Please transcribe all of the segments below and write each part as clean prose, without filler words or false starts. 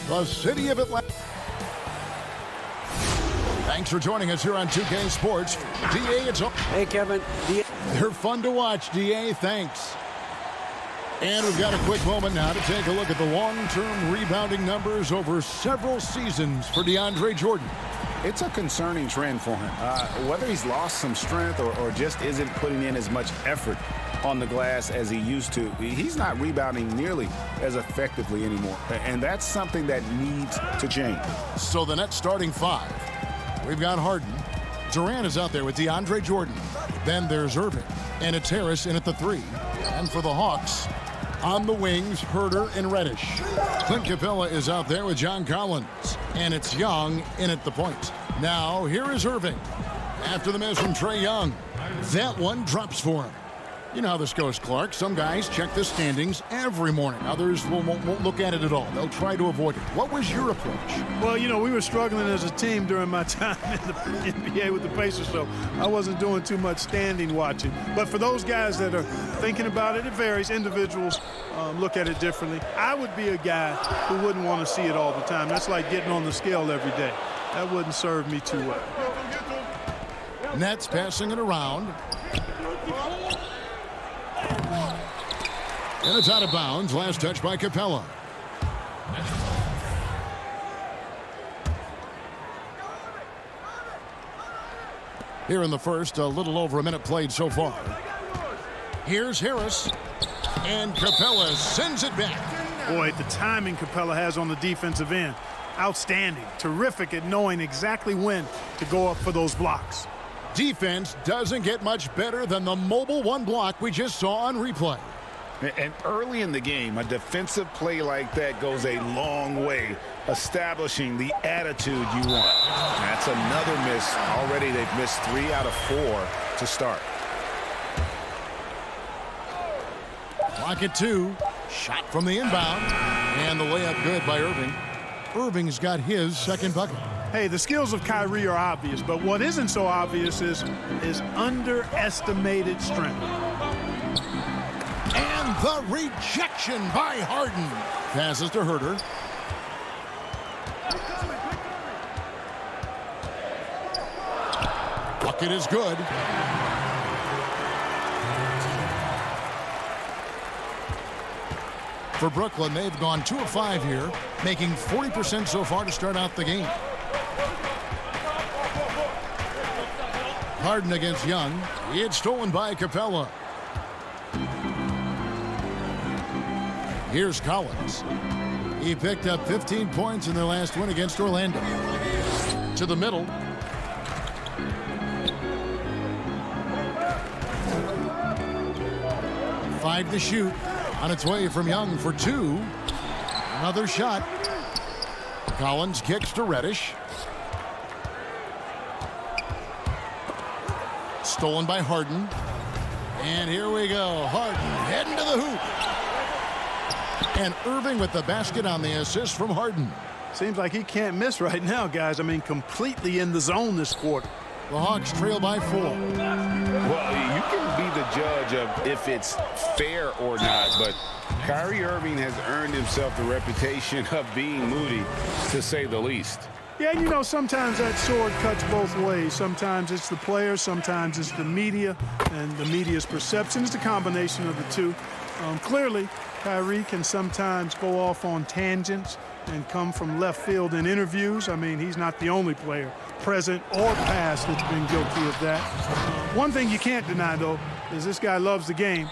the city of Atlanta. Thanks for joining us here on 2K Sports. DA, it's all. Hey, Kevin. They're fun to watch, DA. Thanks. And we've got a quick moment now to take a look at the long-term rebounding numbers over several seasons for DeAndre Jordan. It's a concerning trend for him. Whether he's lost some strength or just isn't putting in as much effort on the glass as he used to, he's not rebounding nearly as effectively anymore. And that's something that needs to change. So the Nets starting five. We've got Harden. Durant is out there with DeAndre Jordan. Then there's Irving. And it's Harris in at the three. And for the Hawks, on the wings, Herter and Reddish. Clint Capella is out there with John Collins. And it's Young in at the point. Now, here is Irving. After the miss from Trae Young. That one drops for him. You know how this goes, Clark. Some guys check the standings every morning. Others won't look at it at all. They'll try to avoid it. What was your approach? Well, you know, we were struggling as a team during my time in the NBA with the Pacers, so I wasn't doing too much standing watching. But for those guys that are thinking about it, it varies. Individuals look at it differently. I would be a guy who wouldn't want to see it all the time. That's like getting on the scale every day. That wouldn't serve me too well. Nets passing it around. And it's out of bounds. Last touch by Capella. Here in the first, a little over a minute played so far. Here's Harris. And Capella sends it back. Boy, the timing Capella has on the defensive end. Outstanding. Terrific at knowing exactly when to go up for those blocks. Defense doesn't get much better than the mobile one block we just saw on replay. And early in the game, a defensive play like that goes a long way, establishing the attitude you want. That's another miss. Already they've missed 3 out of 4 to start. Clock at 2. Shot from the inbound. And the layup good by Irving. Irving's got his second bucket. Hey, the skills of Kyrie are obvious, but what isn't so obvious is underestimated strength. And the rejection by Harden. Passes to Herter. Bucket is good. For Brooklyn, they've gone 2 of 5 here, making 40% so far to start out the game. Harden against Young. It's stolen by Capella. Here's Collins. He picked up 15 points in their last win against Orlando. To the middle. Five to shoot. On its way from Young for 2. Another shot. Collins kicks to Reddish. Stolen by Harden. And here we go. Harden heading to the hoop. And Irving with the basket on the assist from Harden. Seems like he can't miss right now, guys. I mean, completely in the zone this quarter. The Hawks trail by 4. Well, you can be the judge of if it's fair or not, but Kyrie Irving has earned himself the reputation of being moody, to say the least. Yeah, you know, sometimes that sword cuts both ways. Sometimes it's the player, sometimes it's the media, and the media's perception. It's a combination of the two. Clearly, Kyrie can sometimes go off on tangents and come from left field in interviews. I mean, he's not the only player, present or past, that's been guilty of that. One thing you can't deny, though, is this guy loves the game.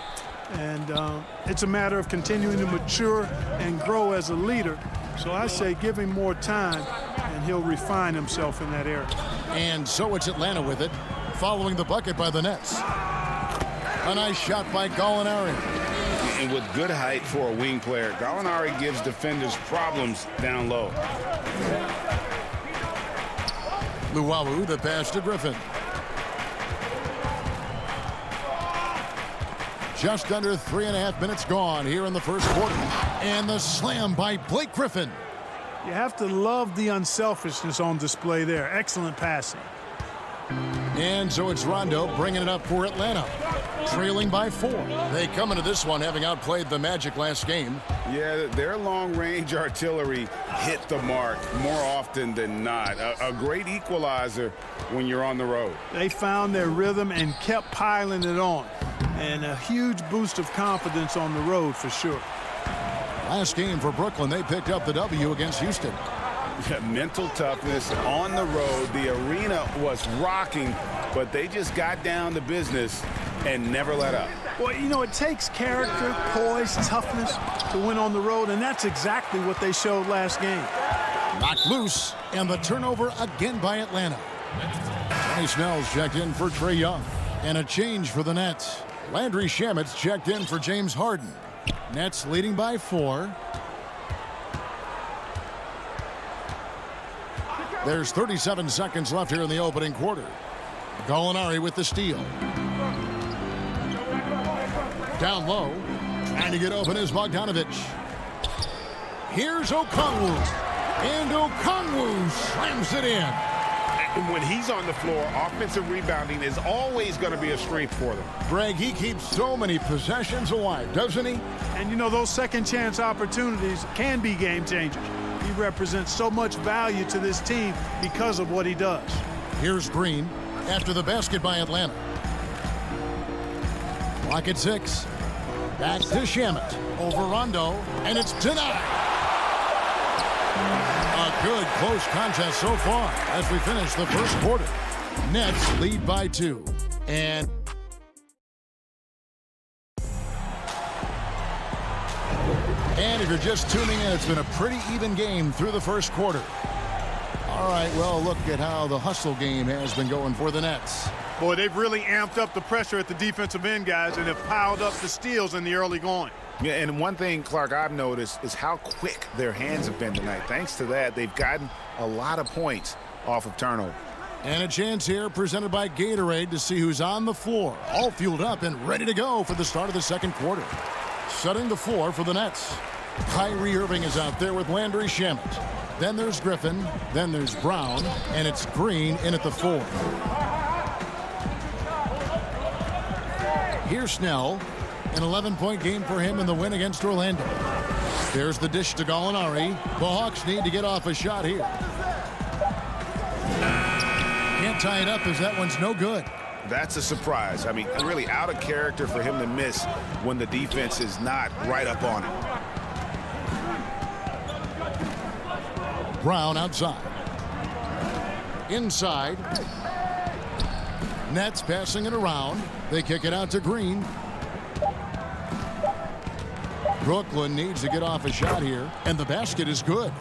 And it's a matter of continuing to mature and grow as a leader. So I say give him more time, and he'll refine himself in that area. And so it's Atlanta with it, following the bucket by the Nets. A nice shot by Gallinari. And with good height for a wing player, Gallinari gives defenders problems down low. Luwawu, the pass to Griffin. Just under 3.5 minutes gone here in the first quarter. And the slam by Blake Griffin. You have to love the unselfishness on display there. Excellent passing. And so it's Rondo bringing it up for Atlanta. trailing by 4. They come into this one having outplayed the Magic last game. Yeah, their long-range artillery hit the mark more often than not. A great equalizer when you're on the road. They found their rhythm and kept piling it on. And a huge boost of confidence on the road for sure. Last game for Brooklyn, they picked up the W against Houston. Mental toughness on the road. The arena was rocking, but they just got down to business and never let up. Well, you know, it takes character, poise, toughness to win on the road, and that's exactly what they showed last game. Knocked loose, and the turnover again by Atlanta. Tony Snell's checked in for Trae Young. And a change for the Nets. Landry Shamet's checked in for James Harden. Nets leading by 4. There's 37 seconds left here in the opening quarter. Gallinari with the steal. Down low. Trying to get open is Bogdanovich. Here's Okongwu. And Okongwu slams it in. And when he's on the floor, offensive rebounding is always going to be a strength for them. Greg, he keeps so many possessions alive, doesn't he? And, you know, those second chance opportunities can be game changers. He represents so much value to this team because of what he does. Here's Green after the basket by Atlanta. Clock at 6. Back to Shamet. Over Rondo, and it's denied. A good close contest so far as we finish the first quarter. Nets lead by 2. And if you're just tuning in, it's been a pretty even game through the first quarter. All right, well, look at how the hustle game has been going for the Nets. Boy, they've really amped up the pressure at the defensive end, guys, and have piled up the steals in the early going. Yeah, and one thing, Clark, I've noticed is how quick their hands have been tonight. Thanks to that, they've gotten a lot of points off of turnover. And a chance here presented by Gatorade to see who's on the floor. All fueled up and ready to go for the start of the second quarter. Setting the floor for the Nets. Kyrie Irving is out there with Landry Shamet. Then there's Griffin. Then there's Brown. And it's Green in at the 4. Here's Snell. An 11-point game for him in the win against Orlando. There's the dish to Gallinari. The Hawks need to get off a shot here. Can't tie it up as that one's no good. That's a surprise. I mean, really out of character for him to miss when the defense is not right up on him. Brown outside. Inside. Nets passing it around. They kick it out to Green. Brooklyn needs to get off a shot here, and the basket is good.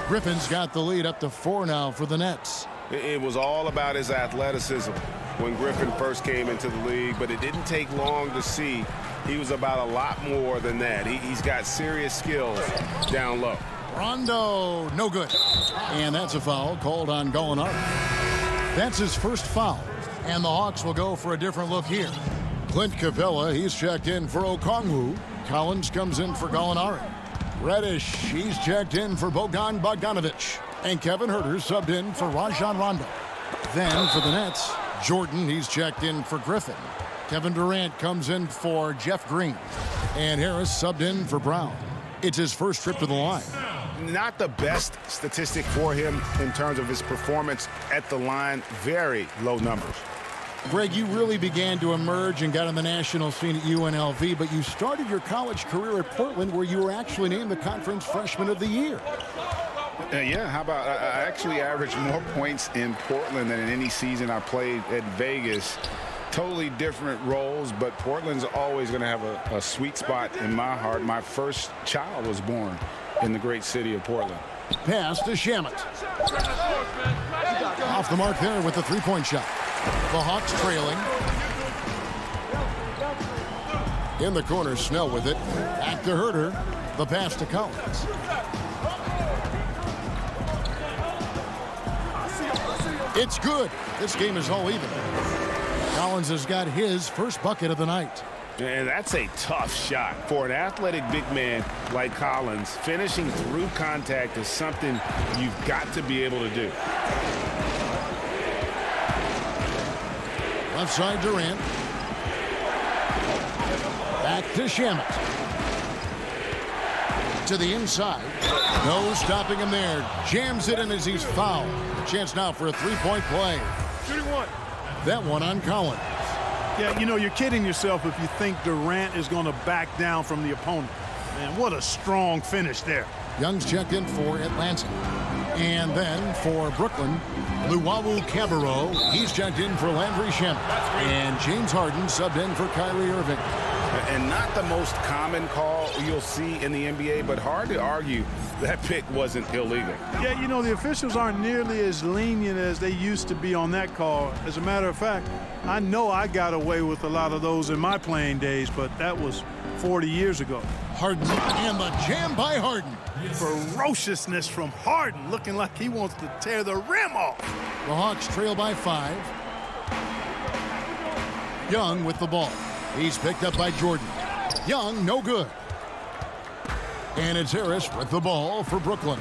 Griffin's got the lead up to 4 now for the Nets. It was all about his athleticism when Griffin first came into the league, but it didn't take long to see he was about a lot more than that. He's got serious skills down low. Rondo, no good. And that's a foul called on Gallinari. That's his first foul, and the Hawks will go for a different look here. Clint Capella, he's checked in for Okongwu. Collins comes in for Gallinari. Reddish, he's checked in for Bogdanovich. And Kevin Huerter subbed in for Rajon Rondo. Then for the Nets, Jordan, he's checked in for Griffin. Kevin Durant comes in for Jeff Green. And Harris subbed in for Brown. It's his first trip to the line. Not the best statistic for him in terms of his performance at the line. Very low numbers. Greg, you really began to emerge and got on the national scene at UNLV, but you started your college career at Portland, where you were actually named the Conference Freshman of the Year. Yeah, how about I actually averaged more points in Portland than in any season I played at Vegas. Totally different roles, but Portland's always going to have a sweet spot in my heart. My first child was born in the great city of Portland. Pass to Shamet. Off the mark there with the three-point shot. The Hawks trailing. In the corner, Snell with it. Back to Huerter. The pass to Collins. It's good. This game is all even. Collins has got his first bucket of the night. And that's a tough shot. For an athletic big man like Collins, finishing through contact is something you've got to be able to do. Left side Durant. Back to Shamet. To the inside. No stopping him there. Jams it in as he's fouled. Chance now for a three-point play. Shooting one. That one on Collins. Yeah, you know, you're kidding yourself if you think Durant is going to back down from the opponent. Man, what a strong finish there. Young's checked in for Atlanta. And then for Brooklyn, Luwawu Cabarro. He's checked in for Landry Shamet. And James Harden subbed in for Kyrie Irving. And not the most common call you'll see in the NBA, but hard to argue that pick wasn't illegal. Yeah, you know, the officials aren't nearly as lenient as they used to be on that call. As a matter of fact, I know I got away with a lot of those in my playing days, but that was 40 years ago. Harden and the jam by Harden. Ferociousness from Harden, looking like he wants to tear the rim off. The Hawks trail by 5. Young with the ball. He's picked up by Jordan. Young, no good. And it's Harris with the ball for Brooklyn.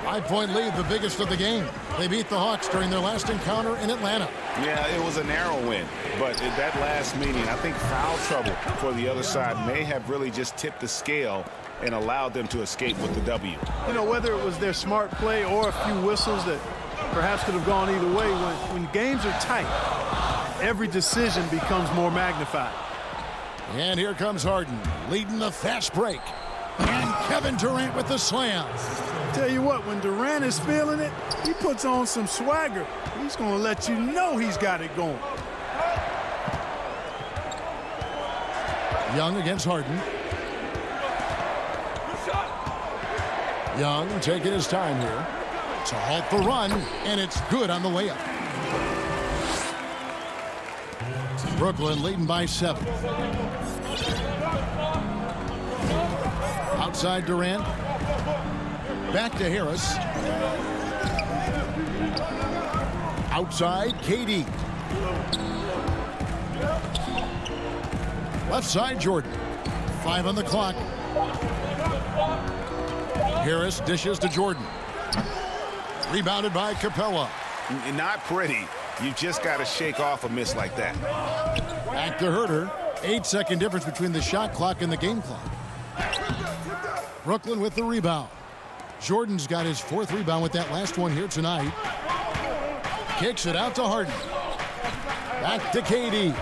5-point lead, the biggest of the game. They beat the Hawks during their last encounter in Atlanta. Yeah, it was a narrow win, but at that last meeting, I think foul trouble for the other side may have really just tipped the scale and allowed them to escape with the W. You know, whether it was their smart play or a few whistles that perhaps could have gone either way, when games are tight, every decision becomes more magnified. And here comes Harden, leading the fast break. And Kevin Durant with the slam. Tell you what, when Durant is feeling it, he puts on some swagger. He's going to let you know he's got it going. Young against Harden. Young taking his time here to halt the run, and it's good on the layup. Brooklyn leading by 7. Outside Durant. Back to Harris. Outside KD. Left side Jordan. 5 on the clock. Harris dishes to Jordan. Rebounded by Capella. Not pretty. You just got to shake off a miss like that. Back to Herter. 8-second difference between the shot clock and the game clock. Brooklyn with the rebound. Jordan's got his 4th rebound with that last one here tonight. Kicks it out to Harden. Back to KD.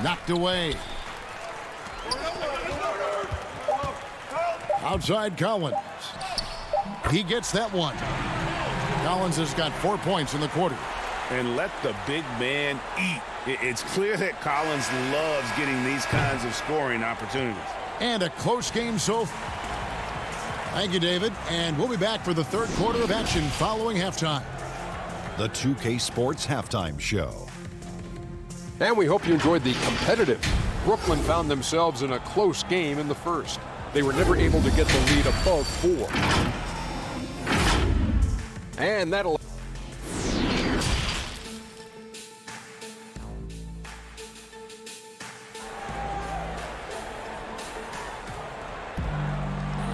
Knocked away. Outside Collins. He gets that one. Collins has got 4 points in the quarter. And let the big man eat. It's clear that Collins loves getting these kinds of scoring opportunities. And a close game so far. Thank you, David. And we'll be back for the third quarter of action following halftime. The 2K Sports Halftime Show. And we hope you enjoyed the competitive. Brooklyn found themselves in a close game in the first. They were never able to get the lead above 4. And that'll...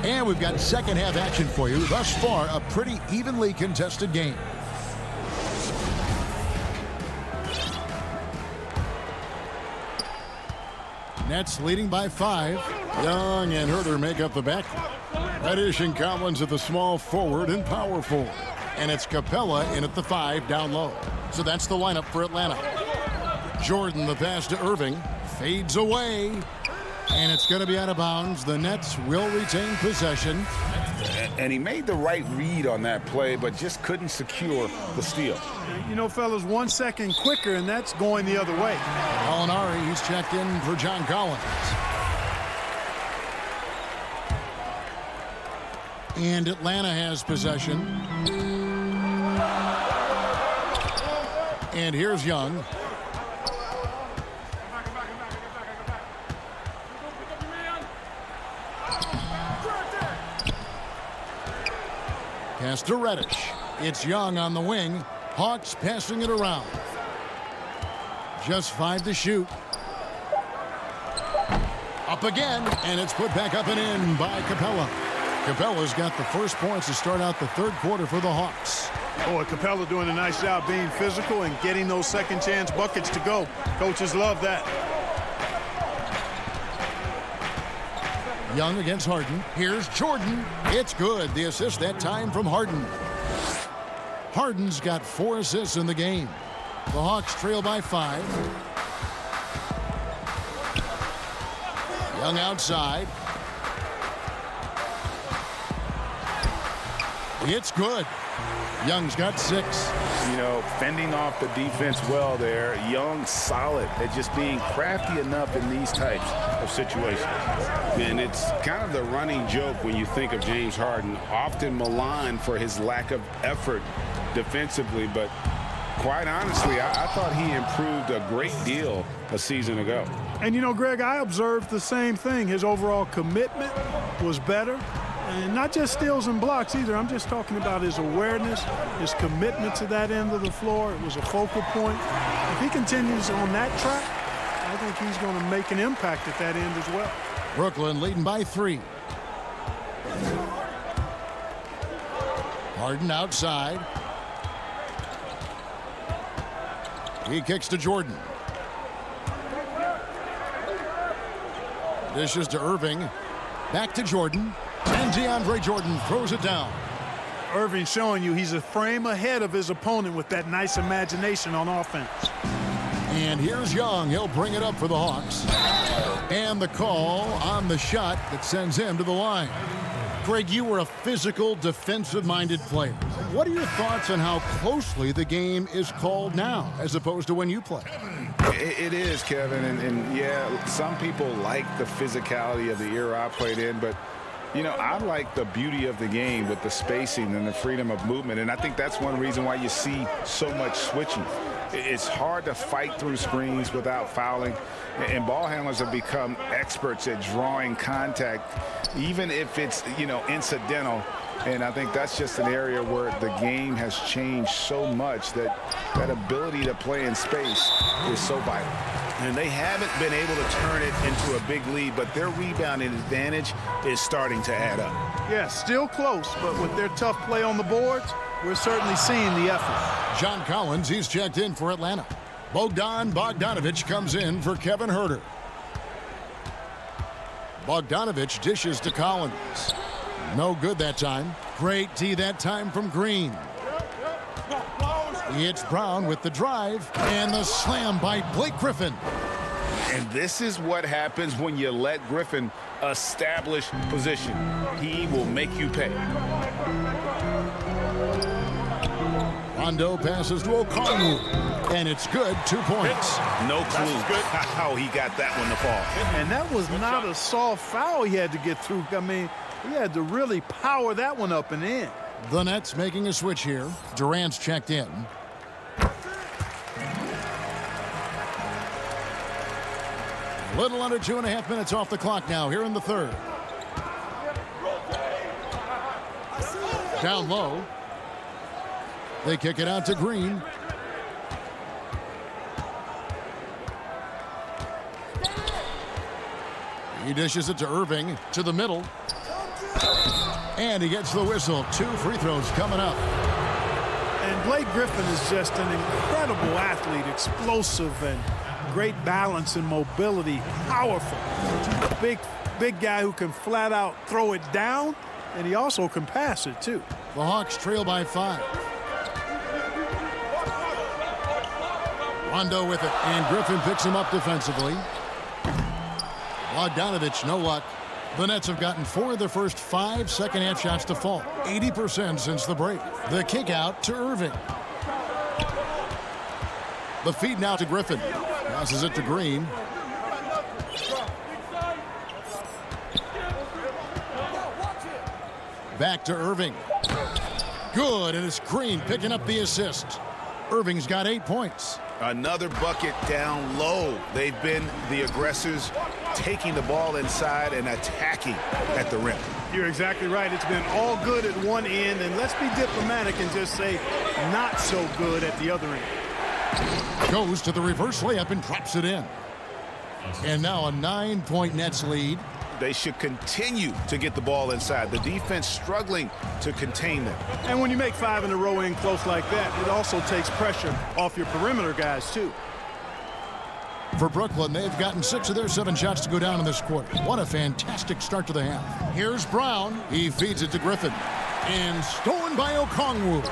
And we've got second half action for you. Thus far, a pretty evenly contested game. Nets leading by 5. Young and Herter make up the backcourt. Reddish and Collins at the small forward and power forward. And it's Capella in at the 5 down low. So that's the lineup for Atlanta. Jordan, the pass to Irving, fades away. And it's going to be out of bounds. The Nets will retain possession. And he made the right read on that play, but just couldn't secure the steal. You know, fellas, 1 second quicker, and that's going the other way. Molinari, he's checked in for John Collins. And Atlanta has possession. And here's Young. Pass to Reddish. It's Young on the wing. Hawks passing it around. Just 5 to shoot. Up again, and it's put back up and in by Capella. Capella's got the first points to start out the third quarter for the Hawks. Boy, Capella doing a nice job being physical and getting those second chance buckets to go. Coaches love that. Young against Harden. Here's Jordan. It's good. The assist that time from Harden. Harden's got 4 assists in the game. The Hawks trail by 5. Young outside. It's good. Young's got 6. You know, fending off the defense well there. Young solid at just being crafty enough in these types of situations. And it's kind of the running joke when you think of James Harden, often maligned for his lack of effort defensively, but quite honestly, I thought he improved a great deal a season ago. And you know, Greg, I observed the same thing. His overall commitment was better. And not just steals and blocks either. I'm just talking about his awareness, his commitment to that end of the floor. It was a focal point. If he continues on that track, I think he's going to make an impact at that end as well. Brooklyn leading by 3. Harden outside. He kicks to Jordan. Dishes to Irving. Back to Jordan. And DeAndre Jordan throws it down. Irving showing you he's a frame ahead of his opponent with that nice imagination on offense. And here's Young. He'll bring it up for the Hawks. And the call on the shot that sends him to the line. Greg, you were a physical, defensive-minded player. What are your thoughts on how closely the game is called now as opposed to when you played? It is, Kevin. And yeah, some people like the physicality of the era I played in, but you know, I like the beauty of the game with the spacing and the freedom of movement, and I think that's one reason why you see so much switching. It's hard to fight through screens without fouling, and ball handlers have become experts at drawing contact, even if it's, you know, incidental. And I think that's just an area where the game has changed so much that that ability to play in space is so vital. And they haven't been able to turn it into a big lead, but their rebounding advantage is starting to add up. Yeah, still close, but with their tough play on the boards, we're certainly seeing the effort. John Collins, he's checked in for Atlanta. Bogdanovich comes in for Kevin Huerter. Bogdanovich dishes to Collins. No good that time. Great D that time from Green. It's Brown with the drive and the slam by Blake Griffin. And this is what happens when you let Griffin establish position. He will make you pay. Rondo passes to O'Connell, and it's good. 2 points. No clue how he got that one to fall. And that was not a soft foul he had to get through. I mean, he had to really power that one up and in. The Nets making a switch here. Durant's checked in. A little under 2.5 minutes off the clock now here in the third. Down low. They kick it out to Green. He dishes it to Irving to the middle. And he gets the whistle. 2 free throws coming up. And Blake Griffin is just an incredible athlete, explosive and great balance and mobility, powerful. Big guy who can flat out throw it down, and he also can pass it too. The Hawks trail by 5. Rondo with it, and Griffin picks him up defensively. Bogdanovich, no luck. The Nets have gotten 4 of their first 5 second-half shots to fall. 80% since the break. The kick out to Irving. The feed now to Griffin. Passes it to Green. Back to Irving. Good, and it's Green picking up the assist. Irving's got 8 points. Another bucket down low. They've been the aggressors, taking the ball inside and attacking at the rim. You're exactly right. It's been all good at one end, and let's be diplomatic and just say not so good at the other end. Goes to the reverse layup and drops it in. And now a 9-point Nets lead. They should continue to get the ball inside. The defense struggling to contain them. And when you make 5 in a row in close like that, it also takes pressure off your perimeter guys, too. For Brooklyn, they've gotten 6 of their 7 shots to go down in this quarter. What a fantastic start to the half. Here's Brown. He feeds it to Griffin. And stolen by Okongwu.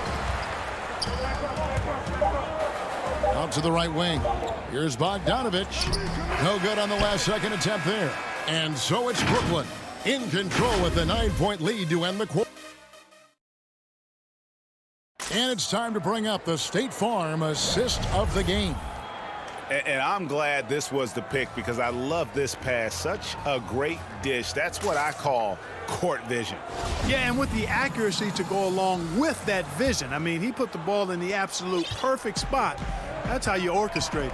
Out to the right wing. Here's Bogdanovich. No good on the last second attempt there. And so it's Brooklyn in control with a 9-point lead to end the quarter. And it's time to bring up the State Farm assist of the game. And I'm glad this was the pick because I love this pass. Such a great dish. That's what I call court vision. Yeah, and with the accuracy to go along with that vision. I mean, he put the ball in the absolute perfect spot. That's how you orchestrate it.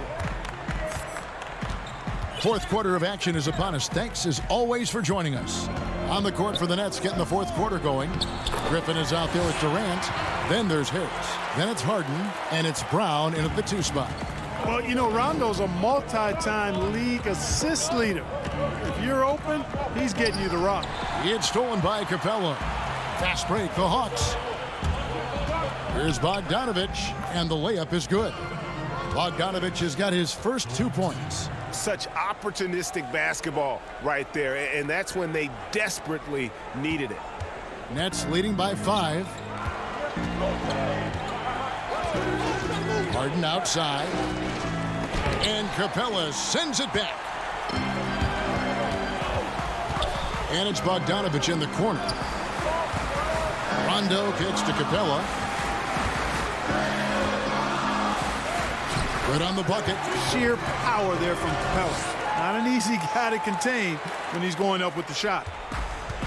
Fourth quarter of action is upon us. Thanks, as always, for joining us. On the court for the Nets, getting the fourth quarter going. Griffin is out there with Durant. Then there's Harris. Then it's Harden, and it's Brown in at the 2 spot. Well, you know, Rondo's a multi-time league assist leader. If you're open, he's getting you the rock. It's stolen by Capella. Fast break, the Hawks. Here's Bogdanovich, and the layup is good. Bogdanovich has got his first 2 points. Such opportunistic basketball right there, and that's when they desperately needed it. Nets leading by 5. Harden outside. And Capella sends it back. And it's Bogdanovich in the corner. Rondo kicks to Capella. Good on the bucket. Sheer power there from Capella. Not an easy guy to contain when he's going up with the shot.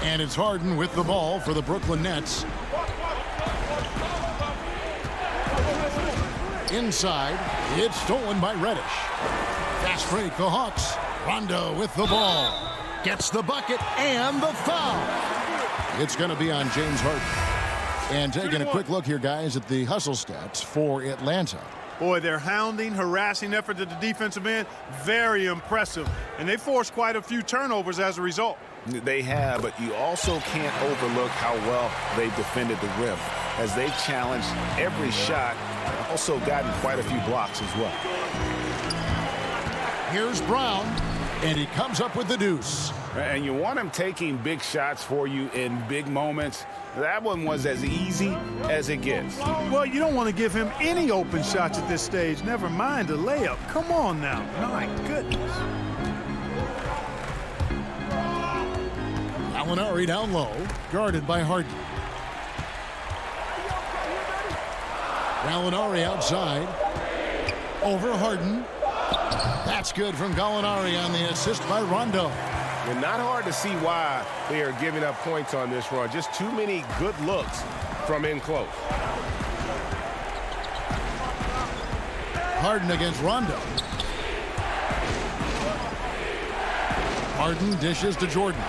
And it's Harden with the ball for the Brooklyn Nets. Inside, it's stolen by Reddish. Fast break, the Hawks. Rondo with the ball. Gets the bucket and the foul. It's going to be on James Harden. And taking a quick look here, guys, at the hustle stats for Atlanta. Boy, their hounding, harassing effort at the defensive end, very impressive. And they forced quite a few turnovers as a result. They have, but you also can't overlook how well they defended the rim as they challenged every shot, also gotten quite a few blocks as well. Here's Brown, and he comes up with the deuce. And you want him taking big shots for you in big moments. That one was as easy as it gets. Well, you don't want to give him any open shots at this stage, never mind a layup. Come on now. My goodness. Gallinari down low, guarded by Harden. Gallinari outside. Over Harden. That's good from Gallinari on the assist by Rondo. And not hard to see why they are giving up points on this run. Just too many good looks from in close. Harden against Rondo. Harden dishes to Jordan.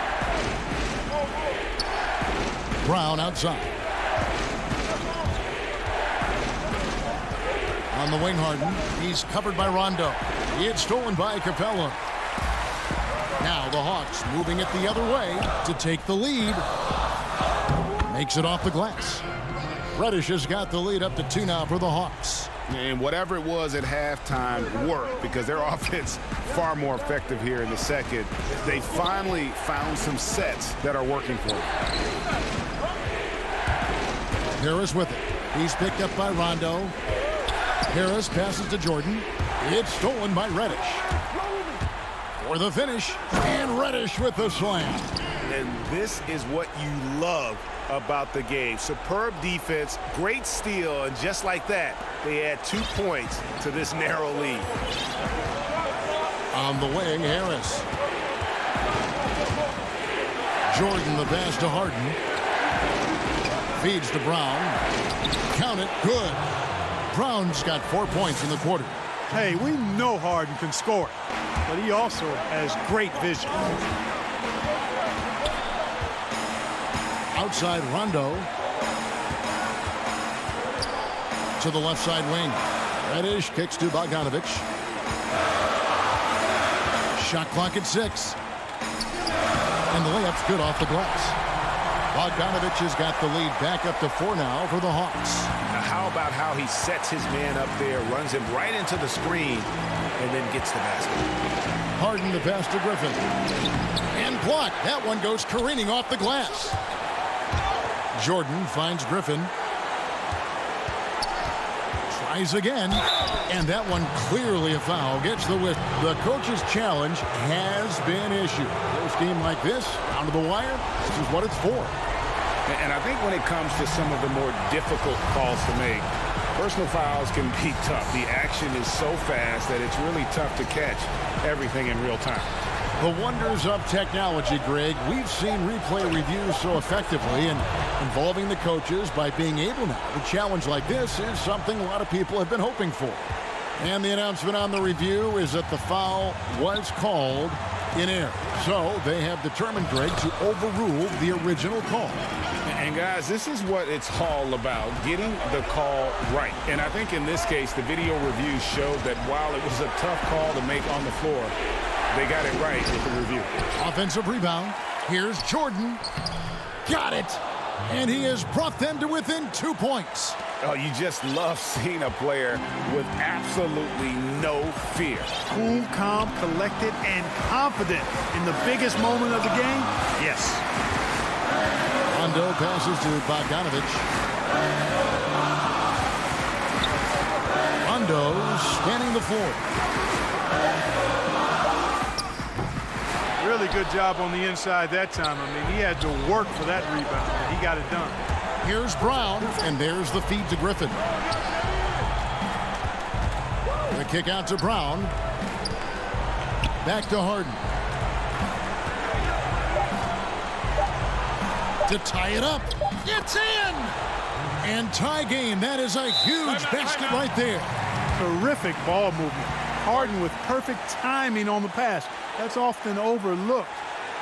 Brown outside. On the wing, Harden. He's covered by Rondo. It's stolen by Capella. Now the Hawks moving it the other way to take the lead. Makes it off the glass. Reddish has got the lead up to 2 now for the Hawks. And whatever it was at halftime worked because their offense far more effective here in the second. They finally found some sets that are working for them. Harris with it. He's picked up by Rondo. Harris passes to Jordan. It's stolen by Reddish. For the finish, and Reddish with the slam. And this is what you love about the game. Superb defense, great steal, and just like that, they add 2 points to this narrow lead. On the wing, Harris. Jordan the pass to Harden. Feeds to Brown. Count it, good. Brown's got 4 points in the quarter. Hey, we know Harden can score, but he also has great vision. Outside Rondo. To the left side wing. Reddish kicks to Bogdanovich. Shot clock at 6. And the layup's good off the glass. Bogdanovich has got the lead back up to 4 now for the Hawks. Now, how about how he sets his man up there, runs him right into the screen, and then gets the basket. Harden the pass to Griffin. And blocked. That one goes careening off the glass. Jordan finds Griffin. Tries again. And that one clearly a foul. Gets the whip. The coach's challenge has been issued. Close game like this, down to the wire, this is what it's for. And I think when it comes to some of the more difficult calls to make, personal fouls can be tough. The action is so fast that it's really tough to catch everything in real time. The wonders of technology, Greg. We've seen replay reviews so effectively, and involving the coaches by being able now to challenge like this is something a lot of people have been hoping for. And the announcement on the review is that the foul was called in error. So they have determined, Greg, to overrule the original call. And guys, this is what it's all about, getting the call right. And I think in this case, the video review showed that while it was a tough call to make on the floor, they got it right with the review. Offensive rebound. Here's Jordan. Got it. And he has brought them to within 2 points. Oh, you just love seeing a player with absolutely no fear. Cool, calm, collected, and confident in the biggest moment of the game? Yes. Rondo passes to Bogdanovich. Rondo scanning the floor. Really good job on the inside that time. I mean, he had to work for that rebound, and he got it done. Here's Brown, and there's the feed to Griffin. The kick out to Brown. Back to Harden. To tie it up. It's in! And tie game. That is a huge basket right there. Terrific ball movement. Harden with perfect timing on the pass. That's often overlooked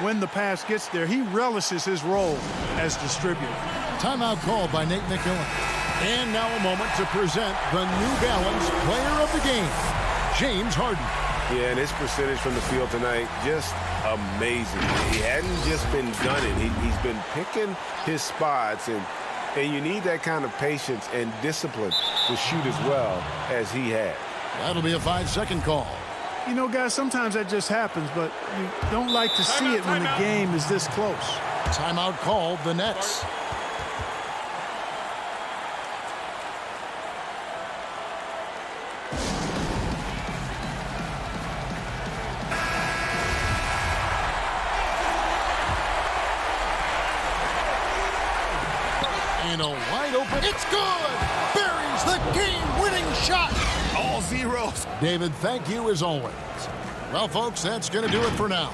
when the pass gets there. He relishes his role as distributor. Timeout called by Nate McMillan. And now a moment to present the New Balance player of the game, James Harden. Yeah, and his percentage from the field tonight, just amazing. He hadn't just been gunning. He's been picking his spots, and you need that kind of patience and discipline to shoot as well as he had. That'll be a 5-second call. You know, guys, sometimes that just happens, but you don't like to see it when the game is this close. Timeout called, the Nets. And a wide open, it's good! Buries the game-winning shot! All zeros. David, thank you as always. Well, folks, that's going to do it for now.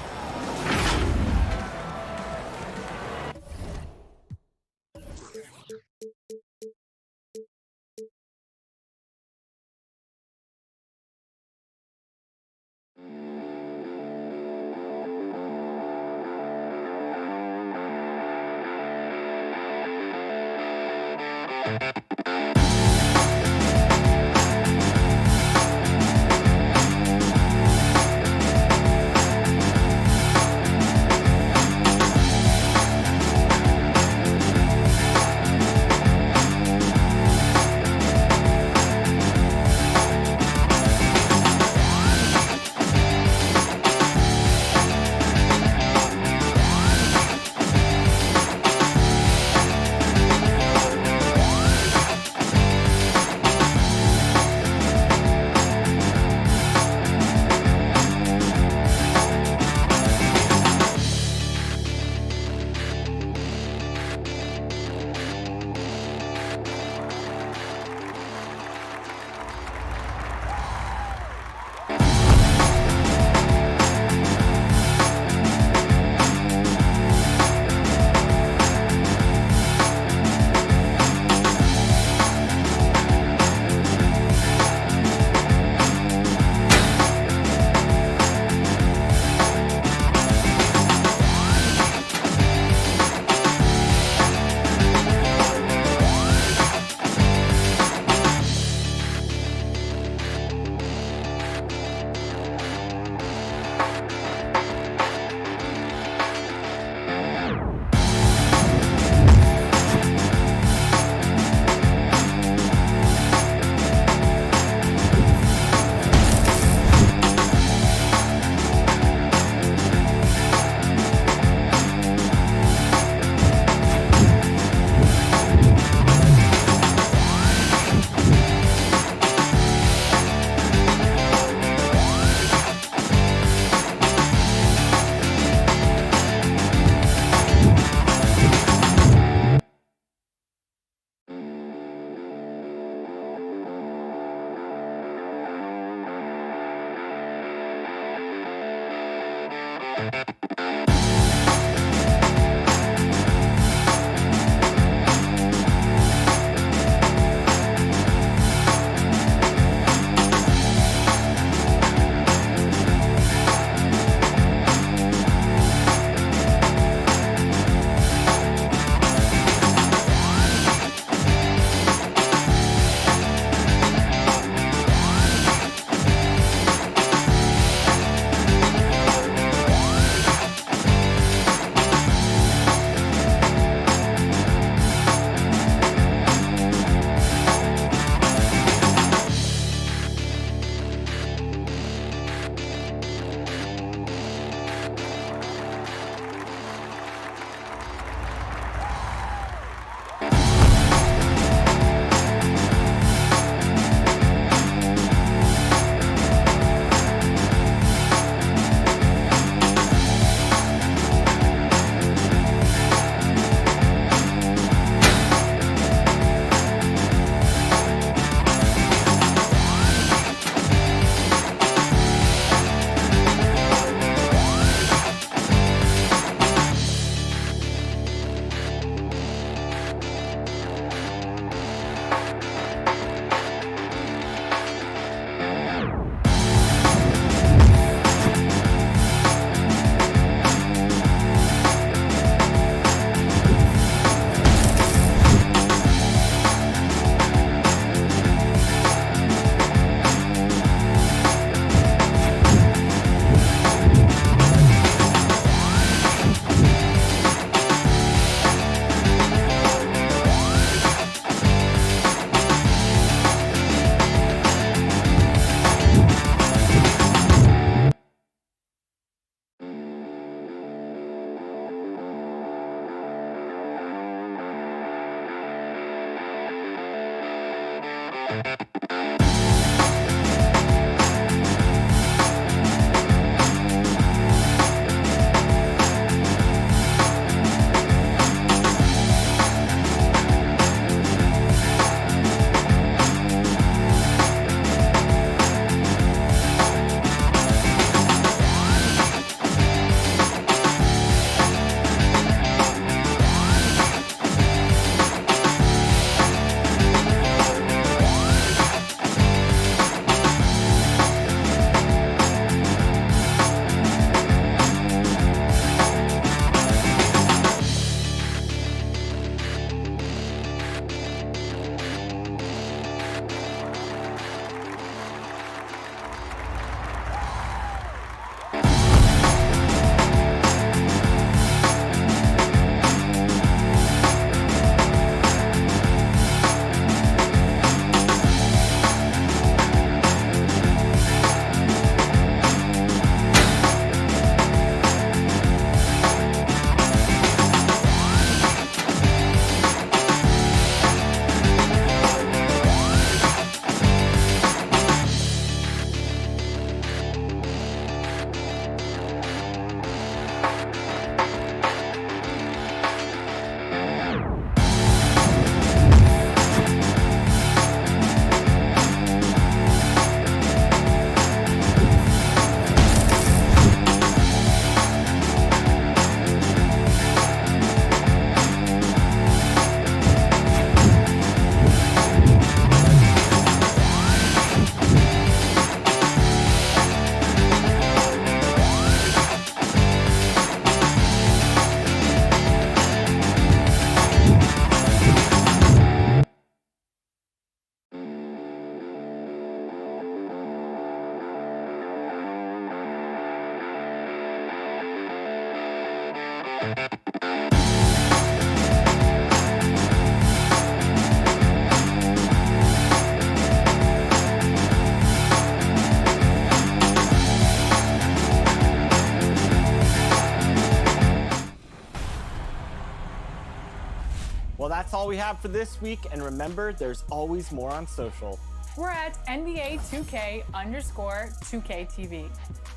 Well, that's all we have for this week, and remember, there's always more on social. We're at NBA 2K_2K TV.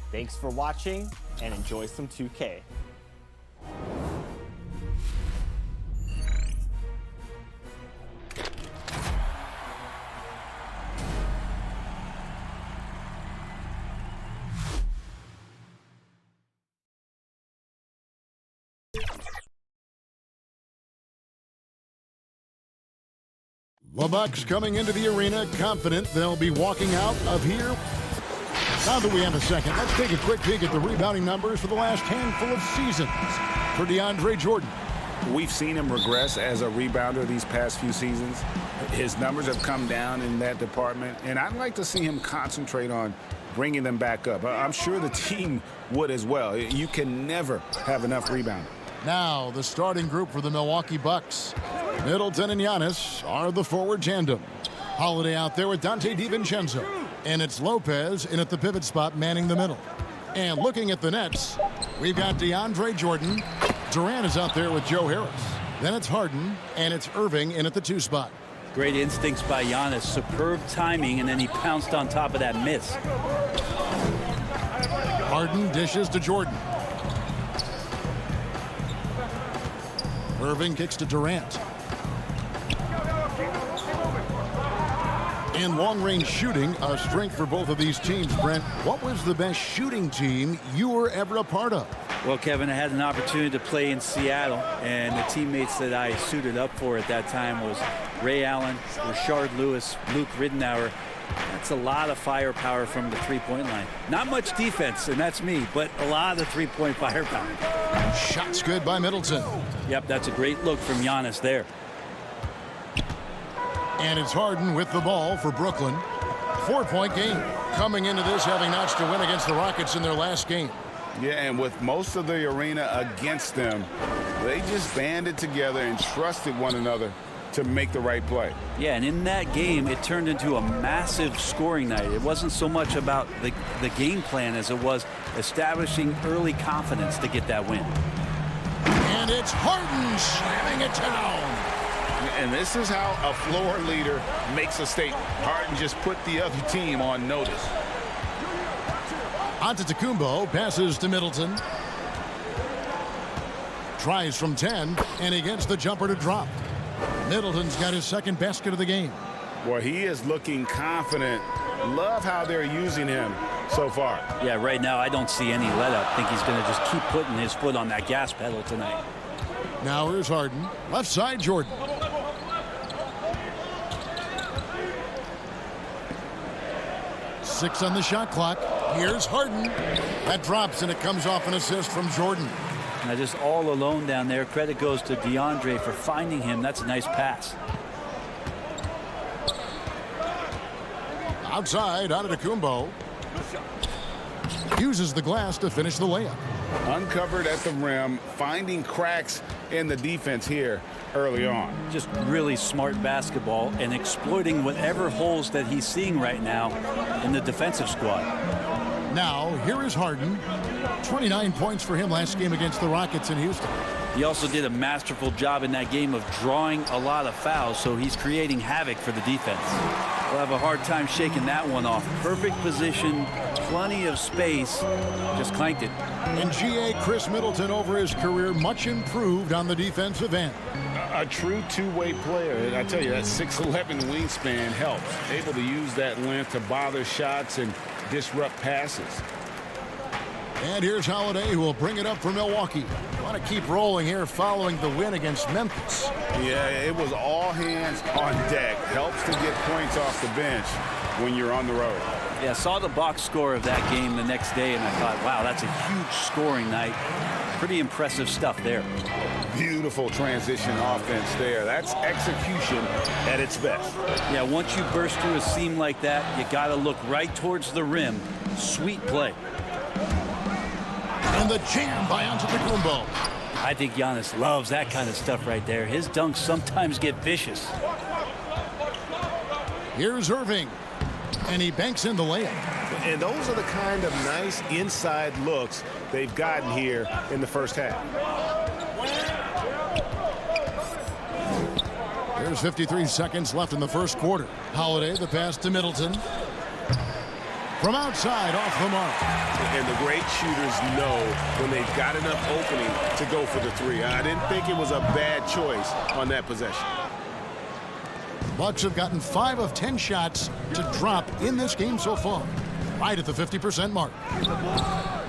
Thanks for watching, and enjoy some 2K. The Bucks coming into the arena confident they'll be walking out of here. Now that we have a second, let's take a quick peek at the rebounding numbers for the last handful of seasons for DeAndre Jordan. We've seen him regress as a rebounder these past few seasons. His numbers have come down in that department, and I'd like to see him concentrate on bringing them back up. I'm sure the team would as well. You can never have enough rebounding. Now the starting group for the Milwaukee Bucks. Middleton and Giannis are the forward tandem. Holiday out there with Dante DiVincenzo. And it's Lopez in at the pivot spot manning the middle. And looking at the Nets, we've got DeAndre Jordan. Durant is out there with Joe Harris. Then it's Harden, and it's Irving in at the 2 spot. Great instincts by Giannis. Superb timing, and then he pounced on top of that miss. Harden dishes to Jordan. Irving kicks to Durant. And long-range shooting, a strength for both of these teams. Brent, what was the best shooting team you were ever a part of? Well, Kevin, I had an opportunity to play in Seattle, and the teammates that I suited up for at that time was Ray Allen, Rashard Lewis, Luke Ridenour. That's a lot of firepower from the three-point line. Not much defense, and that's me, but a lot of three-point firepower. Shots good by Middleton. Yep, that's a great look from Giannis there. And it's Harden with the ball for Brooklyn. 4-point game. Coming into this having notched a win against the Rockets in their last game. Yeah, and with most of the arena against them, they just banded together and trusted one another to make the right play. Yeah, and in that game, it turned into a massive scoring night. It wasn't so much about the game plan as it was establishing early confidence to get that win. And it's Harden slamming it down. And this is how a floor leader makes a statement. Harden just put the other team on notice. Antetokounmpo passes to Middleton. Tries from 10, and he gets the jumper to drop. Middleton's got his second basket of the game. Boy, he is looking confident. Love how they're using him so far. Yeah, right now I don't see any let up. I think he's going to just keep putting his foot on that gas pedal tonight. Now here's Harden. Left side, Jordan. Six on the shot clock. Here's Harden. That drops, and it comes off an assist from Jordan. Now just all alone down there. Credit goes to DeAndre for finding him. That's a nice pass. Outside, Antetokounmpo uses the glass to finish the layup. Uncovered at the rim, finding cracks in the defense here early on. Just really smart basketball and exploiting whatever holes that he's seeing right now in the defensive squad. Now, here is Harden. 29 points for him last game against the Rockets in Houston. He also did a masterful job in that game of drawing a lot of fouls, so he's creating havoc for the defense. We'll have a hard time shaking that one off. Perfect position, plenty of space, just clanked it. And GA Chris Middleton over his career much improved on the defensive end. A true two-way player. I tell you, that 6'11" wingspan helps. Able to use that length to bother shots and disrupt passes. And here's Holiday, who will bring it up for Milwaukee. Want to keep rolling here following the win against Memphis. Yeah, it was all hands on deck. Helps to get points off the bench when you're on the road. Yeah, saw the box score of that game the next day, and I thought, wow, that's a huge scoring night. Pretty impressive stuff there. Beautiful transition offense there. That's execution at its best. Yeah, once you burst through a seam like that, you got to look right towards the rim. Sweet play. And the jam by Antetokounmpo. I think Giannis loves that kind of stuff right there. His dunks sometimes get vicious. Here's Irving. And he banks in the layup. And those are the kind of nice inside looks they've gotten here in the first half. There's 53 seconds left in the first quarter. Holiday, the pass to Middleton. From outside, off the mark. And the great shooters know when they've got enough opening to go for the three. I didn't think it was a bad choice on that possession. Bucks have gotten 5 of 10 shots to drop in this game so far. Right at the 50% mark.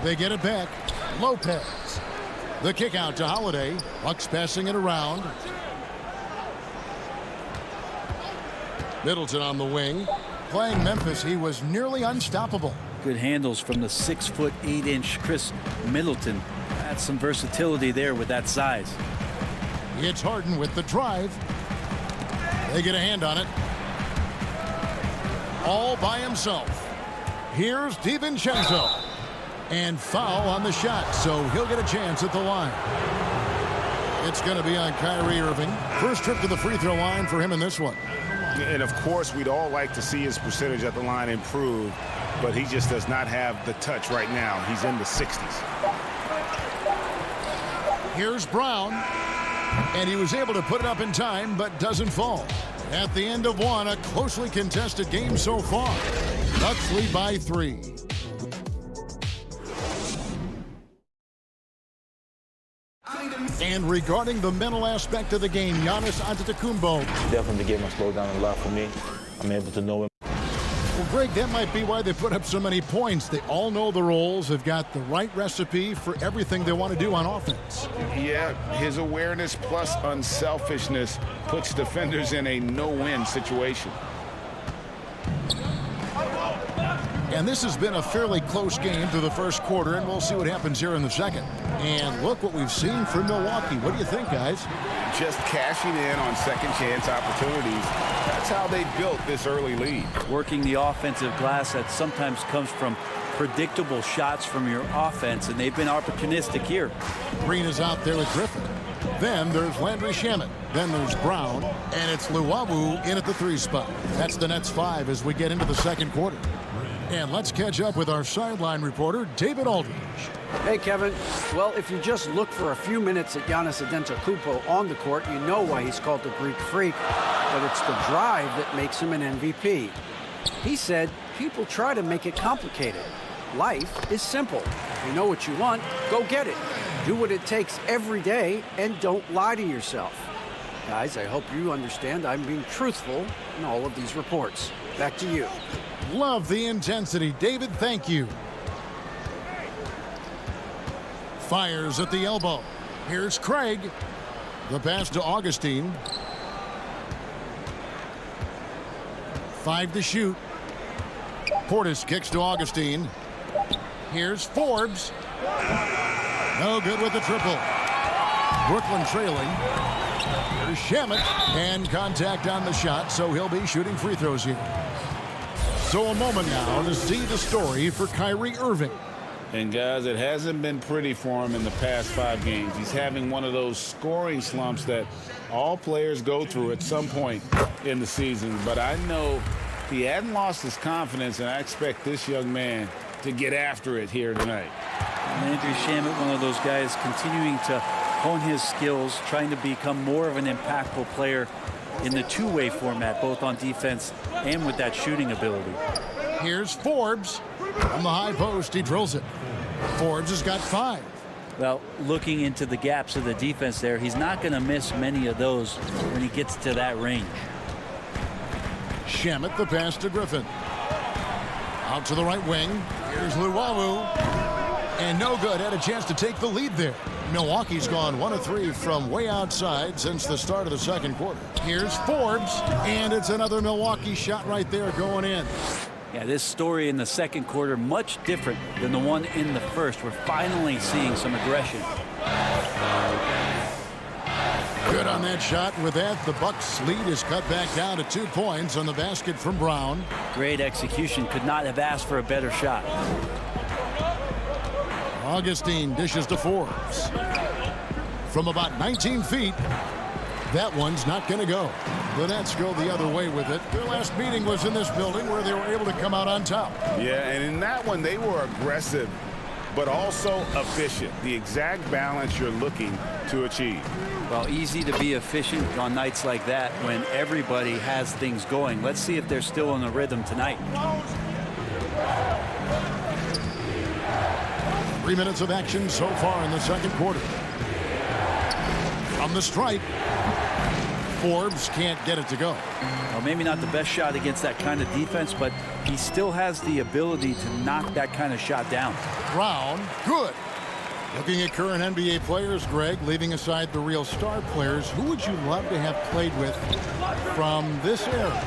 They get it back. Lopez. The kick out to Holiday. Bucks passing it around. Middleton on the wing. Playing Memphis, he was nearly unstoppable. Good handles from the 6'8" Chris Middleton. That's some versatility there with that size. It's Harden with the drive. They get a hand on it. All by himself. Here's DiVincenzo. And foul on the shot, so he'll get a chance at the line. It's going to be on Kyrie Irving. First trip to the free throw line for him in this one. And of course, we'd all like to see his percentage at the line improve, but he just does not have the touch right now. He's in the 60s. Here's Brown, and he was able to put it up in time, but doesn't fall. At the end of one, a closely contested game so far. Bucks lead by 3. And regarding the mental aspect of the game, Giannis Antetokounmpo. Definitely the game has slowed down a lot for me. I'm able to know him. Well, Greg, that might be why they put up so many points. They all know the roles. They've got the right recipe for everything they want to do on offense. Yeah, his awareness plus unselfishness puts defenders in a no-win situation. And this has been a fairly close game through the first quarter, and we'll see what happens here in the second. And look what we've seen from Milwaukee. What do you think, guys? Just cashing in on second chance opportunities. That's how they built this early lead. Working the offensive glass that sometimes comes from predictable shots from your offense, and they've been opportunistic here. Green is out there with Griffin. Then there's Landry Shamet. Then there's Brown. And it's Luwawu in at the 3 spot. That's the Nets 5 as we get into the second quarter. And let's catch up with our sideline reporter, David Aldridge. Hey, Kevin. Well, if you just look for a few minutes at Giannis Antetokounmpo on the court, you know why he's called the Greek Freak. But it's the drive that makes him an MVP. He said, people try to make it complicated. Life is simple. You know what you want, go get it. Do what it takes every day and don't lie to yourself. Guys, I hope you understand I'm being truthful in all of these reports. Back to you. Love the intensity, David. Thank you. Fires at the elbow. Here's Craig. The pass to Augustine. 5 to shoot. Portis kicks to Augustine. Here's Forbes. No good with the triple. Brooklyn trailing. Here's Shamet. And contact on the shot, so he'll be shooting free throws here. So a moment now to see the story for Kyrie Irving. And guys, it hasn't been pretty for him in the past 5 games. He's having one of those scoring slumps that all players go through at some point in the season. But I know he hadn't lost his confidence, and I expect this young man to get after it here tonight. Landry Shamet, one of those guys continuing to hone his skills, trying to become more of an impactful player in the two-way format, both on defense and with that shooting ability. Here's Forbes. On the high post, he drills it. Forbes has got 5. Well, looking into the gaps of the defense there, he's not going to miss many of those when he gets to that range. Shamet, the pass to Griffin. Out to the right wing. Here's Luwawu. And no good. Had a chance to take the lead there. Milwaukee's gone 1 of 3 from way outside since the start of the second quarter. Here's Forbes. And it's another Milwaukee shot right there going in. Yeah, this story in the second quarter much different than the one in the first. We're finally seeing some aggression. Good on that shot. With that, the Bucks lead is cut back down to 2 points on the basket from Brown. Great execution. Could not have asked for a better shot. Augustine dishes to Forbes. From about 19 feet, that one's not going to go. The Nets go the other way with it. Their last meeting was in this building where they were able to come out on top. Yeah, and in that one, they were aggressive, but also efficient. The exact balance you're looking to achieve. Well, easy to be efficient on nights like that when everybody has things going. Let's see if they're still in the rhythm tonight. 3 minutes of action so far in the second quarter. From the stripe, Forbes can't get it to go. Well, maybe not the best shot against that kind of defense, but he still has the ability to knock that kind of shot down. Brown, good. Looking at current NBA players, Greg, leaving aside the real star players, who would you love to have played with from this era?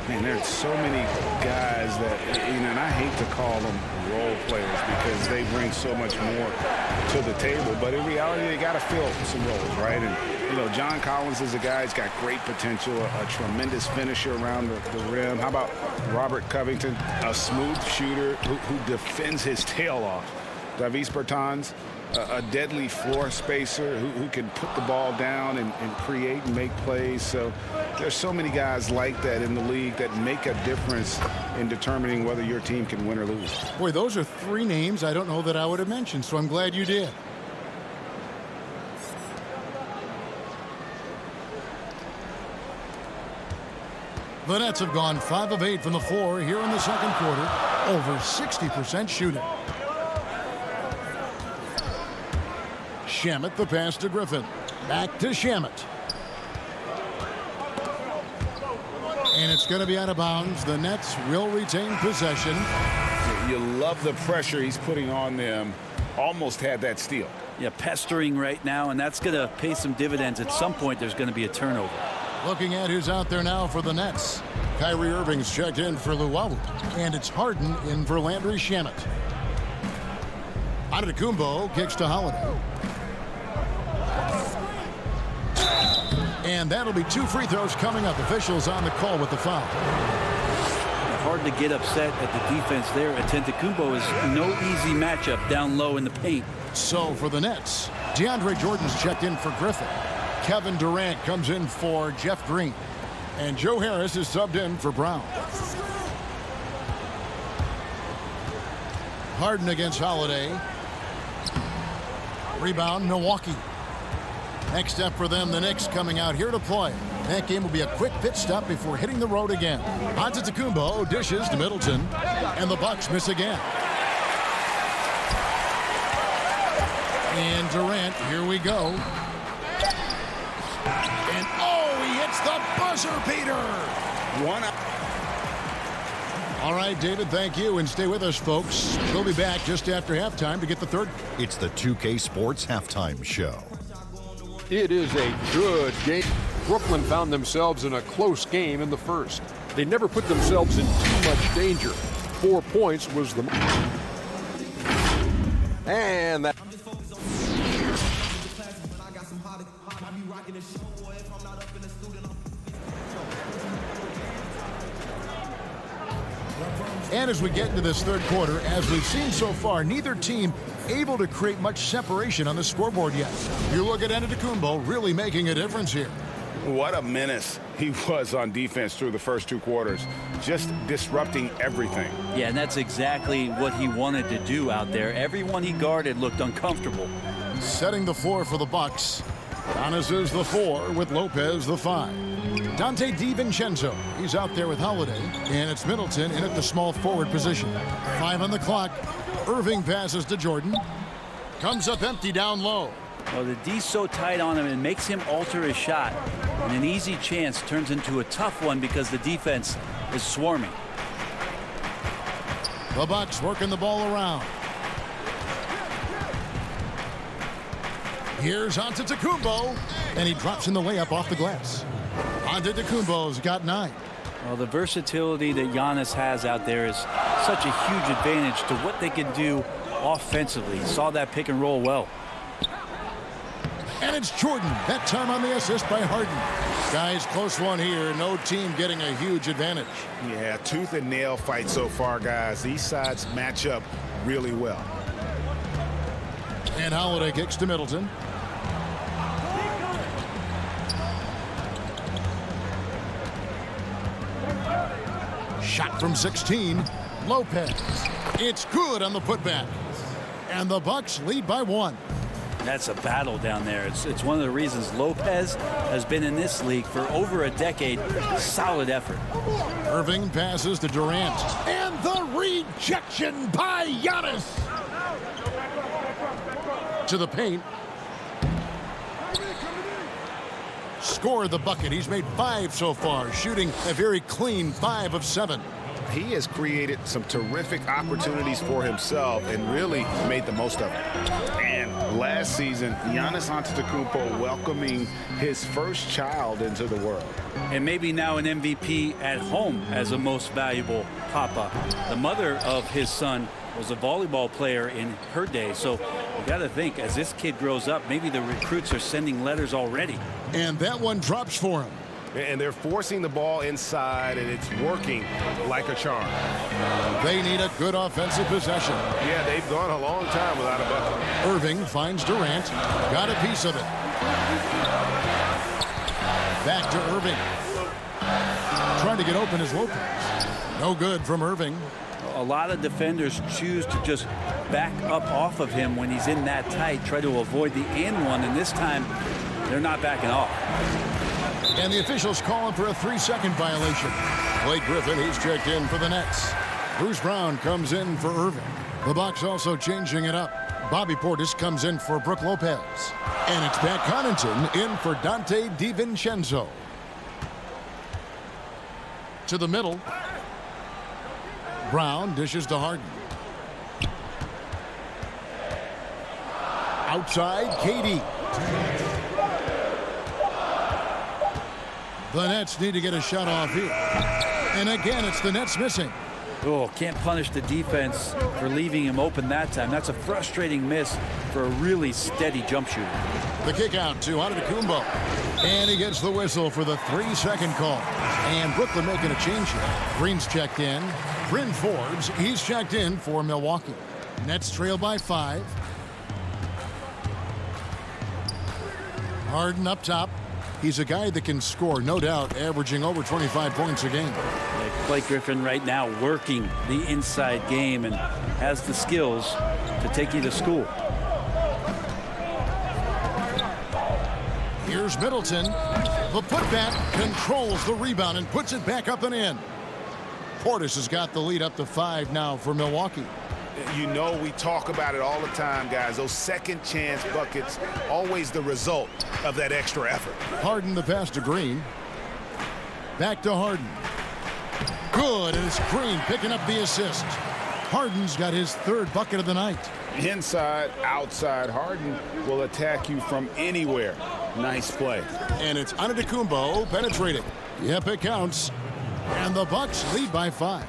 Man, there's so many guys that, and I hate to call them role players because they bring so much more to the table. But in reality, they got to fill some roles, right? And, John Collins is a guy who's got great potential, a tremendous finisher around the rim. How about Robert Covington, a smooth shooter who defends his tail off? Davis Bertans, a deadly floor spacer who can put the ball down and create and make plays. So there's so many guys like that in the league that make a difference in determining whether your team can win or lose. Boy, those are 3 names I don't know that I would have mentioned, so I'm glad you did. The Nets have gone 5 of 8 from the floor here in the second quarter, over 60% shooting. Shamet, the pass to Griffin. Back to Shamet. And it's going to be out of bounds. The Nets will retain possession. You love the pressure he's putting on them. Almost had that steal. Yeah, pestering right now, and that's going to pay some dividends. At some point, there's going to be a turnover. Looking at who's out there now for the Nets. Kyrie Irving's checked in for Luwawu. And it's Harden in for Landry Shamet. Antetokounmpo kicks to Holiday. And that'll be 2 free throws coming up. Officials on the call with the foul. Hard to get upset at the defense there. Antetokounmpo is no easy matchup down low in the paint. So for the Nets, DeAndre Jordan's checked in for Griffin. Kevin Durant comes in for Jeff Green. And Joe Harris is subbed in for Brown. Harden against Holiday. Rebound, Milwaukee. Next up for them, the Knicks coming out here to play. That game will be a quick pit stop before hitting the road again. Antetokounmpo dishes to Middleton, and the Bucks miss again. And Durant, here we go. And oh, he hits the buzzer beater. One up. All right, David, thank you, and stay with us, folks. We'll be back just after halftime to get the third. It's the 2K Sports Halftime Show. It is a good game. Brooklyn found themselves in a close game in the first. They never put themselves in too much danger. 4 points was the... And that... And as we get into this third quarter, as we've seen so far, neither team able to create much separation on the scoreboard yet. You look at Antetokounmpo really making a difference here. What a menace he was on defense through the first 2 quarters, just disrupting everything. Yeah, and that's exactly what he wanted to do out there. Everyone he guarded looked uncomfortable. Setting the floor for the Bucks. Giannis is the 4 with Lopez the 5. Dante DiVincenzo, he's out there with Holiday, and it's Middleton in at the small forward position. 5 on the clock. Irving passes to Jordan. Comes up empty down low. Well, the D's so tight on him, it makes him alter his shot. And an easy chance turns into a tough one because the defense is swarming. The Bucks working the ball around. Here's Antetokounmpo, and he drops in the layup off the glass. Antetokounmpo's got 9. Well, the versatility that Giannis has out there is such a huge advantage to what they can do offensively. He saw that pick and roll well. And it's Jordan, that time on the assist by Harden. Guys, close one here. No team getting a huge advantage. Yeah, tooth and nail fight so far, guys. These sides match up really well. And Holiday kicks to Middleton. Shot from 16. Lopez. It's good on the putback. And the Bucks lead by 1. That's a battle down there. It's one of the reasons Lopez has been in this league for over a decade. Solid effort. Irving passes to Durant. And the rejection by Giannis. To the paint. Scored the bucket. He's made 5 so far, shooting a very clean 5 of 7. He has created some terrific opportunities for himself and really made the most of it. And last season, Giannis Antetokounmpo welcoming his first child into the world. And maybe now an MVP at home as a most valuable papa. The mother of his son was a volleyball player in her day. So you got to think, as this kid grows up, maybe the recruits are sending letters already. And that one drops for him. And they're forcing the ball inside, and it's working like a charm. They need a good offensive possession. Yeah, they've gone a long time without a bucket. Irving finds Durant. Got a piece of it. Back to Irving. Trying to get open is Lopez. No good from Irving. A lot of defenders choose to just back up off of him when he's in that tight, try to avoid the and one, and this time they're not backing off. And the officials calling for a 3-second violation. Blake Griffin, he's checked in for the Nets. Bruce Brown comes in for Irving. The Bucks also changing it up. Bobby Portis comes in for Brook Lopez. And it's Pat Connaughton in for Dante DiVincenzo. To the middle. Brown dishes to Harden. Outside, KD. The Nets need to get a shot off here. And again, it's the Nets missing. Oh, can't punish the defense for leaving him open that time. That's a frustrating miss for a really steady jump shooter. The kick out to Antetokounmpo. And he gets the whistle for the 3-second call. And Brooklyn making a change here. Green's checked in. Bryn Forbes, he's checked in for Milwaukee. Nets trail by 5. Harden up top. He's a guy that can score, no doubt, averaging over 25 points a game. Blake Griffin right now working the inside game and has the skills to take you to school. Here's Middleton. The putback controls the rebound and puts it back up and in. Portis has got the lead up to 5 now for Milwaukee. You know, we talk about it all the time, guys. Those second chance buckets, always the result of that extra effort. Harden the pass to Green. Back to Harden. Good, and it's Green picking up the assist. Harden's got his 3rd bucket of the night. Inside, outside, Harden will attack you from anywhere. Nice play. And it's Antetokounmpo penetrating. Yep, it counts. And the Bucks lead by 5.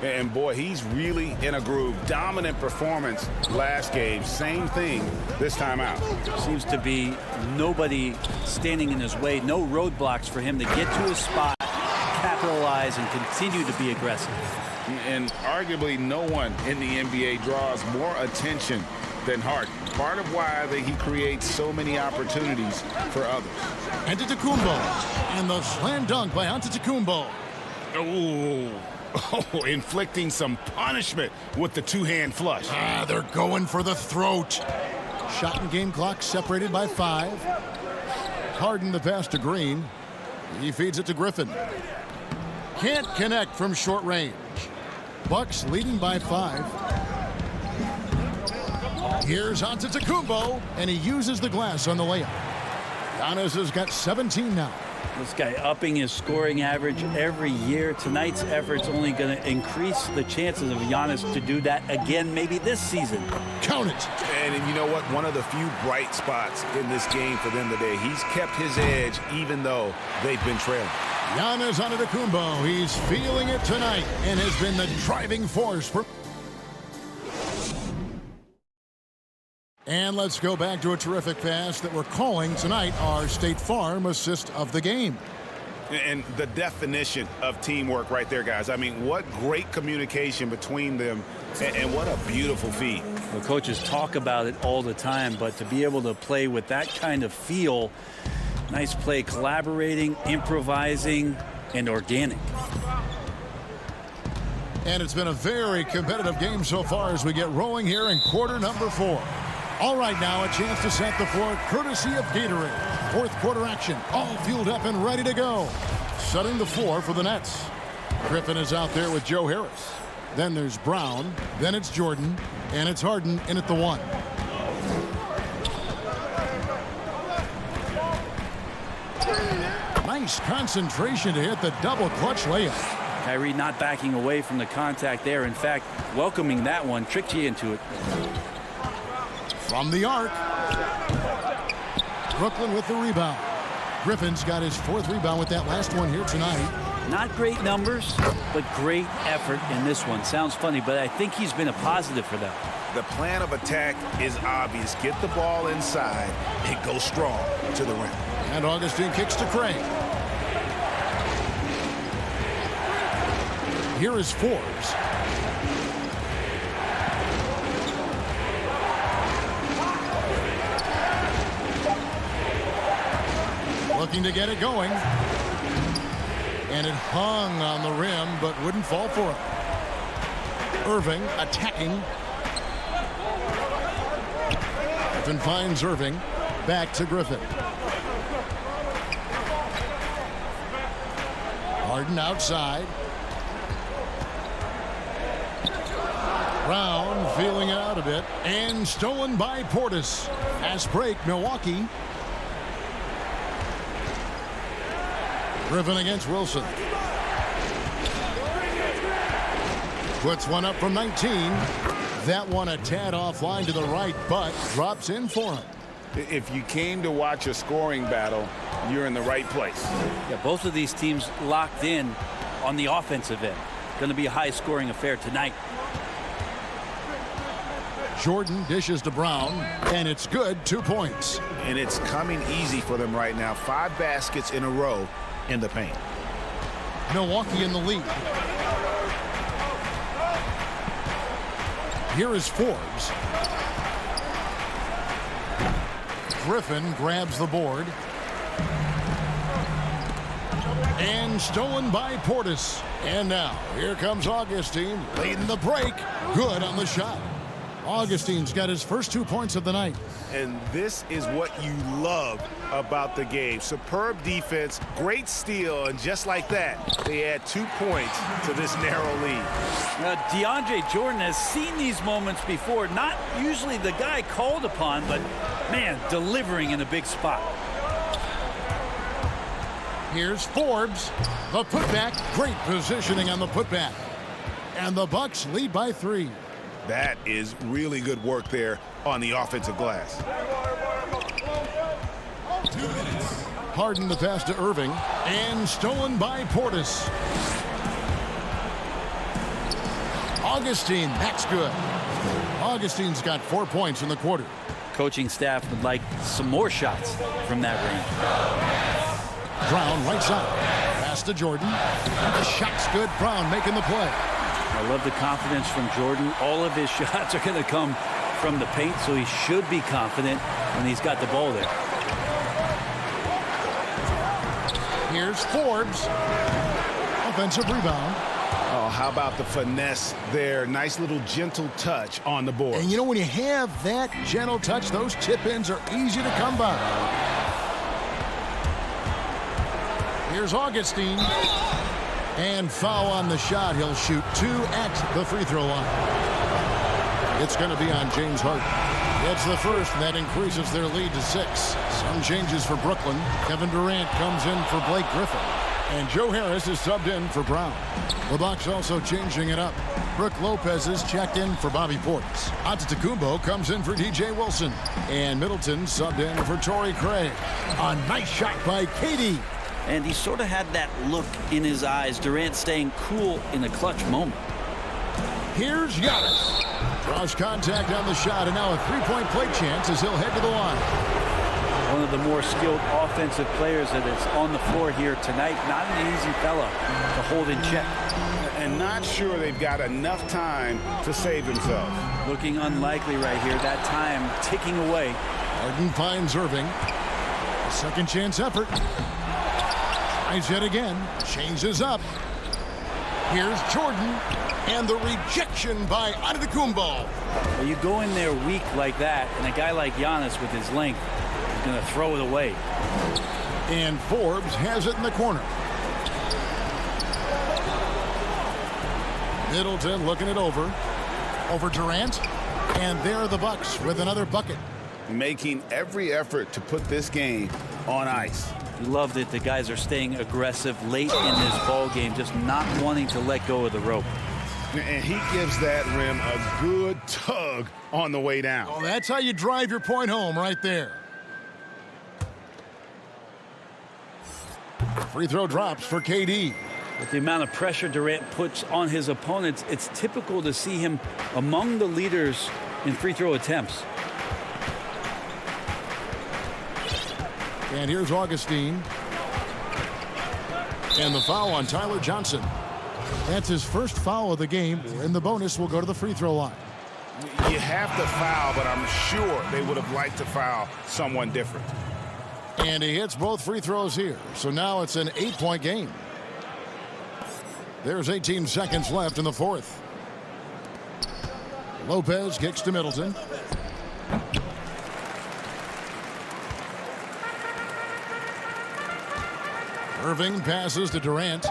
And boy, he's really in a groove. Dominant performance last game. Same thing this time out. Seems to be nobody standing in his way. No roadblocks for him to get to his spot, capitalize, and continue to be aggressive. And arguably no one in the NBA draws more attention than Harden. Part of why he creates so many opportunities for others. Antetokounmpo. And the slam dunk by Antetokounmpo. Oh, inflicting some punishment with the 2-hand flush. They're going for the throat. Shot and game clock separated by 5. Harden the pass to Green. He feeds it to Griffin. Can't connect from short range. Bucks leading by 5. Here's Antetokounmpo, and he uses the glass on the layup. Giannis has got 17 now. This guy upping his scoring average every year. Tonight's effort's only going to increase the chances of Giannis to do that again, maybe this season. Count it. And you know what? One of the few bright spots in this game for them today. He's kept his edge even though they've been trailing. Giannis Antetokounmpo, he's feeling it tonight and has been the driving force for... And let's go back to a terrific pass that we're calling tonight our State Farm assist of the game. And the definition of teamwork right there, guys. I mean, what great communication between them, and what a beautiful feed. Well, coaches talk about it all the time, but to be able to play with that kind of feel, nice play, collaborating, improvising, and organic. And it's been a very competitive game so far as we get rolling here in quarter number 4. All right, now a chance to set the floor courtesy of Gatorade. 4th quarter action, all fueled up and ready to go. Setting the floor for the Nets. Griffin is out there with Joe Harris. Then there's Brown. Then it's Jordan. And it's Harden in at the 1. Nice concentration to hit the double clutch layup. Kyrie not backing away from the contact there. In fact, welcoming that one, tricked you into it. From the arc. Brooklyn with the rebound. Griffin's got his 4th rebound with that last one here tonight. Not great numbers, but great effort in this one. Sounds funny, but I think he's been a positive for them. The plan of attack is obvious. Get the ball inside and go strong to the rim. And Augustine kicks to Craig. Here is Forbes. Looking to get it going. And it hung on the rim, but wouldn't fall for it. Irving attacking. Griffin finds Irving. Back to Griffin. Harden outside. Brown feeling it out a bit. And stolen by Portis. Fast break, Milwaukee. Griffin against Wilson. Puts one up from 19. That one a tad offline to the right, but drops in for him. If you came to watch a scoring battle, you're in the right place. Yeah, both of these teams locked in on the offensive end. Going to be a high-scoring affair tonight. Jordan dishes to Brown, and it's good. 2 points. And it's coming easy for them right now. 5 baskets in a row in the paint. Milwaukee in the lead. Here is Forbes. Griffin grabs the board. And stolen by Portis. And now, here comes Augustine leading the break. Good on the shot. Augustine's got his first 2 points of the night. And this is what you love about the game. Superb defense, great steal, and just like that, they add 2 points to this narrow lead. DeAndre Jordan has seen these moments before. Not usually the guy called upon, but, man, delivering in a big spot. Here's Forbes. The putback. Great positioning on the putback. And the Bucks lead by 3. That is really good work there on the offensive glass. Harden the pass to Irving. And stolen by Portis. Augustine, that's good. Augustine's got 4 points in the quarter. Coaching staff would like some more shots from that range. Brown right side. Pass to Jordan. The shot's good. Brown making the play. I love the confidence from Jordan. All of his shots are going to come from the paint, so he should be confident when he's got the ball there. Here's Forbes. Offensive rebound. Oh, how about the finesse there? Nice little gentle touch on the board. And you know, when you have that gentle touch, those tip-ins are easy to come by. Here's Augustine. And foul on the shot. He'll shoot 2 at the free throw line. It's going to be on James Harden. It's the first, and that increases their lead to 6. Some changes for Brooklyn. Kevin Durant comes in for Blake Griffin. And Joe Harris is subbed in for Brown. The Bucks also changing it up. Brook Lopez is checked in for Bobby Portis. Antetokounmpo comes in for DJ Wilson. And Middleton subbed in for Torrey Craig. A nice shot by KD. And he sort of had that look in his eyes. Durant staying cool in a clutch moment. Here's Giannis. Draws contact on the shot, and now a three-point play chance as he'll head to the line. One of the more skilled offensive players that is on the floor here tonight. Not an easy fella to hold in check. And not sure they've got enough time to save themselves. Looking unlikely right here. That time ticking away. Harden finds Irving. A second chance effort. Tries yet again. Changes up. Here's Jordan. And the rejection by Antetokounmpo. Well, you go in there weak like that, and a guy like Giannis with his length is going to throw it away. And Forbes has it in the corner. Middleton looking it over. Over Durant. And there are the Bucks with another bucket. Making every effort to put this game on ice. You love that the guys are staying aggressive late in this ball game, just not wanting to let go of the rope. And he gives that rim a good tug on the way down. Oh, that's how you drive your point home right there. Free throw drops for KD. With the amount of pressure Durant puts on his opponents, it's typical to see him among the leaders in free throw attempts. And here's Augustine. And the foul on Tyler Johnson. That's his first foul of the game, and the bonus will go to the free throw line. You have to foul, but I'm sure they would have liked to foul someone different. And he hits both free throws here. So now it's an 8-point game. There's 18 seconds left in the fourth. Lopez kicks to Middleton. Irving passes to Durant.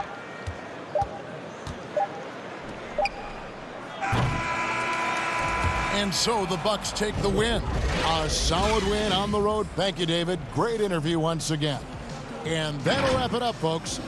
And so the Bucks take the win. A solid win on the road. Thank you, David. Great interview once again. And that'll wrap it up, folks.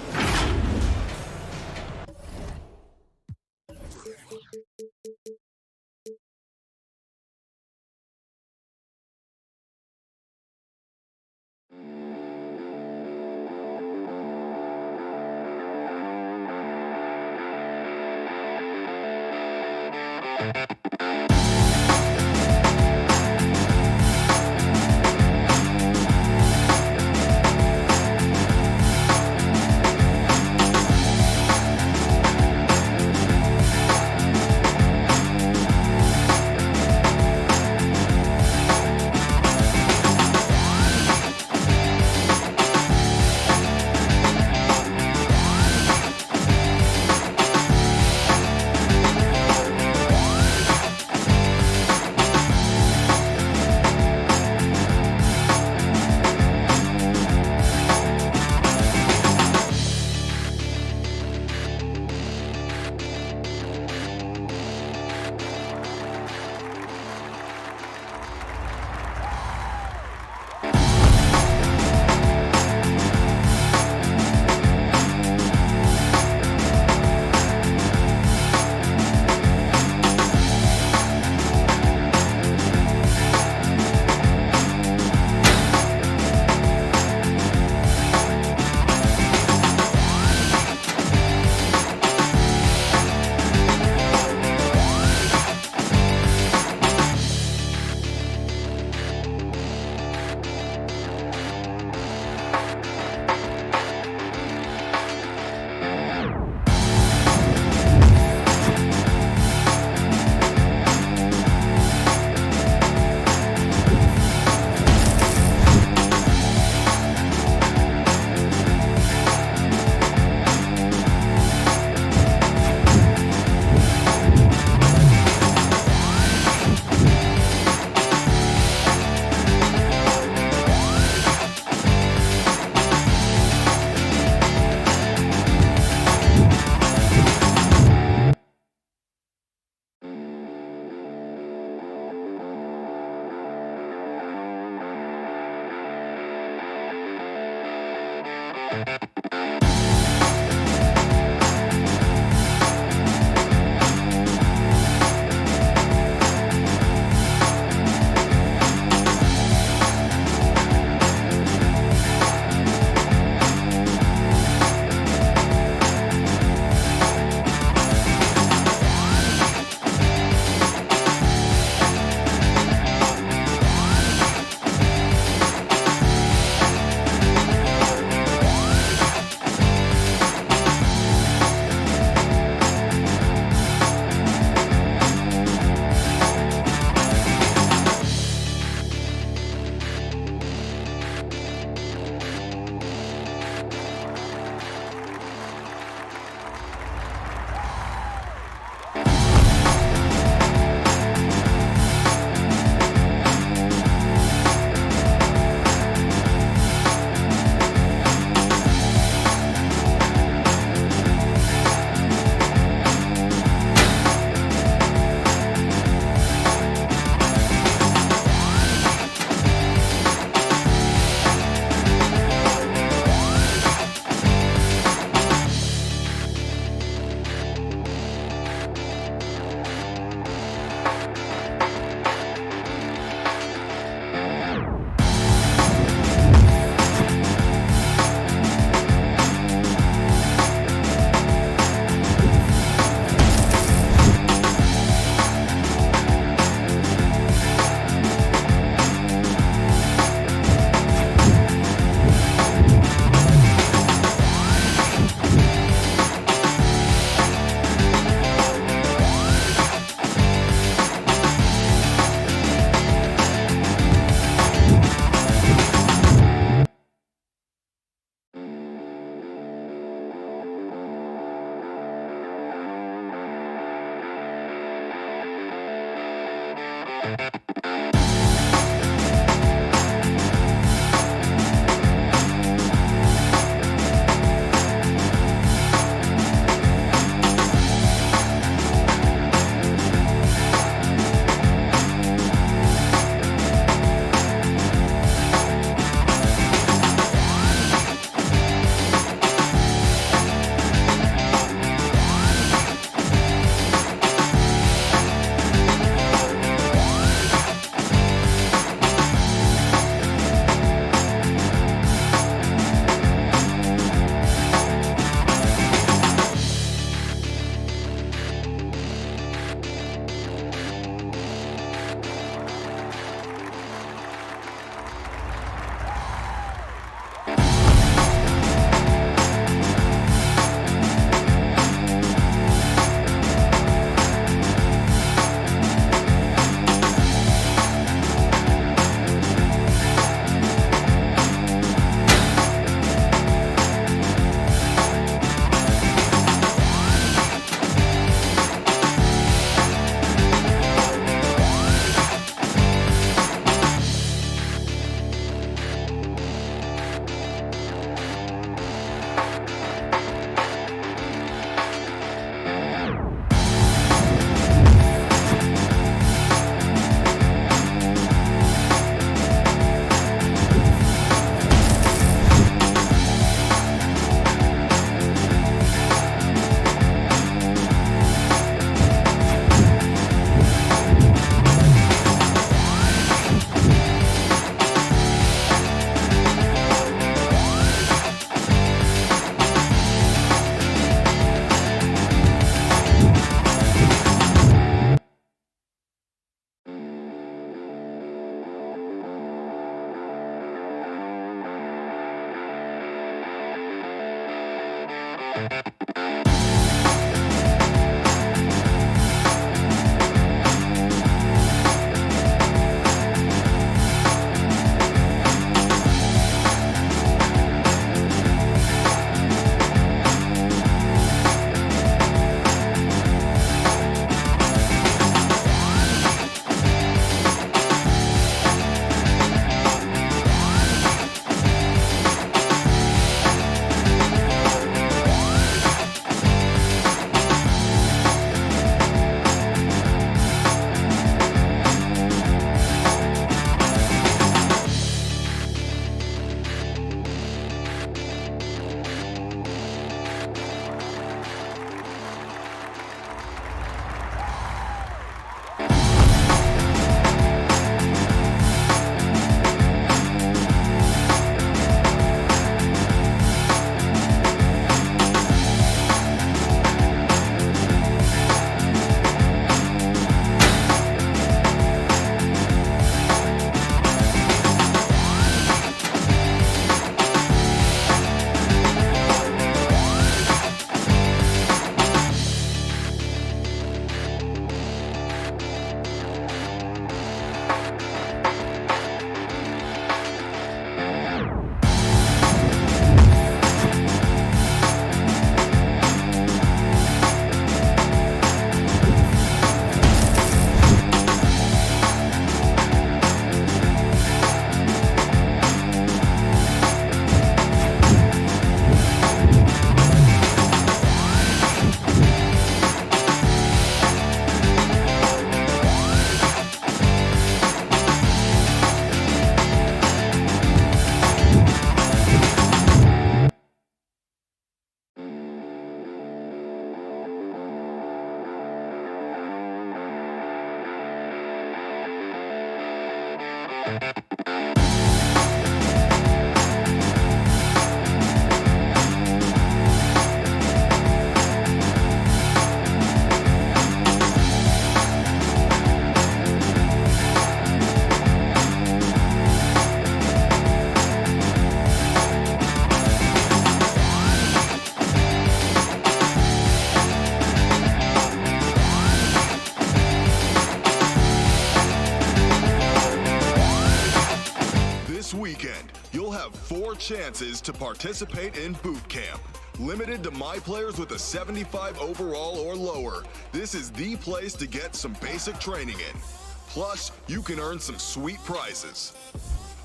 chances to participate in boot camp. Limited to my players with a 75 overall or lower. This is the place to get some basic training in. Plus, you can earn some sweet prizes.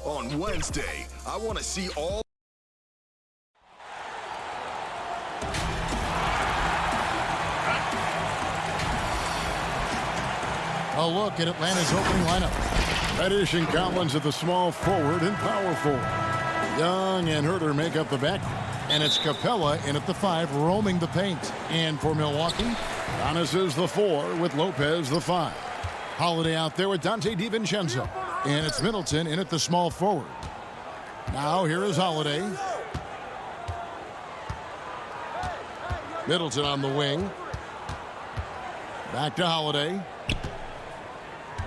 On Wednesday, I want to see all... A look at Atlanta's opening lineup. Reddish and Collins at the small forward and power forward. Young and Herter make up the back. And it's Capella in at the 5, roaming the paint. And for Milwaukee, Giannis is the 4 with Lopez the 5. Holiday out there with Dante DiVincenzo. And it's Middleton in at the small forward. Now here is Holiday. Middleton on the wing. Back to Holiday.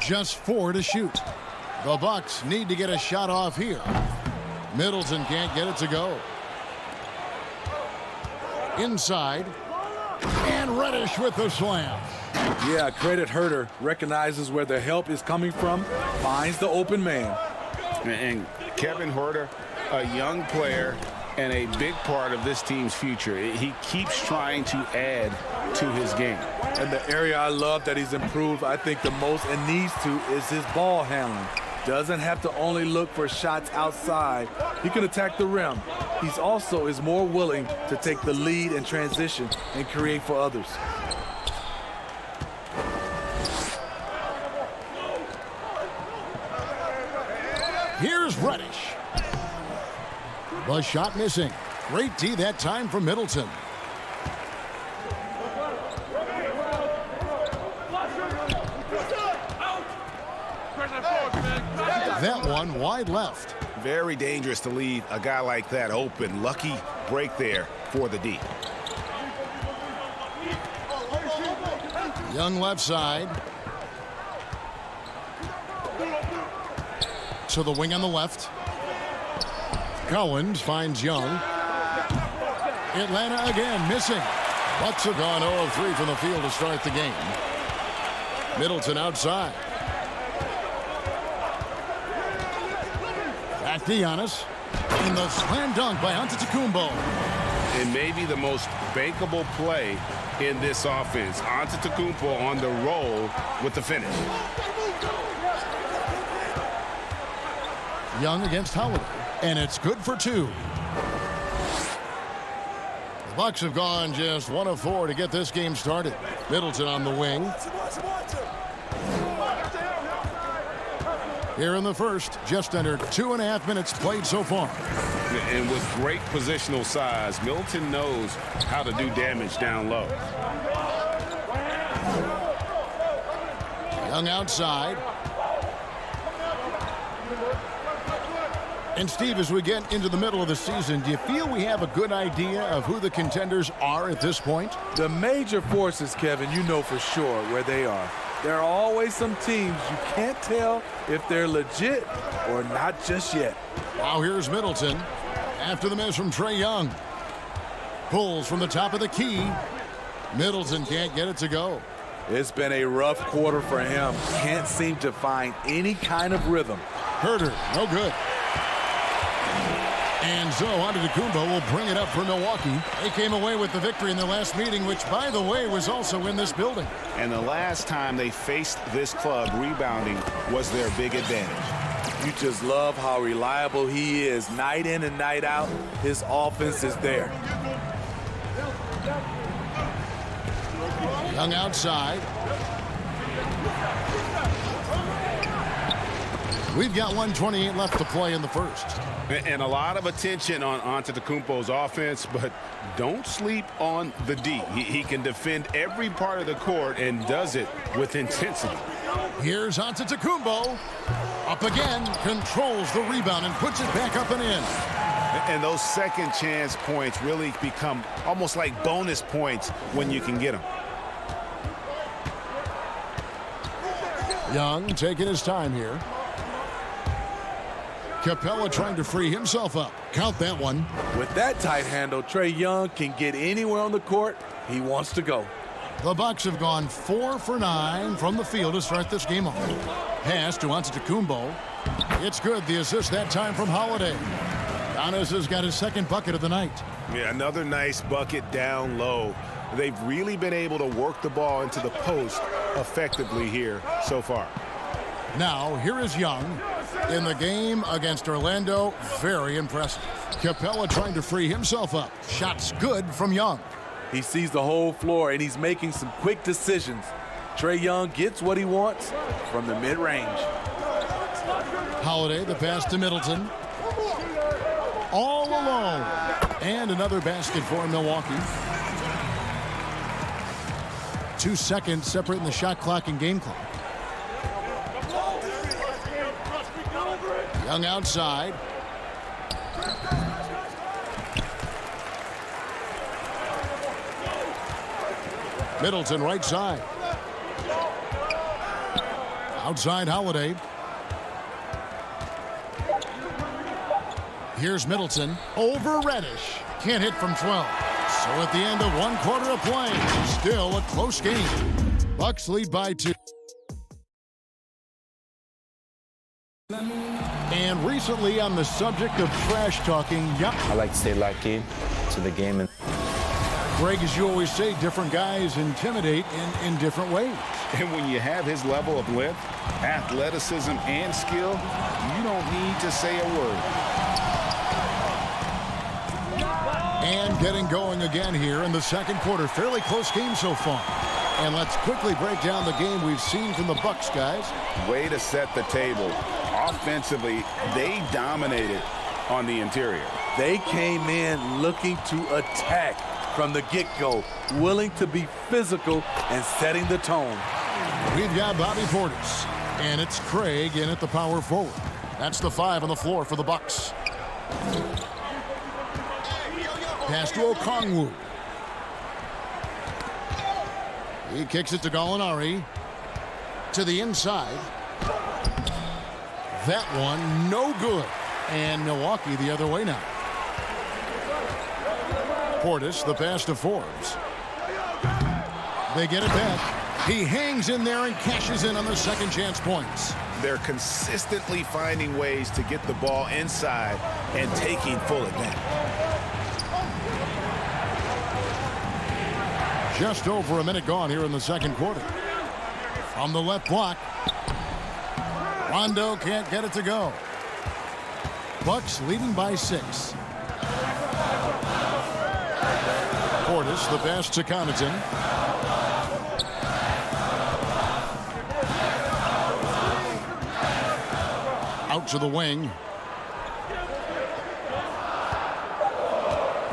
Just 4 to shoot. The Bucks need to get a shot off here. Middleton can't get it to go. Inside. And Reddish with the slam. Yeah, credit Herter. Recognizes where the help is coming from. Finds the open man. And Kevin Herter, a young player and a big part of this team's future. He keeps trying to add to his game. And the area I love that he's improved, I think the most and needs to, is his ball handling. Doesn't have to only look for shots outside. He can attack the rim. He's also is more willing to take the lead in transition and create for others. Here's Reddish. The shot missing. Great D that time from Middleton. That one wide left. Very dangerous to leave a guy like that open. Lucky break there for the D. Young left side. To the wing on the left. Collins finds Young. Atlanta again missing. Bucks have gone 0 of 3 from the field to start the game. Middleton outside. Back to Giannis. And the slam dunk by Antetokounmpo. And maybe the most bankable play in this offense. Antetokounmpo on the roll with the finish. Young against Holiday. And it's good for 2. The Bucks have gone just 1 of 4 to get this game started. Middleton on the wing. Here in the first, just under 2.5 minutes played so far. And with great positional size, Middleton knows how to do damage down low. Young outside. And Steve, as we get into the middle of the season, do you feel we have a good idea of who the contenders are at this point? The major forces, Kevin, you know for sure where they are. There are always some teams you can't tell if they're legit or not just yet. Now here's Middleton after the miss from Trae Young. Pulls from the top of the key. Middleton can't get it to go. It's been a rough quarter for him. Can't seem to find any kind of rhythm. Herter, no good. And so Antetokounmpo will bring it up for Milwaukee. They came away with the victory in their last meeting, which, by the way, was also in this building. And the last time they faced this club, rebounding was their big advantage. You just love how reliable he is. Night in and night out, his offense is there. Young outside. We've got 1:28 left to play in the first. And a lot of attention on Antetokounmpo's offense, but don't sleep on the D. He can defend every part of the court and does it with intensity. Here's Antetokounmpo. Up again, controls the rebound and puts it back up and in. And those second chance points really become almost like bonus points when you can get them. Young taking his time here. Capella trying to free himself up. Count that one. With that tight handle, Trae Young can get anywhere on the court he wants to go. The Bucks have gone 4 for 9 from the field to start this game off. Pass to Antetokounmpo. It's good. The assist that time from Holiday. Giannis has got his second bucket of the night. Yeah, another nice bucket down low. They've really been able to work the ball into the post effectively here so far. Now, here is Young in the game against Orlando. Very impressive. Capella trying to free himself up. Shots good from Young. He sees the whole floor, and he's making some quick decisions. Trae Young gets what he wants from the mid-range. Holiday, the pass to Middleton. All alone. And another basket for Milwaukee. 2 seconds separating the shot clock and game clock. Young outside. Middleton right side. Outside Holiday. Here's Middleton over Reddish. Can't hit from 12. So at the end of 1 quarter of play, still a close game. Bucks lead by 2. And recently on the subject of trash talking, I like to stay locked in to the game. And Greg, as you always say, different guys intimidate in different ways. And when you have his level of length, athleticism, and skill, you don't need to say a word. And getting going again here in the second quarter. Fairly close game so far. And let's quickly break down the game we've seen from the Bucks, guys. Way to set the table. Offensively, they dominated on the interior. They came in looking to attack from the get-go, willing to be physical and setting the tone. We've got Bobby Portis, and it's Craig in at the power forward. That's the 5 on the floor for the Bucks. Pass to Okongwu. He kicks it to Gallinari. To the inside. That one, no good. And Milwaukee the other way now. Portis, the pass to Forbes. They get it back. He hangs in there and cashes in on the second chance points. They're consistently finding ways to get the ball inside and taking full advantage. Just over a minute gone here in the second quarter. From the left block. Rondo can't get it to go. Bucks leading by 6. Portis, the pass to Connaughton. Out to the wing.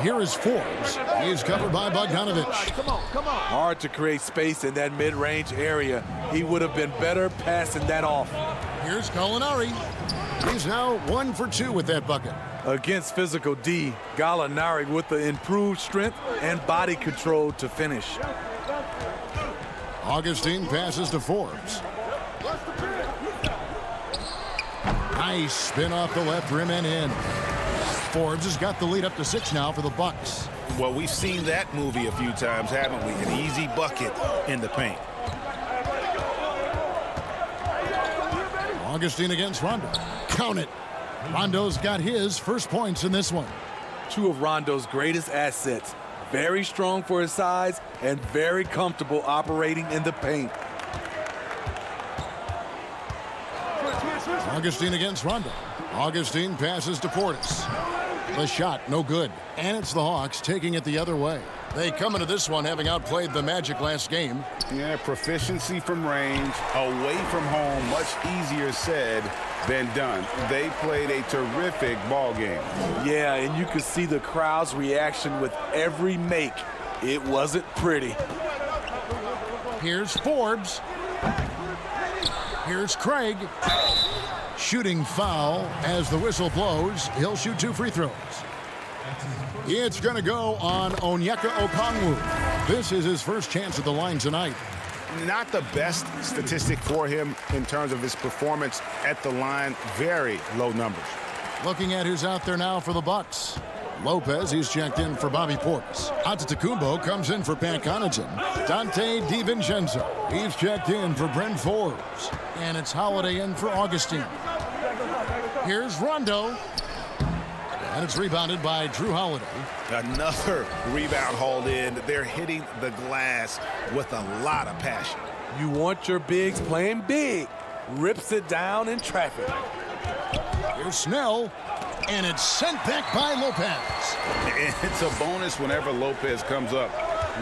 Here is Forbes. He is covered by Bogdanovic. Come on. Hard to create space in that mid-range area. He would have been better passing that off. Here's Gallinari. He's now 1 for 2 with that bucket. Against physical D, Gallinari with the improved strength and body control to finish. Augustine passes to Forbes. Nice spin off the left rim and in. Forbes has got the lead up to 6 now for the Bucks. Well, we've seen that movie a few times, haven't we? An easy bucket in the paint. Augustine against Rondo. Count it. Rondo's got his first points in this one. 2 of Rondo's greatest assets. Very strong for his size and very comfortable operating in the paint. Augustine against Rondo. Augustine passes to Portis. The shot, no good. And it's the Hawks taking it the other way. They come into this one having outplayed the Magic last game. Yeah, proficiency from range, away from home, much easier said than done. They played a terrific ball game. Yeah, and you could see the crowd's reaction with every make. It wasn't pretty. Here's Forbes. Here's Craig. Shooting foul as the whistle blows. He'll shoot 2 free throws. It's going to go on Onyeka Okongwu. This is his first chance at the line tonight. Not the best statistic for him in terms of his performance at the line. Very low numbers. Looking at who's out there now for the Bucks. Lopez, he's checked in for Bobby Portis. Antetokounmpo comes in for Pat Connaughton. Dante DiVincenzo, he's checked in for Brent Forbes. And it's Holiday in for Augustine. Here's Rondo. And it's rebounded by Drew Holiday. Another rebound hauled in. They're hitting the glass with a lot of passion. You want your bigs playing big. Rips it down in traffic. Here's Snell, and it's sent back by Lopez. It's a bonus whenever Lopez comes up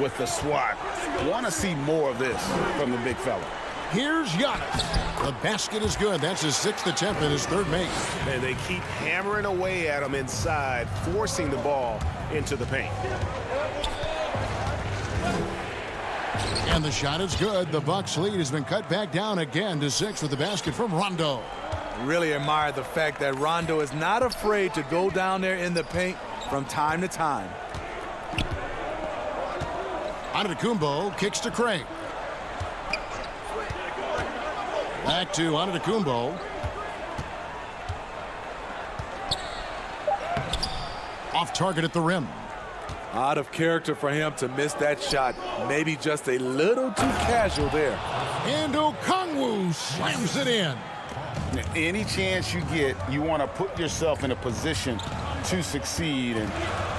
with the swat. Want to see more of this from the big fella. Here's Giannis. The basket is good. That's his 6th attempt and his 3rd make. And they keep hammering away at him inside, forcing the ball into the paint. And the shot is good. The Bucks lead has been cut back down again to 6 with the basket from Rondo. Really admire the fact that Rondo is not afraid to go down there in the paint from time to time. Antetokounmpo kicks to Craig. Back to Antetokounmpo. Off target at the rim. Out of character for him to miss that shot. Maybe just a little too casual there. And Okongwu slams it in. Any chance you get, you want to put yourself in a position to succeed, and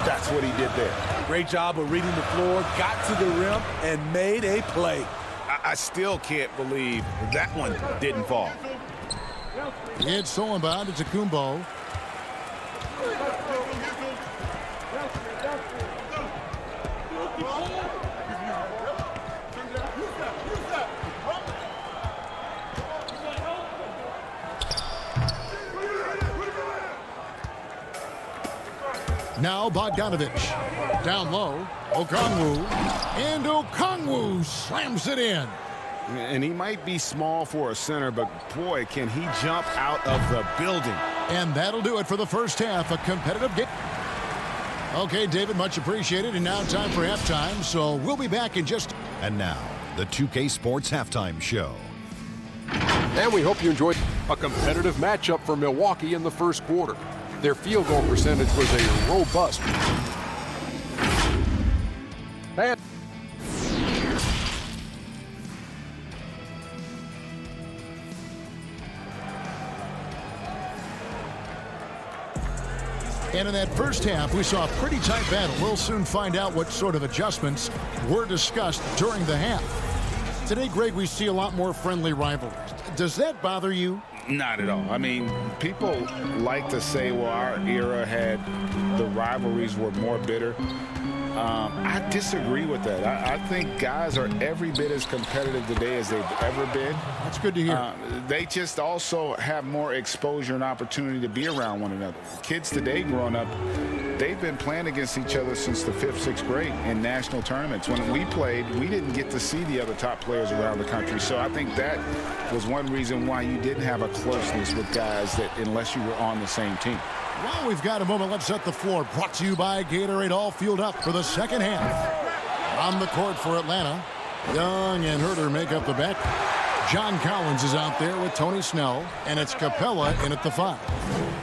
that's what he did there. Great job of reading the floor, got to the rim, and made a play. I still can't believe that one didn't fall. It's stolen by Antetokounmpo. Now Bogdanovich. Down low. Okongwu. And Okongwu slams it in. And he might be small for a center, but boy, can he jump out of the building. And that'll do it for the first half. A competitive game. Okay, David, much appreciated. And now time for halftime. So we'll be back in just... And now, the 2K Sports Halftime Show. And we hope you enjoyed a competitive matchup for Milwaukee in the first quarter. Their field goal percentage was a robust. And in that first half, we saw a pretty tight battle. We'll soon find out what sort of adjustments were discussed during the half. Today, Greg, we see a lot more friendly rivalries. Does that bother you? Not at all. I mean, people like to say, well, our era had the rivalries were more bitter. I disagree with that. I think guys are every bit as competitive today as they've ever been. That's good to hear. They just also have more exposure and opportunity to be around one another. Kids today growing up, they've been playing against each other since the 5th, 6th grade in national tournaments. When we played, we didn't get to see the other top players around the country. So I think that was one reason why you didn't have a closeness with guys that unless you were on the same team. Well, we've got a moment. Let's set the floor. Brought to you by Gatorade, all fueled up for the second half. On the court for Atlanta, Young and Herter make up the back. John Collins is out there with Tony Snell, and it's Capella in at the 5.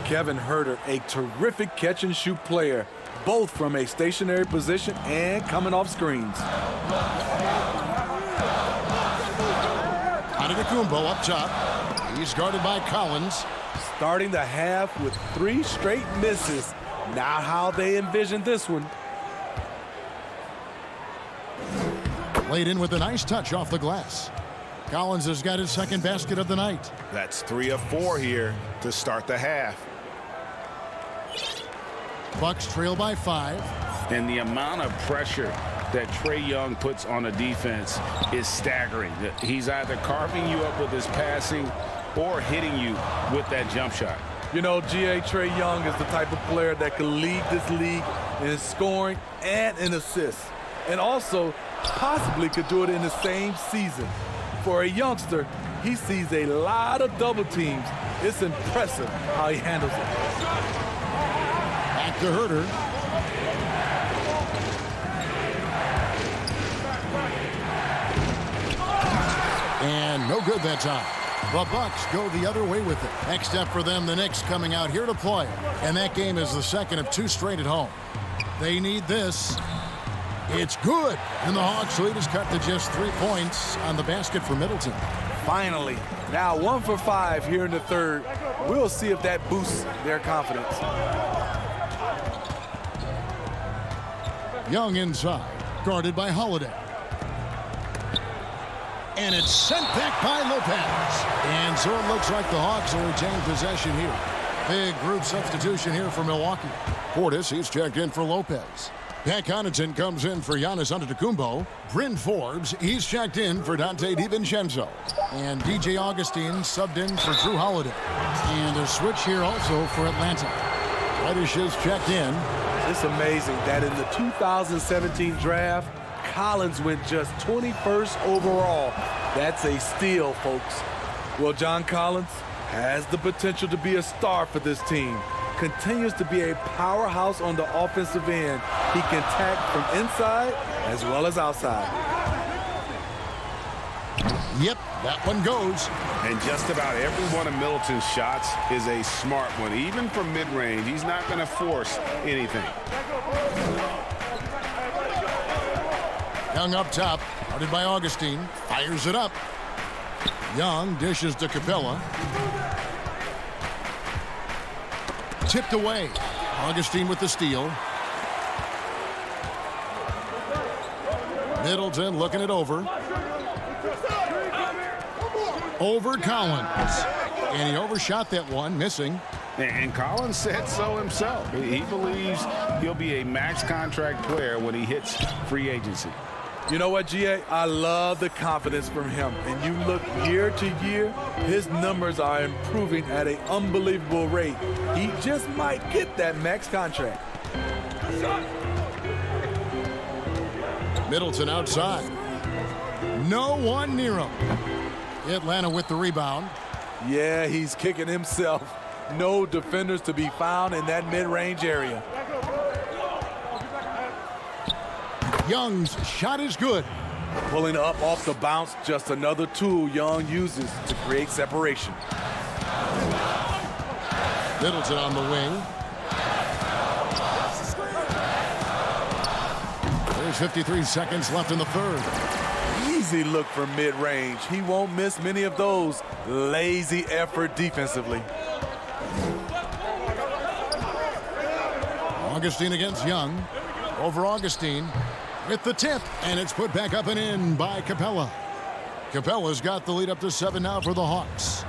Kevin Herter, a terrific catch-and-shoot player, both from a stationary position and coming off screens. Antetokounmpo up top. He's guarded by Collins. Starting the half with 3 straight misses. Not how they envisioned this one. Laid in with a nice touch off the glass. Collins has got his second basket of the night. That's 3 of 4 here to start the half. Bucks trail by 5. And the amount of pressure that Trae Young puts on a defense is staggering. He's either carving you up with his passing or hitting you with that jump shot. You know, Trae Young is the type of player that can lead this league in scoring and in assists. And also possibly could do it in the same season. For a youngster, he sees a lot of double teams. It's impressive how he handles it. Back to Herter. And no good that time. The Bucks go the other way with it. Next up for them, the Knicks coming out here to play. And that game is the second of 2 straight at home. They need this. It's good. And the Hawks lead is cut to just 3 points on the basket for Middleton. Finally. Now 1 for 5 here in the third. We'll see if that boosts their confidence. Young inside, guarded by Holiday. And it's sent back by Lopez. And so it looks like the Hawks will retain possession here. Big group substitution here for Milwaukee. Portis, he's checked in for Lopez. Pat Connaughton comes in for Giannis Antetokounmpo. Bryn Forbes, he's checked in for Dante DiVincenzo. And DJ Augustine subbed in for Drew Holiday. And a switch here also for Atlanta. Reddish is checked in. It's amazing that in the 2017 draft, Collins went just 21st overall. That's a steal, folks. Well, John Collins has the potential to be a star for this team. Continues to be a powerhouse on the offensive end. He can attack from inside as well as outside. Yep, that one goes. And just about every one of Middleton's shots is a smart one. Even from mid-range, he's not going to force anything. Young up top, guarded by Augustine, fires it up. Young dishes to Capella. Tipped away. Augustine with the steal. Middleton looking it over. Over Collins. And he overshot that one, missing. And Collins said so himself. He believes he'll be a max contract player when he hits free agency. You know what, GA? I love the confidence from him. And you look year to year, his numbers are improving at an unbelievable rate. He just might get that max contract. Middleton outside. No one near him. Atlanta with the rebound. Yeah, he's kicking himself. No defenders to be found in that mid-range area. Young's shot is good. Pulling up off the bounce, just another tool Young uses to create separation. Middleton on the wing. There's 53 seconds left in the third. Easy look from mid-range. He won't miss many of those. Lazy effort defensively. Augustine against Young. Over Augustine with the tip, and it's put back up and in by Capella. Capella's got the lead up to 7 now for the Hawks.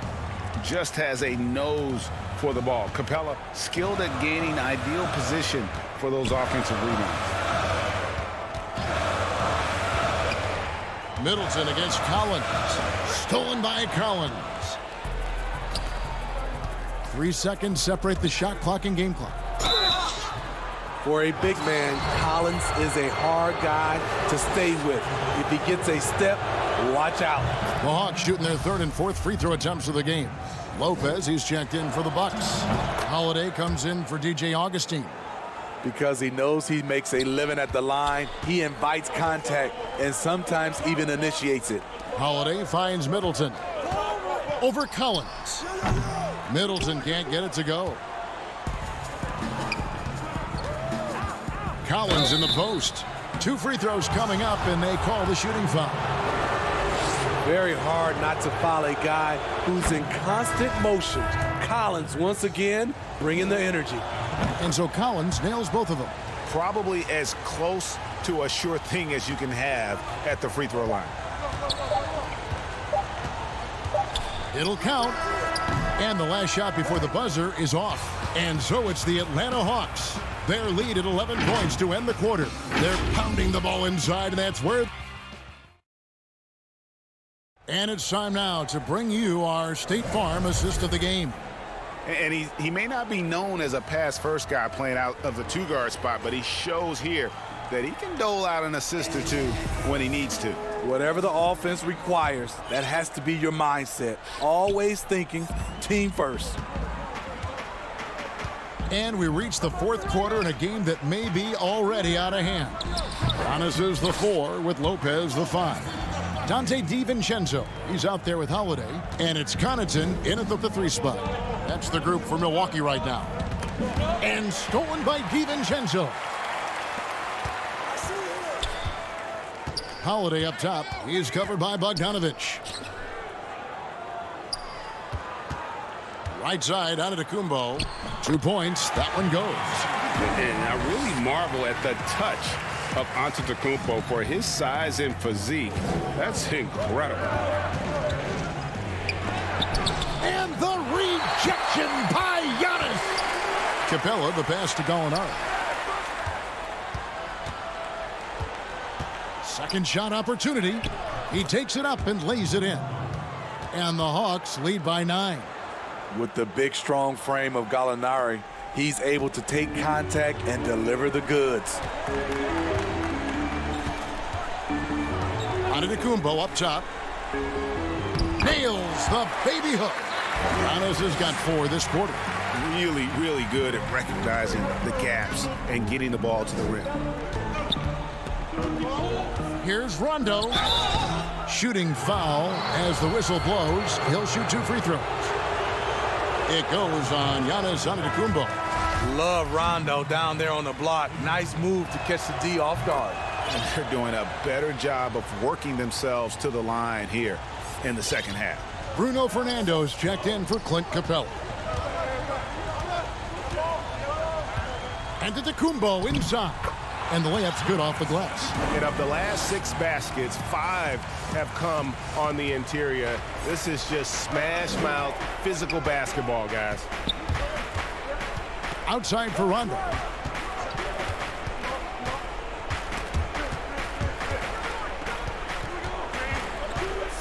Just has a nose for the ball. Capella skilled at gaining ideal position for those offensive rebounds. Middleton against Collins. Stolen by Collins. 3 seconds separate the shot clock and game clock. For a big man, Collins is a hard guy to stay with. If he gets a step, watch out. The Hawks shooting their third and fourth free throw attempts of the game. Lopez, he's checked in for the Bucks. Holiday comes in for DJ Augustine. Because he knows he makes a living at the line, he invites contact and sometimes even initiates it. Holiday finds Middleton. Over Collins. Middleton can't get it to go. Collins in the post. 2 free throws coming up, and they call the shooting foul. Very hard not to foul a guy who's in constant motion. Collins, once again, bringing the energy. And so Collins nails both of them. Probably as close to a sure thing as you can have at the free throw line. It'll count. And the last shot before the buzzer is off. And so it's the Atlanta Hawks. Their lead at 11 points to end the quarter. They're pounding the ball inside, and that's where... And it's time now to bring you our State Farm assist of the game. And he may not be known as a pass-first guy playing out of the 2-guard spot, but he shows here that he can dole out an assist or two when he needs to. Whatever the offense requires, that has to be your mindset. Always thinking team first. And we reach the fourth quarter in a game that may be already out of hand. Giannis is the 4 with Lopez the 5. Dante DiVincenzo, he's out there with Holiday. And it's Connaughton in at the 3 spot. That's the group for Milwaukee right now. And stolen by DiVincenzo. Holiday up top. He's covered by Bogdanovich. Right side, Antetokounmpo. 2 points. That one goes. And I really marvel at the touch of Antetokounmpo for his size and physique. That's incredible. And the rejection by Giannis. Capella, the pass to Gallinari. Second shot opportunity. He takes it up and lays it in. And the Hawks lead by 9. With the big, strong frame of Gallinari, he's able to take contact and deliver the goods. Antetokounmpo up top. Nails the baby hook. Giannis has got 4 this quarter. Really, really good at recognizing the gaps and getting the ball to the rim. Here's Rondo. Shooting foul as the whistle blows. He'll shoot 2 free throws. It goes on Giannis Antetokounmpo. Love Rondo down there on the block. Nice move to catch the D off guard. And they're doing a better job of working themselves to the line here in the second half. Bruno Fernando's checked in for Clint Capella. Antetokounmpo inside. And the layup's good off the glass. And of the last 6 baskets, 5 have come on the interior. This is just smash mouth physical basketball, guys. Outside for Rondo.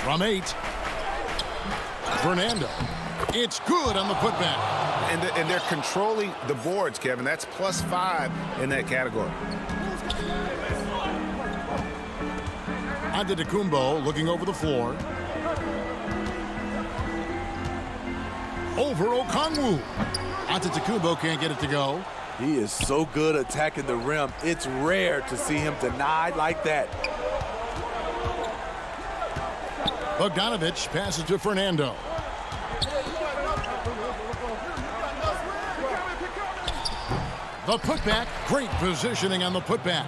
From 8. Fernando. It's good on the putback. And they're controlling the boards, Kevin. That's +5 in that category. Antetokounmpo looking over the floor. Over Okongwu. Antetokounmpo can't get it to go. He is so good attacking the rim. It's rare to see him denied like that. Bogdanovich passes to Fernando. The putback, great positioning on the putback.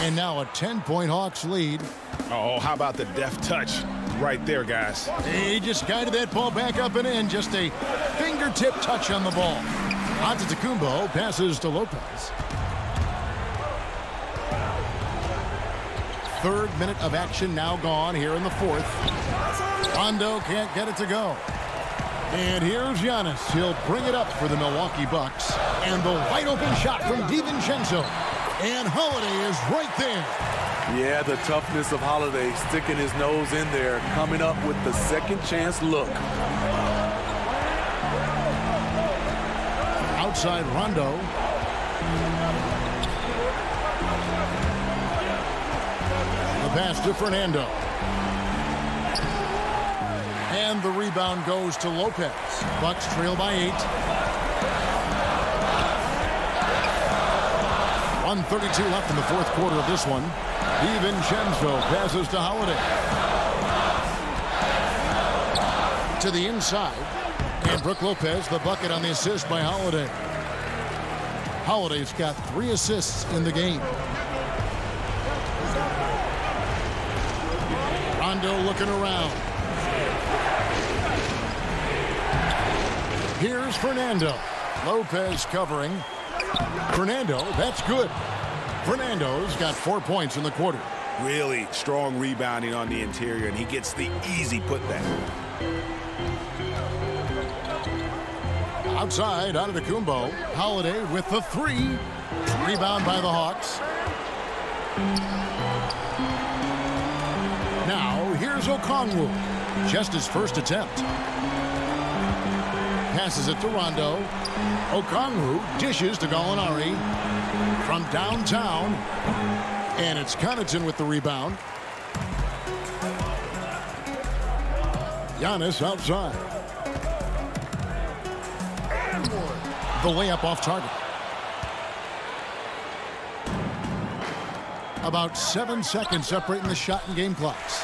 And now a 10-point Hawks lead. Oh, how about the deft touch right there, guys? He just guided that ball back up and in. Just a fingertip touch on the ball. Antetokounmpo passes to Lopez. 3rd minute of action now gone here in the 4th. Rondo can't get it to go. And here's Giannis. He'll bring it up for the Milwaukee Bucks. And the wide open shot from DiVincenzo. And Holiday is right there. Yeah, the toughness of Holiday, sticking his nose in there, coming up with the second chance look. Outside Rondo. The pass to Fernando. And the rebound goes to Lopez. Bucks trail by 8. 1:32 left in the 4th quarter of this one. DiVincenzo passes to Holiday. To the inside. And Brook Lopez, the bucket on the assist by Holiday. Holiday's got 3 assists in the game. Rondo looking around. Here's Fernando. Lopez covering. Fernando, that's good. Fernando's got 4 points in the quarter. Really strong rebounding on the interior, and he gets the easy putback. Outside, Antetokounmpo. Holiday with the 3. Rebound by the Hawks. Now, here's Okongwu. Just his first attempt. Passes it to Rondo. Okongwu dishes to Gallinari from downtown. And it's Connaughton with the rebound. Giannis outside. The layup off target. About 7 seconds separating the shot and game clocks.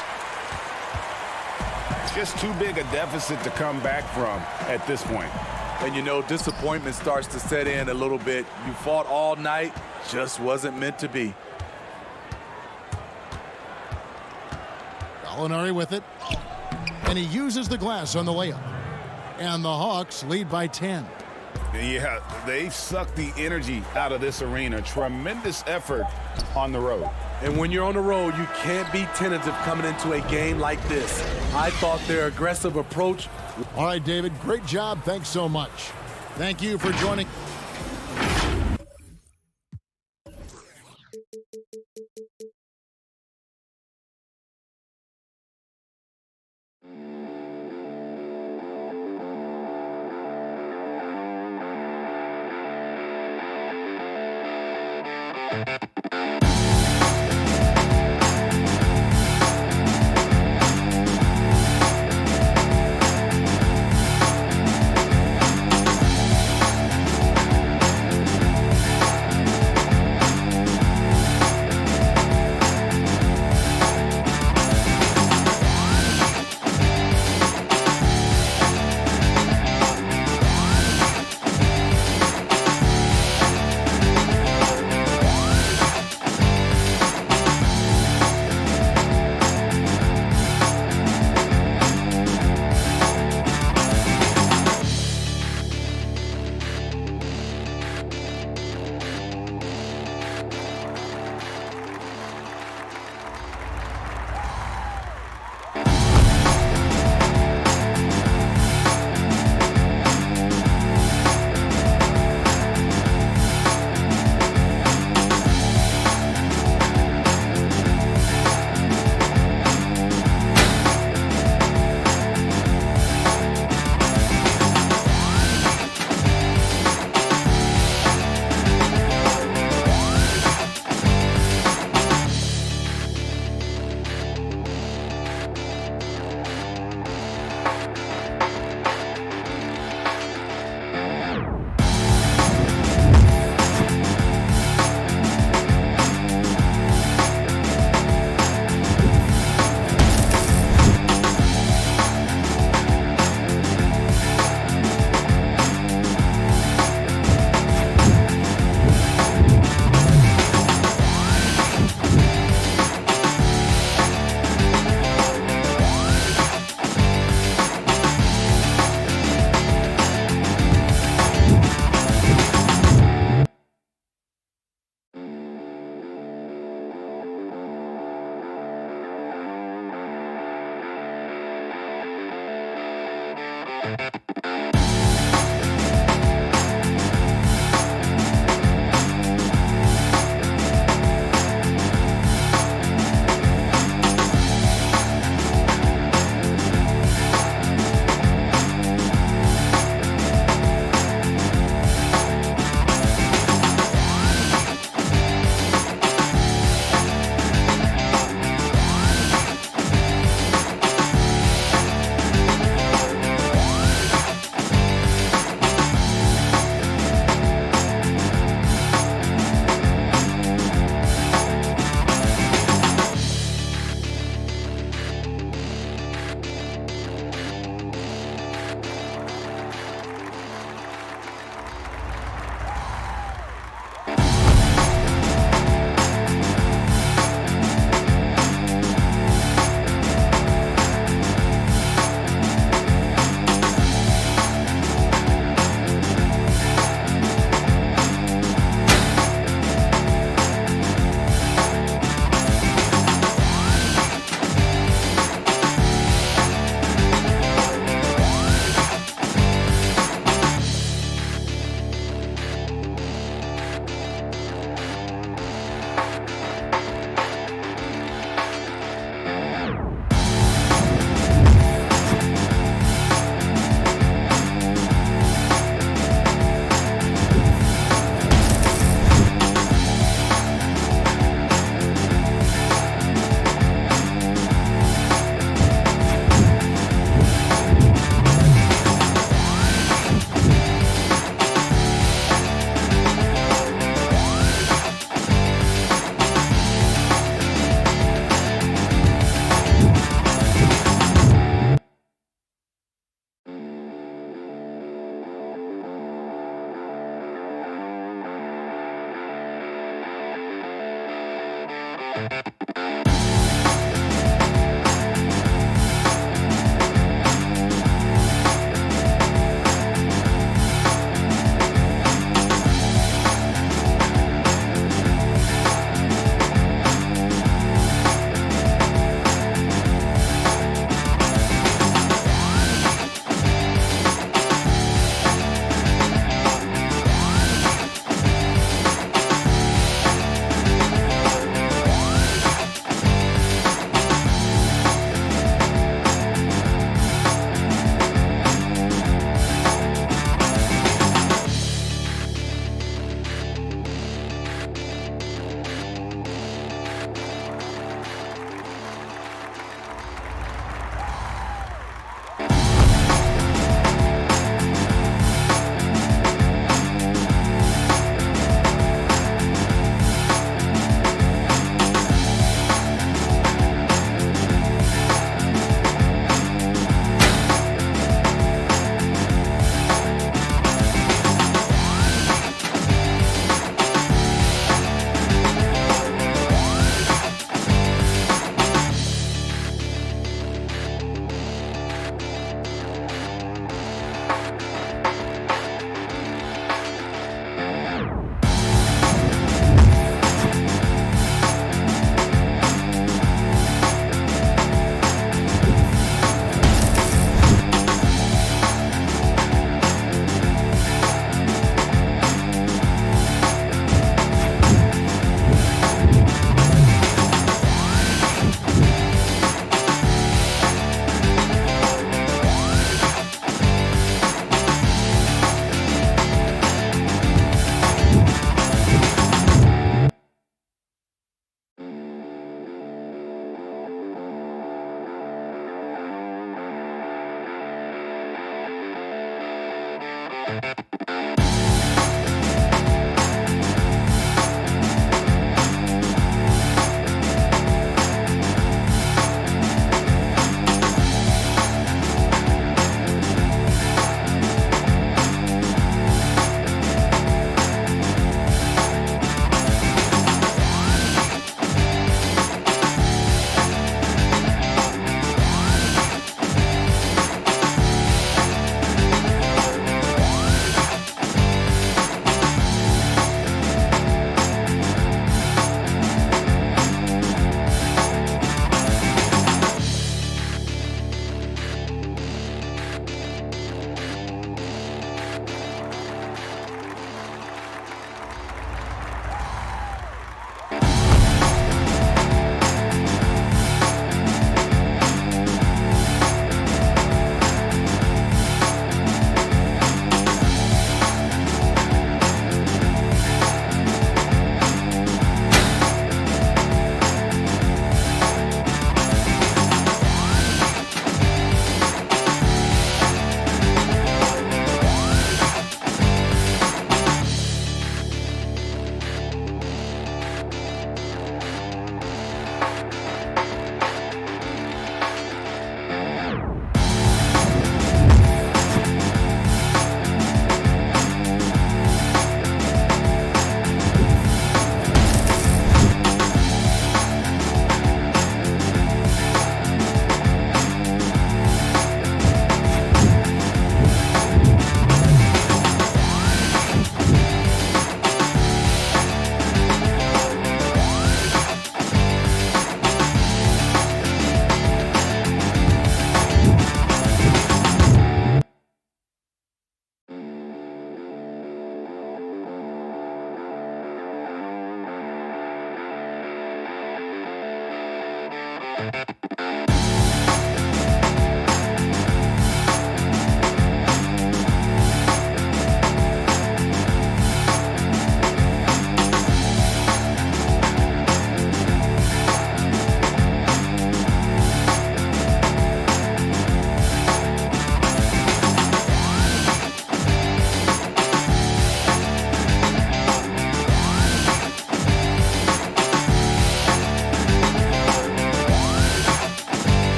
Just too big a deficit to come back from at this point. And you know, disappointment starts to set in a little bit. You fought all night, just wasn't meant to be. Gallinari with it. And he uses the glass on the layup. And the Hawks lead by 10. Yeah, they've sucked the energy out of this arena. Tremendous effort on the road. And when you're on the road, you can't be tentative coming into a game like this. I thought their aggressive approach. All right, David, great job. Thanks so much. Thank you for joining.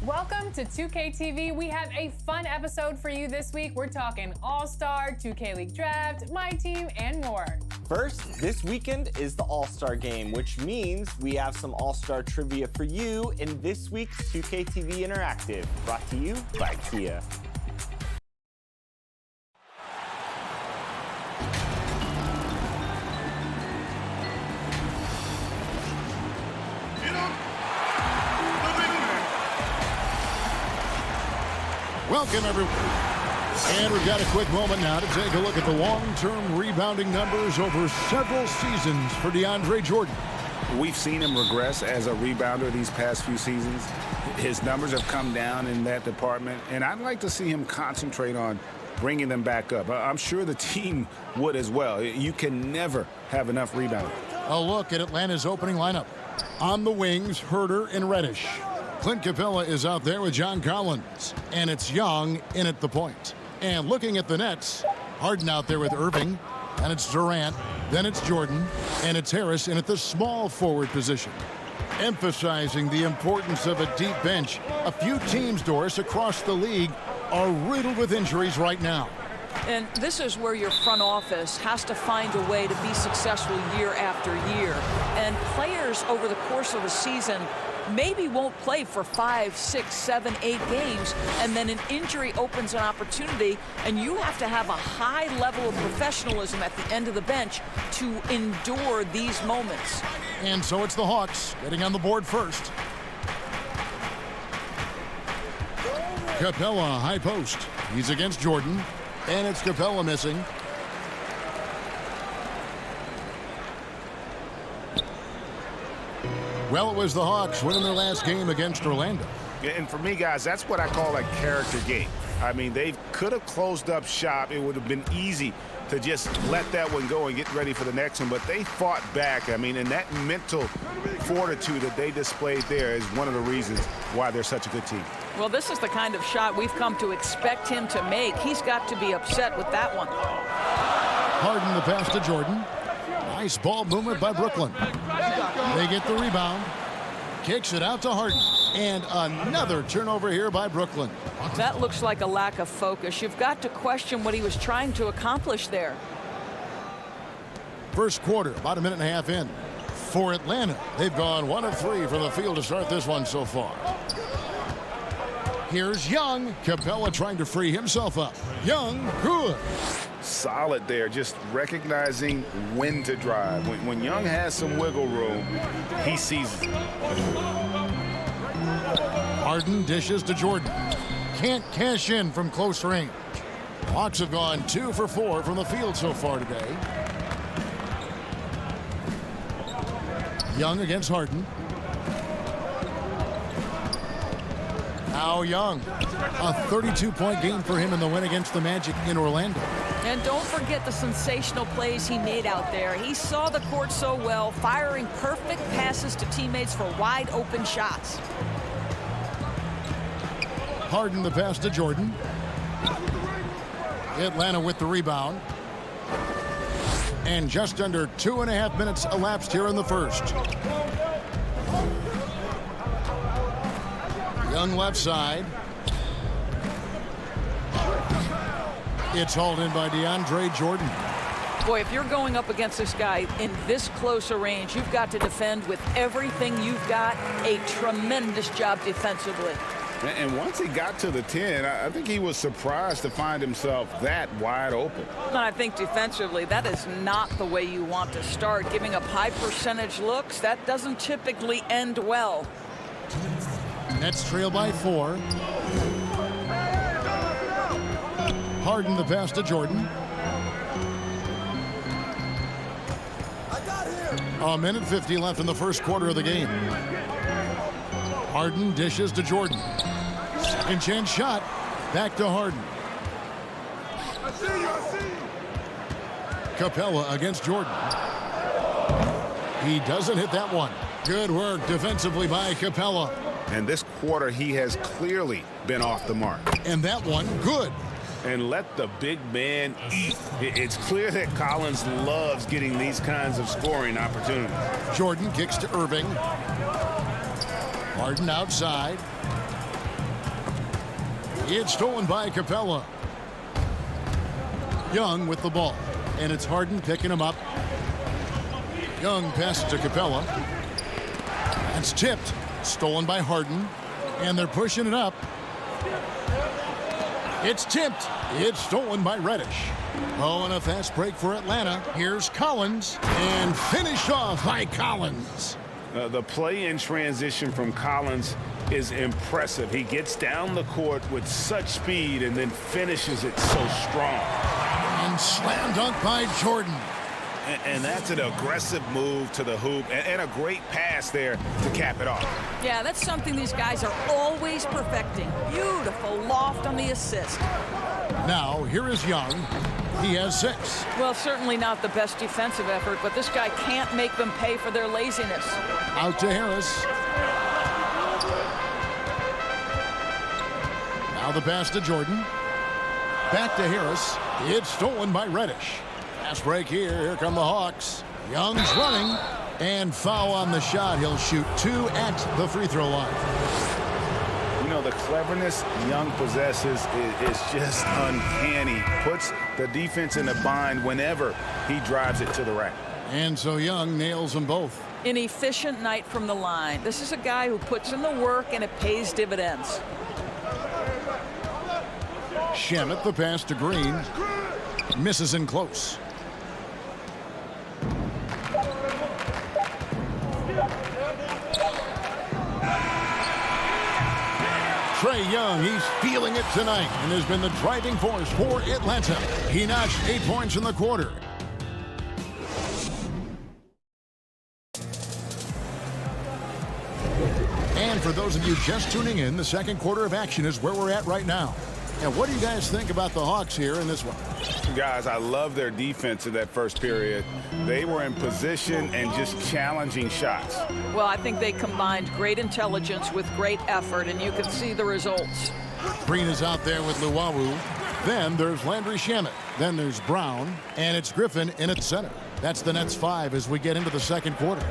Welcome to 2K TV. We have a fun episode for you this week. We're talking All-Star, 2K League Draft, My Team, and more. First, this weekend is the All-Star Game, which means we have some All-Star trivia for you in this week's 2K TV Interactive, brought to you by Kia. Welcome, everyone. And we've got a quick moment now to take a look at the long-term rebounding numbers over several seasons for DeAndre Jordan. We've seen him regress as a rebounder these past few seasons. His numbers have come down in that department, and I'd like to see him concentrate on bringing them back up. I'm sure the team would as well. You can never have enough rebounding. A look at Atlanta's opening lineup. On the wings, Herter and Reddish. Clint Capella is out there with John Collins, and it's Young in at the point. And looking at the Nets, Harden out there with Irving, and it's Durant, then it's Jordan, and it's Harris in at the small forward position. Emphasizing the importance of a deep bench, a few teams, Doris, across the league are riddled with injuries right now. And this is where your front office has to find a way to be successful year after year. And players over the course of a season maybe won't play for 5, 6, 7, 8 games, and then an injury opens an opportunity, and you have to have a high level of professionalism at the end of the bench to endure these moments. And so it's the Hawks getting on the board first. Capella, high post. He's against Jordan, and it's Capella missing. Well, it was the Hawks winning their last game against Orlando. And for me, guys, that's what I call a character game. I mean, they could have closed up shop. It would have been easy to just let that one go and get ready for the next one. But they fought back. I mean, and that mental fortitude that they displayed there is one of the reasons why they're such a good team. Well, this is the kind of shot we've come to expect him to make. He's got to be upset with that one. Harden the pass to Jordan. Nice ball movement by Brooklyn. They get the rebound. Kicks it out to Harden. And another turnover here by Brooklyn. That looks like a lack of focus. You've got to question what he was trying to accomplish there. First quarter, about a minute and a half in. For Atlanta, they've gone 1 of 3 from the field to start this one so far. Here's Young. Capella trying to free himself up. Young, good. Solid there, just recognizing when to drive. When Young has some wiggle room, he seizes it. Harden dishes to Jordan. Can't cash in from close range. Hawks have gone 2 for 4 from the field so far today. Young against Harden. Now Young. A 32-point game for him in the win against the Magic in Orlando. And don't forget the sensational plays he made out there. He saw the court so well, firing perfect passes to teammates for wide open shots. Harden the pass to Jordan. Atlanta with the rebound. And just under 2.5 minutes elapsed here in the first. Young left side. It's hauled in by DeAndre Jordan. Boy, if you're going up against this guy in this close a range, you've got to defend with everything you've got. A tremendous job defensively. And once he got to the 10, I think he was surprised to find himself that wide open. And I think defensively, that is not the way you want to start. Giving up high percentage looks, that doesn't typically end well. Nets trail by 4. Harden the pass to Jordan. A minute 50 left in the first quarter of the game. Harden dishes to Jordan. Second chance shot. Back to Harden. Capella against Jordan. He doesn't hit that one. Good work defensively by Capella. And this quarter, he has clearly been off the mark. And that one, good. And let the big man eat. It's clear that Collins loves getting these kinds of scoring opportunities. Jordan kicks to Irving. Harden outside. It's stolen by Capella. Young with the ball. And it's Harden picking him up. Young passes to Capella. That's tipped. Stolen by Harden. And they're pushing it up. It's tipped. It's stolen by Reddish. Oh, and a fast break for Atlanta. Here's Collins. And finished off by Collins. The play in transition from Collins is impressive. He gets down the court with such speed and then finishes it so strong. And slam dunk by Jordan. And that's an aggressive move to the hoop and a great pass there to cap it off. Yeah, that's something these guys are always perfecting. Beautiful loft on the assist. Now, here is Young. He has 6. Well, certainly not the best defensive effort, but this guy can't make them pay for their laziness. Out to Harris. Now the pass to Jordan. Back to Harris. It's stolen by Reddish. Fast break here. Here come the Hawks. Young's running. And foul on the shot. He'll shoot 2 at the free throw line. You know, the cleverness Young possesses is just uncanny. Puts the defense in a bind whenever he drives it to the rack. And so Young nails them both. An efficient night from the line. This is a guy who puts in the work and it pays dividends. Shamet the pass to Green. Misses in close. Trae Young, he's feeling it tonight and has been the driving force for Atlanta. He notched 8 points in the quarter. And for those of you just tuning in, the second quarter of action is where we're at right now. And what do you guys think about the Hawks here in this one? Guys, I love their defense in that first period. They were in position and just challenging shots. Well, I think they combined great intelligence with great effort, and you can see the results. Green is out there with Luwawu. Then there's Landry Shamet. Then there's Brown. And it's Griffin in at center. That's the Nets 5 as we get into the second quarter.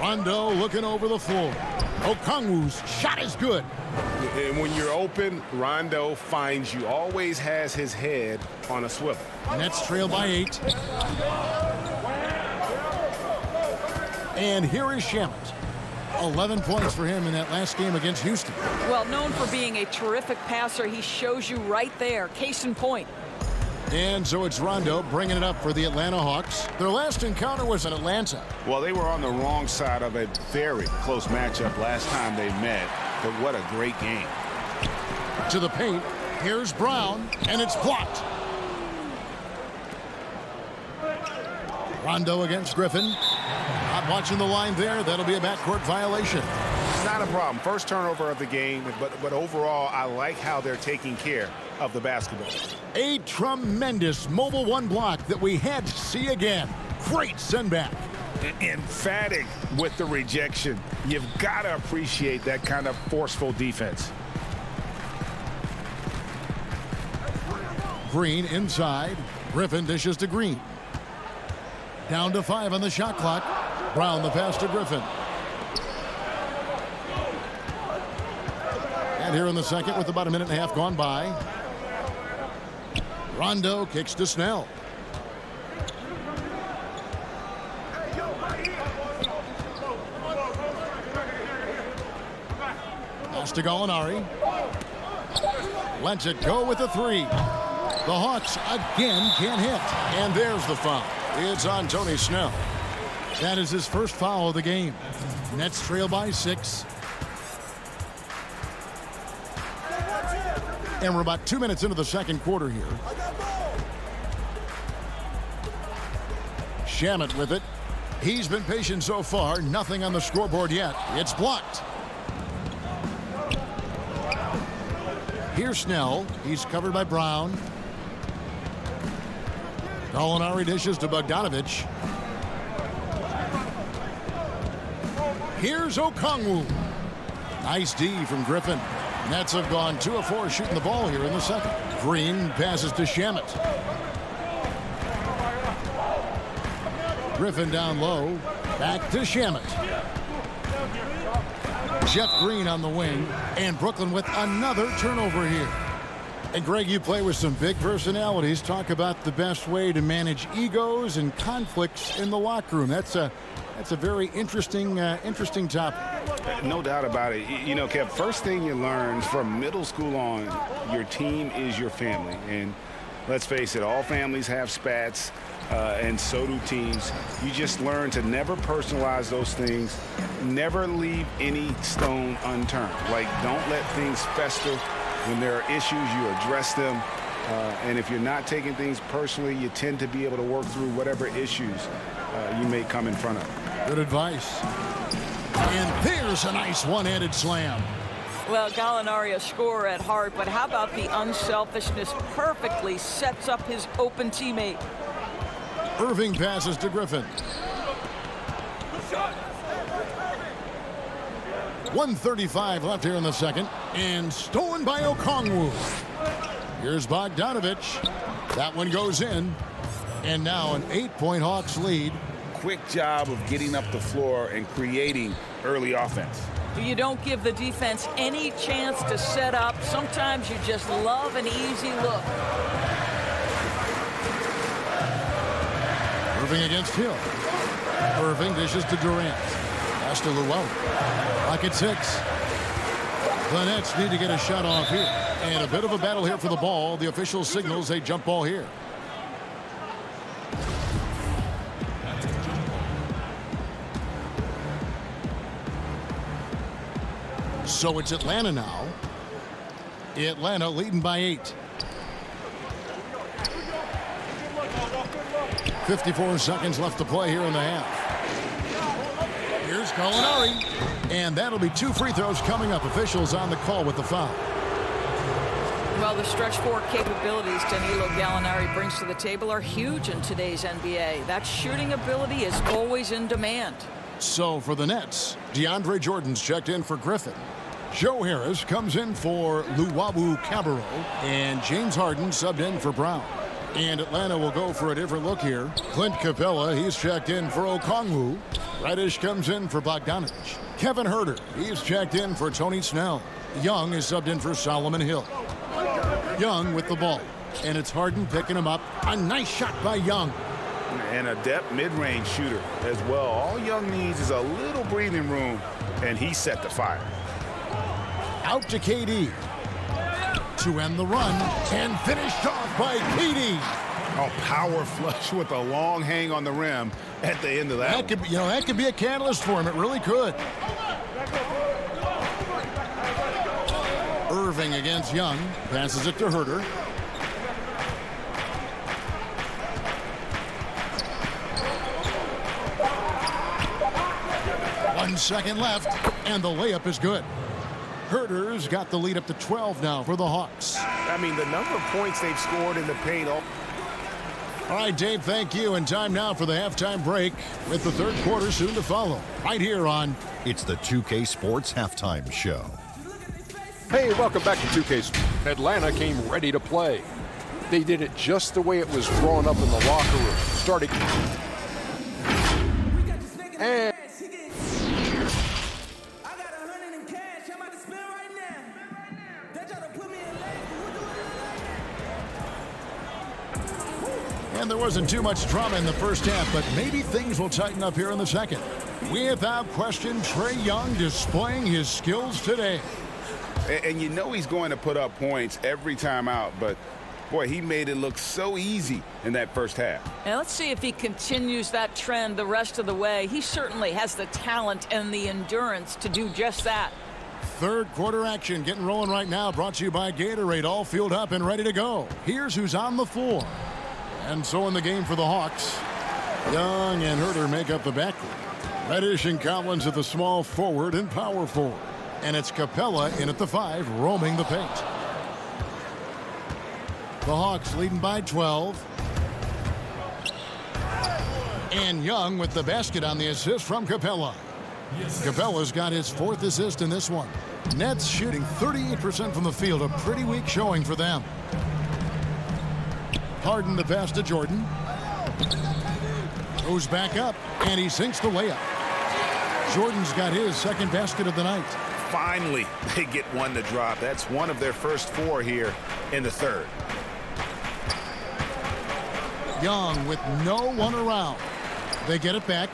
Rondo looking over the floor. Okongwu's shot is good. And when you're open, Rondo finds you. Always has his head on a swivel. Nets trail by 8. And here is Shamet. 11 points for him in that last game against Houston. Well, known for being a terrific passer, he shows you right there. Case in point. And so it's Rondo bringing it up for the Atlanta Hawks. Their last encounter was in Atlanta. Well, they were on the wrong side of a very close matchup last time they met, but what a great game. To the paint, here's Brown, and it's blocked. Rondo against Griffin. Not watching the line there. That'll be a backcourt violation. It's not a problem. First turnover of the game, but overall, I like how they're taking care of the basketball. A tremendous mobile one block that we had to see again. Great send back. Emphatic with the rejection. You've got to appreciate that kind of forceful defense. Green inside. Griffin dishes to Green. Down to 5 on the shot clock. Brown the pass to Griffin. And here in the second with about a minute and a half gone by. Rondo kicks to Snell. Pass to Gallinari. Lets it go with a 3. The Hawks again can't hit. And there's the foul. It's on Tony Snell. That is his first foul of the game. Nets trail by 6. And we're about 2 minutes into the second quarter here. Shamet with it. He's been patient so far. Nothing on the scoreboard yet. It's blocked. Here's Snell. He's covered by Brown. Gallinari dishes to Bogdanovich. Here's Okongwu. Nice D from Griffin. Nets have gone 2 of 4 shooting the ball here in the second. Green passes to Shamet. Griffin down low. Back to Shamet. Jeff Green on the wing. And Brooklyn with another turnover here. And Greg, you play with some big personalities. Talk about the best way to manage egos and conflicts in the locker room. That's a very interesting topic. No doubt about it. You know, Kev, first thing you learn from middle school on, your team is your family. And let's face it, all families have spats, and so do teams. You just learn to never personalize those things. Never leave any stone unturned. Like, don't let things fester. When there are issues, you address them. And if you're not taking things personally, you tend to be able to work through whatever issues you may come in front of. Good advice. And there's a nice one-handed slam. Well, Gallinari a scorer at heart, but how about the unselfishness? Perfectly sets up his open teammate. Irving passes to Griffin. 1:35 left here in the second. And stolen by Okongwu. Here's Bogdanovich. That one goes in. And now an 8-point Hawks lead. Quick job of getting up the floor and creating early offense. You don't give the defense any chance to set up. Sometimes you just love an easy look. Irving against Hill. Irving dishes to Durant. Pass to Llewellyn. Clock at 6. The Nets need to get a shot off here. And a bit of a battle here for the ball. The official signals a jump ball here. So it's Atlanta now. Atlanta leading by 8. 54 seconds left to play here in the half. Here's Gallinari. And that'll be 2 free throws coming up. Officials on the call with the foul. Well, the stretch four capabilities Danilo Gallinari brings to the table are huge in today's NBA. That shooting ability is always in demand. So for the Nets, DeAndre Jordan's checked in for Griffin. Joe Harris comes in for Luwawu-Cabarrot, and James Harden subbed in for Brown. And Atlanta will go for a different look here. Clint Capella, he's checked in for Okongwu. Reddish comes in for Bogdanovich. Kevin Herter, he's checked in for Tony Snell. Young is subbed in for Solomon Hill. Young with the ball. And it's Harden picking him up. A nice shot by Young. And a depth mid-range shooter as well. All Young needs is a little breathing room, and he set the fire. Out to KD. To end the run. And finished off by KD. A power flush with a long hang on the rim at the end of that. That could be a catalyst for him. It really could. Irving against Young. Passes it to Herter. One second left, and the layup is good. Herter's got the lead up to 12 now for the Hawks. I mean, the number of points they've scored in the paint. All right, Dave, thank you. And time now for the halftime break with the third quarter soon to follow. Right here on... It's the 2K Sports Halftime Show. Hey, welcome back to 2K. Atlanta came ready to play. They did it just the way it was drawn up in the locker room. Starting... And... And there wasn't too much drama in the first half, but maybe things will tighten up here in the second. Without question, Trae Young displaying his skills today. And you know he's going to put up points every time out, but boy, he made it look so easy in that first half. And let's see if he continues that trend the rest of the way. He certainly has the talent and the endurance to do just that. Third quarter action getting rolling right now, brought to you by Gatorade, all fueled up and ready to go. Here's who's on the floor. And so in the game for the Hawks, Young and Herter make up the backcourt. Reddish and Collins at the small forward and power forward. And it's Capella in at the 5, roaming the paint. The Hawks leading by 12. And Young with the basket on the assist from Capella. Capella's got his 4th assist in this one. Nets shooting 38% from the field, a pretty weak showing for them. Harden the pass to Jordan. Goes back up, and he sinks the layup. Jordan's got his 2nd basket of the night. Finally, they get one to drop. That's one of their first 4 here in the third. Young with no one around. They get it back.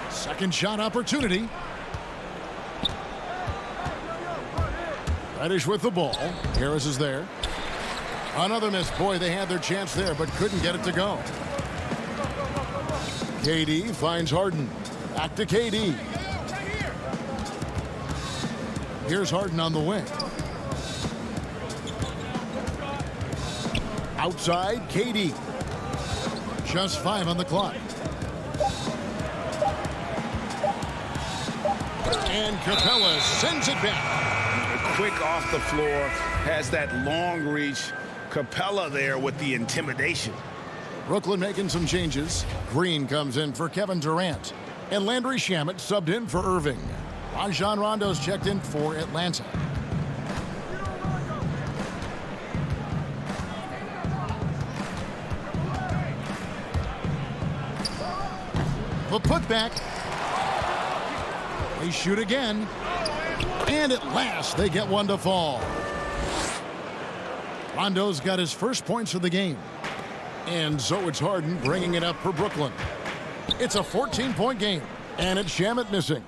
Second shot opportunity. Reddish with the ball. Harris is there. Another miss. Boy, they had their chance there, but couldn't get it to go. KD finds Harden. Back to KD. Here's Harden on the wing. Outside, KD. Just 5 on the clock. And Capella sends it back. Quick off the floor, has that long reach. Capella there with the intimidation. Brooklyn making some changes. Green comes in for Kevin Durant. And Landry Shamet subbed in for Irving. Rajon Rondo's checked in for Atlanta. The putback. They shoot again. And at last, they get one to fall. Rondo's got his first points of the game. And so it's Harden bringing it up for Brooklyn. It's a 14-point game, and it's Shamet missing.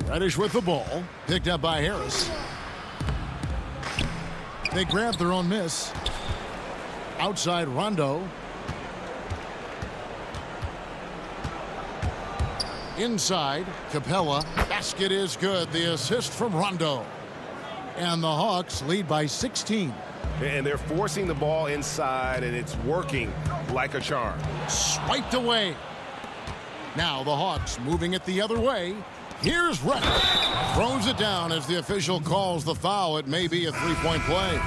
Reddish with the ball, picked up by Harris. They grab their own miss. Outside Rondo. Inside, Capella. Basket is good. The assist from Rondo. And the Hawks lead by 16. And they're forcing the ball inside, and it's working like a charm. Swiped away. Now the Hawks moving it the other way. Here's Reddish. Throws it down as the official calls the foul. It may be a 3-point play.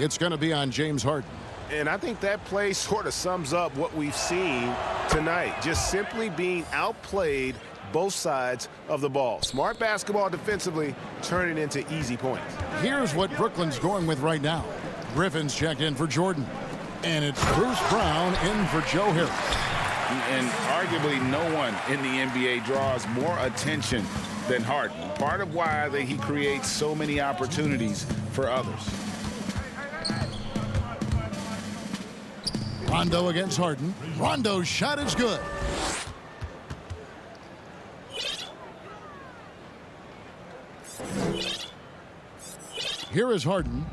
It's going to be on James Harden. And I think that play sort of sums up what we've seen tonight. Just simply being outplayed both sides of the ball. Smart basketball defensively, turning into easy points. Here's what Brooklyn's going with right now. Griffin's checked in for Jordan. And it's Bruce Brown in for Joe Harris. And arguably no one in the NBA draws more attention than Harden. Part of why he creates so many opportunities for others. Rondo against Harden. Rondo's shot is good. Here is Harden.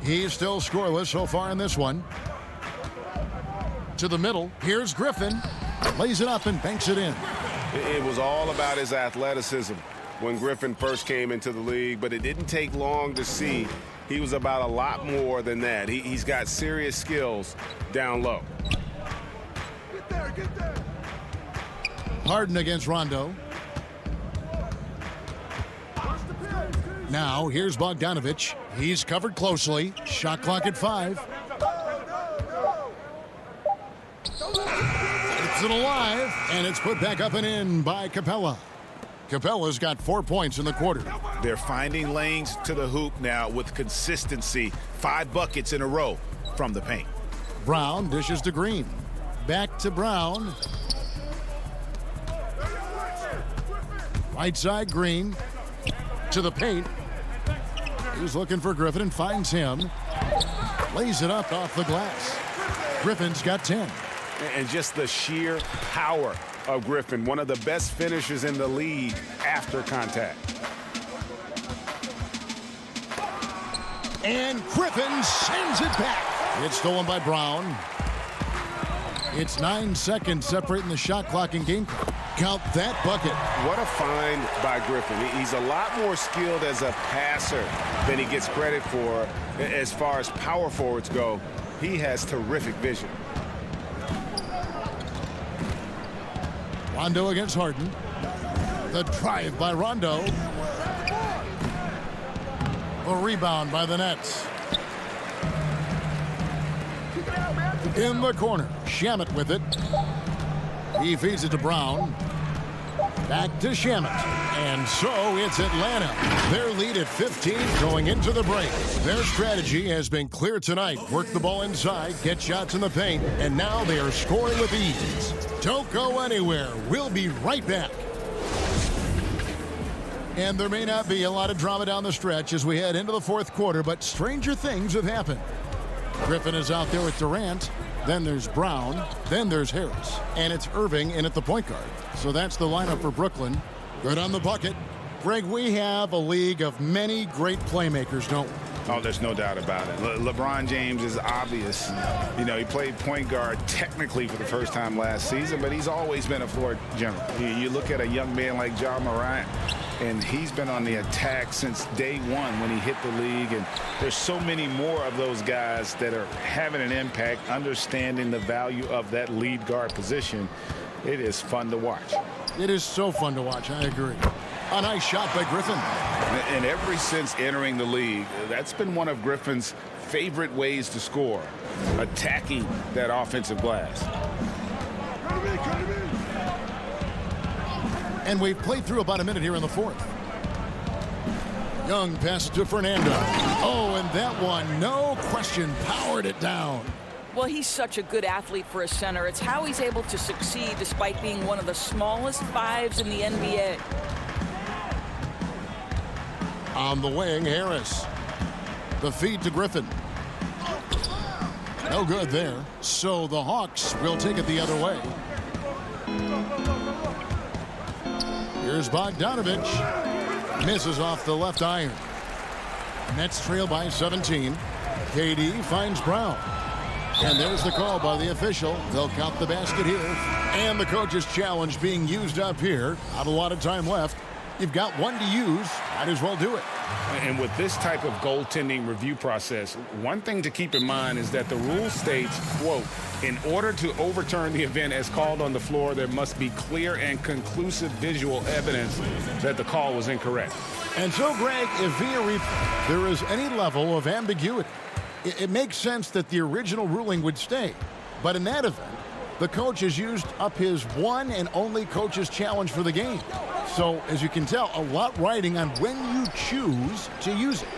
He's still scoreless so far in this one. To the middle. Here's Griffin. Lays it up and banks it in. It was all about his athleticism when Griffin first came into the league, but it didn't take long to see he was about a lot more than that. He's got serious skills down low. Get there. Harden against Rondo. Now here's Bogdanovich. He's covered closely. Shot clock at 5. It's it alive, and it's put back up and in by Capella. Capella's got 4 points in the quarter. They're finding lanes to the hoop now with consistency. 5 buckets in a row from the paint. Brown dishes to Green. Back to Brown. Right side, Green. To the paint. He's looking for Griffin and finds him. Lays it up off the glass. Griffin's got 10. And just the sheer power of Griffin, one of the best finishers in the league after contact. And Griffin sends it back. It's stolen by Brown. It's 9 seconds separating the shot clock and game clock. Count that bucket. What a find by Griffin. He's a lot more skilled as a passer than he gets credit for. As far as power forwards go, he has terrific vision. Rondo against Harden. The drive by Rondo. The rebound by the Nets. In the corner, Shamet with it. He feeds it to Brown. Back to Shamet. And so it's Atlanta. Their lead at 15 going into the break. Their strategy has been clear tonight. Work the ball inside, get shots in the paint, and now they are scoring with ease. Don't go anywhere. We'll be right back. And there may not be a lot of drama down the stretch as we head into the fourth quarter, but stranger things have happened. Griffin is out there with Durant. Then there's Brown. Then there's Harris. And it's Irving in at the point guard. So that's the lineup for Brooklyn. Good on the bucket. Greg, we have a league of many great playmakers, don't we? Oh, there's no doubt about it. LeBron James is obvious. You know, he played point guard technically for the first time last season, but he's always been a floor general. You look at a young man like John Morant, and he's been on the attack since day one when he hit the league. And there's so many more of those guys that are having an impact, understanding the value of that lead guard position. It is fun to watch. It is so fun to watch. I agree. A nice shot by Griffin. And ever since entering the league, that's been one of Griffin's favorite ways to score, attacking that offensive glass. And we've played through about a minute here in the fourth. Young pass to Fernando. Oh, and that one, no question, powered it down. Well, he's such a good athlete for a center. It's how he's able to succeed despite being one of the smallest fives in the NBA. On the wing, Harris. The feed to Griffin. No good there. So the Hawks will take it the other way. Here's Bogdanovich. Misses off the left iron. Nets trail by 17. KD finds Brown. And there's the call by the official. They'll count the basket here. And the coach's challenge being used up here. Not a lot of time left. You've got one to use. Might as well do it. And with this type of goaltending review process, one thing to keep in mind is that the rule states, quote, in order to overturn the event as called on the floor, there must be clear and conclusive visual evidence that the call was incorrect. And so, Greg, if via there is any level of ambiguity, it makes sense that the original ruling would stay. But in that event, the coach has used up his one and only coach's challenge for the game. So, as you can tell, a lot riding on when you choose to use it.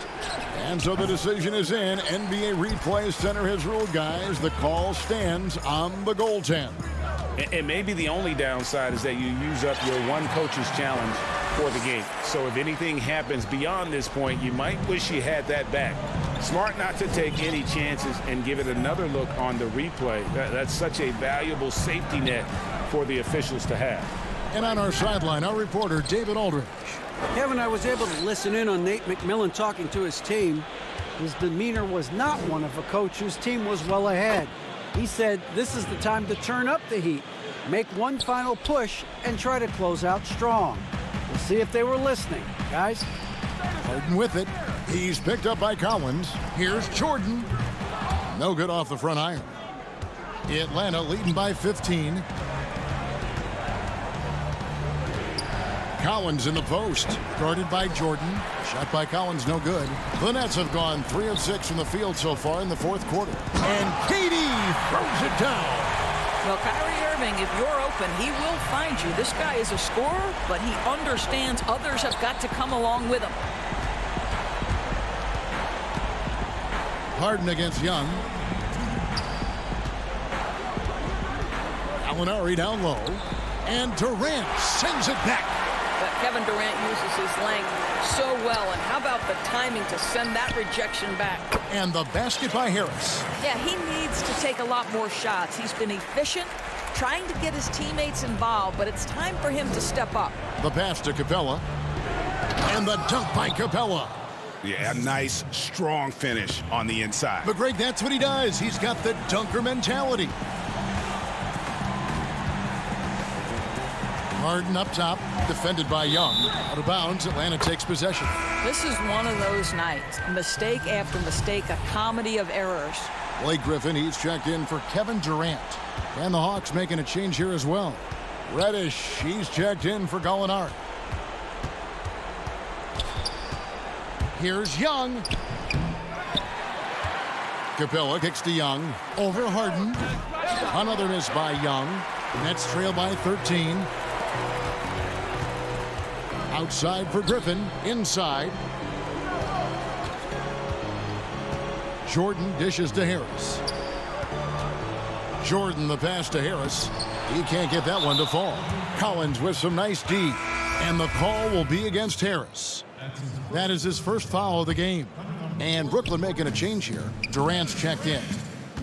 And so the decision is in. NBA Replay Center has ruled, guys. The call stands on the goaltend. And maybe the only downside is that you use up your one coach's challenge for the game. So if anything happens beyond this point, you might wish you had that back. Smart not to take any chances and give it another look on the replay. That's such a valuable safety net for the officials to have. And on our sideline, our reporter, David Aldridge. Kevin, I was able to listen in on Nate McMillan talking to his team. His demeanor was not one of a coach whose team was well ahead. He said this is the time to turn up the heat, make one final push, and try to close out strong. We'll see if they were listening, guys. Harden with it. He's picked up by Collins. Here's Jordan. No good off the front iron. Atlanta leading by 15. Collins in the post. Guarded by Jordan. Shot by Collins, no good. The Nets have gone 3 of 6 from the field so far in the fourth quarter. And KD throws it down. Well, Kyrie Irving, if you're open, he will find you. This guy is a scorer, but he understands others have got to come along with him. Harden against Young. Gallinari down low. And Durant sends it back. But Kevin Durant uses his length so well. And how about the timing to send that rejection back? And the basket by Harris. Yeah, he needs to take a lot more shots. He's been efficient, trying to get his teammates involved, but it's time for him to step up. The pass to Capella. And the dunk by Capella. Yeah, a nice, strong finish on the inside. But Greg, that's what he does. He's got the dunker mentality. Harden up top, defended by Young. Out of bounds, Atlanta takes possession. This is one of those nights. Mistake after mistake, a comedy of errors. Blake Griffin, he's checked in for Kevin Durant. And the Hawks making a change here as well. Reddish, he's checked in for Gallinari. Here's Young. Capella kicks to Young. Over Harden. Another miss by Young. Nets trail by 13. Outside for Griffin. Inside. Jordan dishes to Harris. Jordan the pass to Harris. He can't get that one to fall. Collins with some nice D. And the call will be against Harris. That is his first foul of the game. And Brooklyn making a change here. Durant's checked in.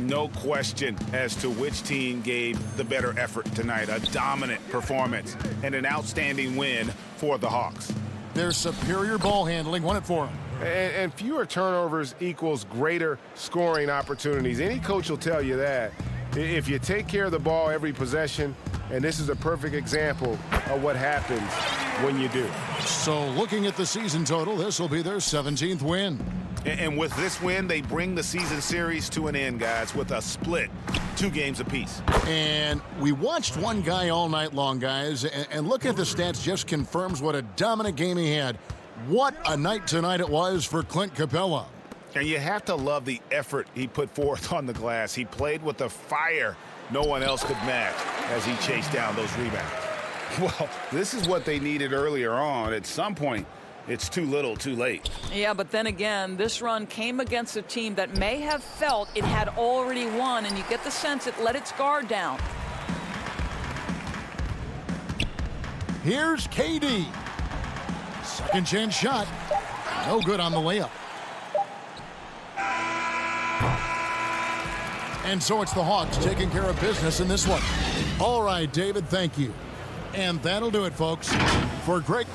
No question as to which team gave the better effort tonight. A dominant performance and an outstanding win for the Hawks. Their superior ball handling won it for them. And fewer turnovers equals greater scoring opportunities. Any coach will tell you that. If you take care of the ball every possession, and this is a perfect example of what happens when you do. So looking at the season total, this will be their 17th win. And with this win, they bring the season series to an end, guys, with a split, 2 games apiece. And we watched one guy all night long, guys, and look at the stats just confirms what a dominant game he had. What a night tonight it was for Clint Capella. And you have to love the effort he put forth on the glass. He played with the fire no one else could match as he chased down those rebounds. Well, this is what they needed earlier on. At some point, it's too little, too late. Yeah, but then again, this run came against a team that may have felt it had already won, and you get the sense it let its guard down. Here's KD. Second chance shot. No good on the layup. And so it's the Hawks taking care of business in this one. All right, David, thank you. And that'll do it, folks. For Greg.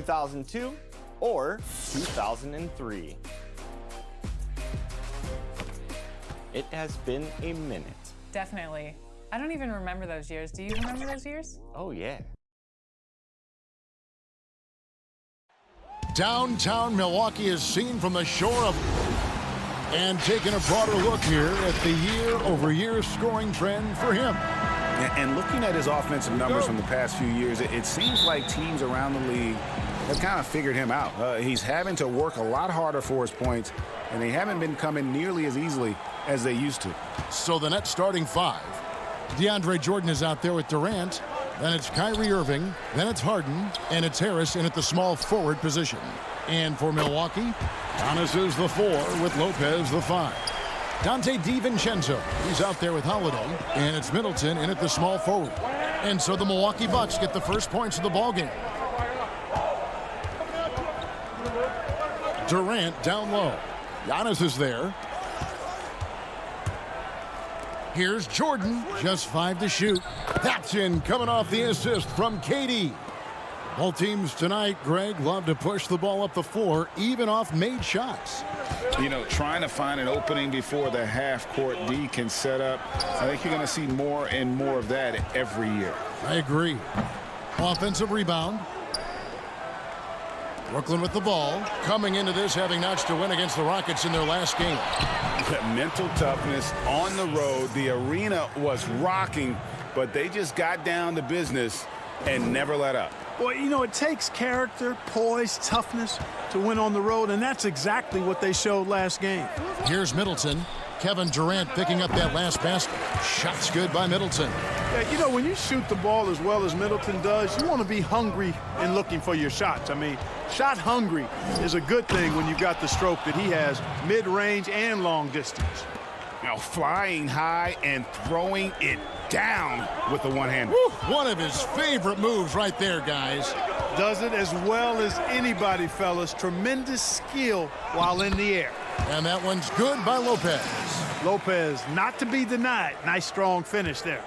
2002 or 2003? It has been a minute. Definitely. I don't even remember those years. Do you remember those years? Oh, yeah. Downtown Milwaukee is seen from the shore of... And taking a broader look here at the year-over-year scoring trend for him. And looking at his offensive numbers from the past few years, it seems like teams around the league have kind of figured him out. He's having to work a lot harder for his points, and they haven't been coming nearly as easily as they used to. So the Nets starting five. DeAndre Jordan is out there with Durant. Then it's Kyrie Irving. Then it's Harden. And it's Harris in at the small forward position. And for Milwaukee, Giannis is the 4 with Lopez the 5. Dante DiVincenzo, he's out there with Holiday. And it's Middleton in at the small forward. And so the Milwaukee Bucks get the first points of the ballgame. Durant down low. Giannis is there. Here's Jordan, just 5 to shoot. That's in, coming off the assist from KD. Both teams tonight, Greg, love to push the ball up the floor, even off made shots. You know, trying to find an opening before the half-court D can set up. I think you're going to see more and more of that every year. I agree. Offensive rebound. Brooklyn with the ball. Coming into this, having notched a win against the Rockets in their last game. Mental toughness on the road. The arena was rocking, but they just got down to business and never let up. Well, you know, it takes character, poise, toughness to win on the road, and that's exactly what they showed last game. Here's Middleton. Kevin Durant picking up that last basket. Shots good by Middleton. Yeah, you know, when you shoot the ball as well as Middleton does, you want to be hungry and looking for your shots. I mean, shot hungry is a good thing when you've got the stroke that he has, mid-range and long distance. Now flying high and throwing it down with the one-hander. One of his favorite moves right there, guys. Does it as well as anybody, fellas. Tremendous skill while in the air. And that one's good by Lopez. Lopez, not to be denied. Nice, strong finish there.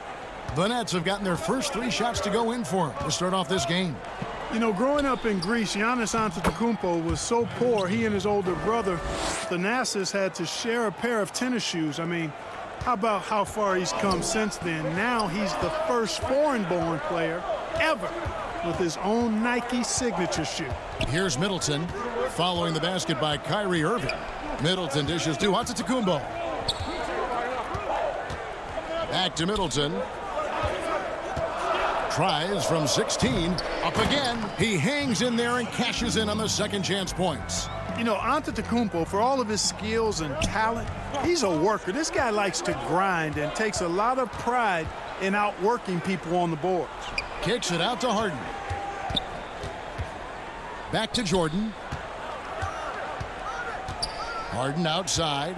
The Nets have gotten their first 3 shots to go in for him to start off this game. You know, growing up in Greece, Giannis Antetokounmpo was so poor, he and his older brother, Thanasis, had to share a pair of tennis shoes. I mean, how about how far he's come since then? Now he's the first foreign-born player ever with his own Nike signature shoe. Here's Middleton, following the basket by Kyrie Irving. Middleton dishes to Antetokounmpo. Back to Middleton. Tries from 16. Up again. He hangs in there and cashes in on the second chance points. You know, Antetokounmpo, for all of his skills and talent, he's a worker. This guy likes to grind and takes a lot of pride in outworking people on the boards. Kicks it out to Harden. Back to Jordan. Harden outside.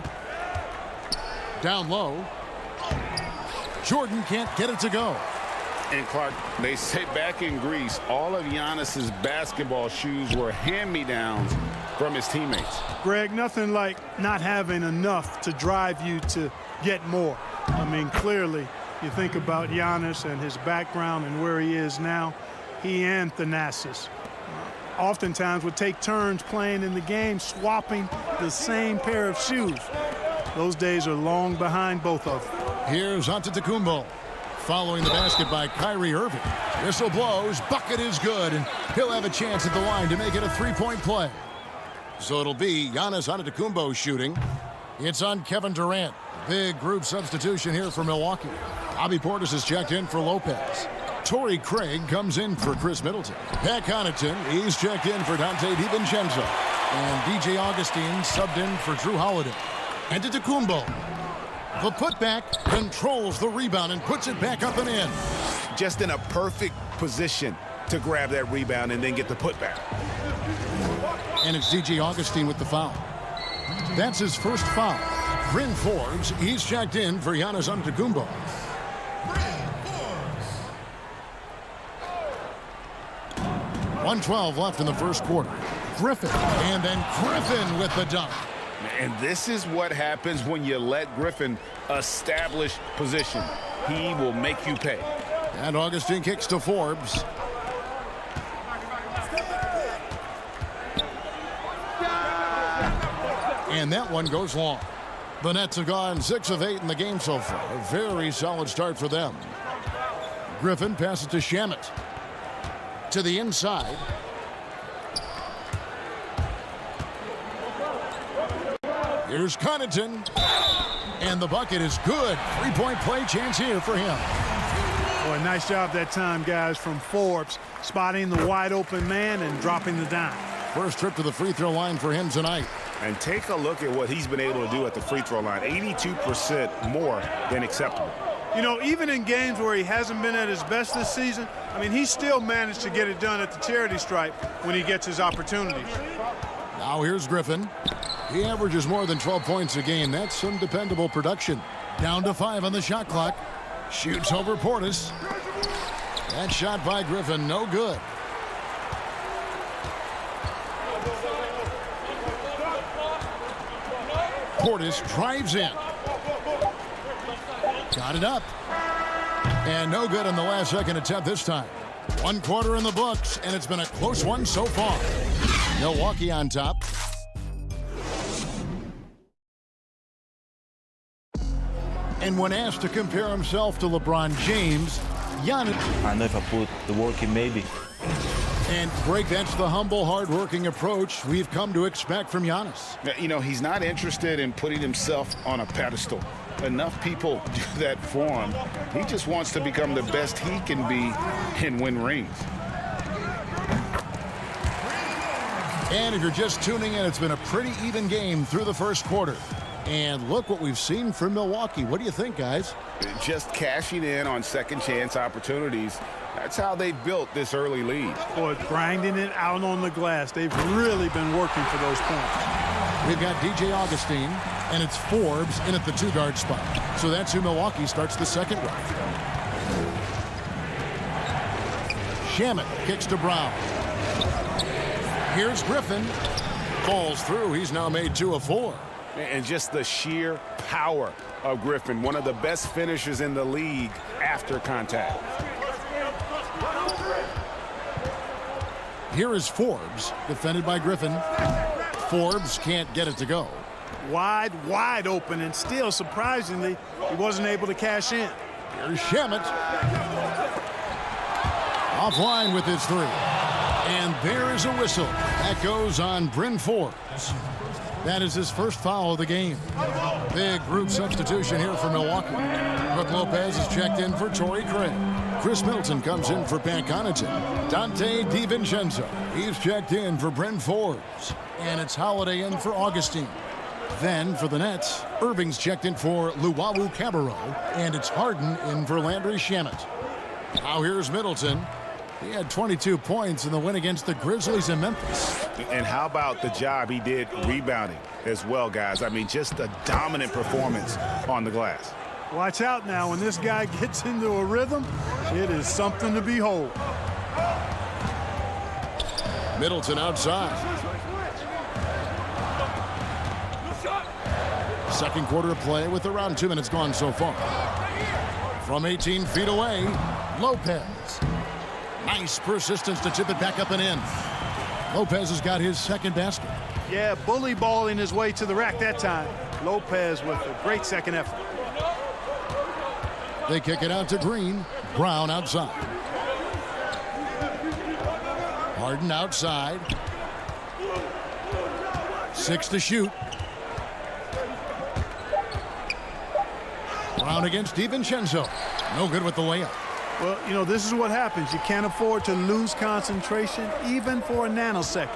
Down low. Jordan can't get it to go. And Clark, they say back in Greece, all of Giannis's basketball shoes were hand-me-downs from his teammates. Greg, nothing like not having enough to drive you to get more. I mean, clearly, you think about Giannis and his background and where he is now. He and Thanasis oftentimes would take turns playing in the game, swapping the same pair of shoes. Those days are long behind both of them. Here's Antetokounmpo. Following the basket by Kyrie Irving. Whistle blows. Bucket is good. And he'll have a chance at the line to make it a 3-point play. So it'll be Giannis Antetokounmpo shooting. It's on Kevin Durant. Big group substitution here for Milwaukee. Bobby Portis has checked in for Lopez. Torrey Craig comes in for Chris Middleton. Pat Connaughton, he's checked in for Dante DiVincenzo. And DJ Augustine subbed in for Drew Holiday. Antetokounmpo. The putback, controls the rebound and puts it back up and in. Just in a perfect position to grab that rebound and then get the putback. And it's DJ Augustine with the foul. That's his first foul. Bryn Forbes, he's checked in for Giannis Antetokounmpo. 1:12 left in the first quarter. Griffin, and then Griffin with the dunk. And this is what happens when you let Griffin establish position. He will make you pay. And Augustine kicks to Forbes. And that one goes long. The Nets have gone 6 of 8 in the game so far. A very solid start for them. Griffin passes to Shamet. To the inside. Here's Connaughton. And the bucket is good. 3-point play chance here for him. Boy, nice job that time, guys, from Forbes, spotting the wide open man and dropping the dime. First trip to the free throw line for him tonight. And take a look at what he's been able to do at the free throw line. 82% more than acceptable. You know, even in games where he hasn't been at his best this season, I mean, he still managed to get it done at the charity stripe when he gets his opportunities. Now here's Griffin. He averages more than 12 points a game. That's some dependable production. Down to 5 on the shot clock. Shoots over Portis. That shot by Griffin, no good. Portis drives in. Got it up. And no good on the last second attempt this time. 1 quarter in the books, and it's been a close one so far. Milwaukee on top. And when asked to compare himself to LeBron James, Giannis. I know if I put the work in, maybe. And Greg, that's the humble, hard-working approach we've come to expect from Giannis. You know, he's not interested in putting himself on a pedestal. Enough people do that for him. He just wants to become the best he can be and win rings. And if you're just tuning in, it's been a pretty even game through the first quarter. And look what we've seen from Milwaukee. What do you think, guys? Just cashing in on second chance opportunities. That's how they built this early lead. Boy, grinding it out on the glass. They've really been working for those points. We've got DJ Augustine, and it's Forbes in at the 2-guard spot. So that's who Milwaukee starts the second with. Shamet kicks to Brown. Here's Griffin. Falls through. He's now made 2 of 4. And just the sheer power of Griffin, one of the best finishers in the league after contact. Here is Forbes, defended by Griffin. Forbes can't get it to go. Wide open, and still, surprisingly, he wasn't able to cash in. Here's Shamet. Offline with his 3. And there is a whistle. That goes on Bryn Forbes. That is his first foul of the game. Big group substitution here for Milwaukee. Brook Lopez is checked in for Torrey Craig. Chris Middleton comes in for Pat Connaughton. Dante DiVincenzo, he's checked in for Bryn Forbes. And it's Holiday in for Augustine. Then for the Nets, Irving's checked in for Luwawu Cabarro. And it's Harden in for Landry Shamet. Now here's Middleton. He had 22 points in the win against the Grizzlies in Memphis. And how about the job he did rebounding as well, guys? I mean, just a dominant performance on the glass. Watch out now. When this guy gets into a rhythm, it is something to behold. Middleton outside. Second quarter of play with around 2 minutes gone so far. From 18 feet away, Lopez. Nice persistence to tip it back up and in. Lopez has got his second basket. Yeah, bully balling his way to the rack that time. Lopez with a great second effort. They kick it out to Green. Brown outside. Harden outside. 6 to shoot. Brown against DiVincenzo. No good with the layup. Well, you know, this is what happens. You can't afford to lose concentration even for a nanosecond.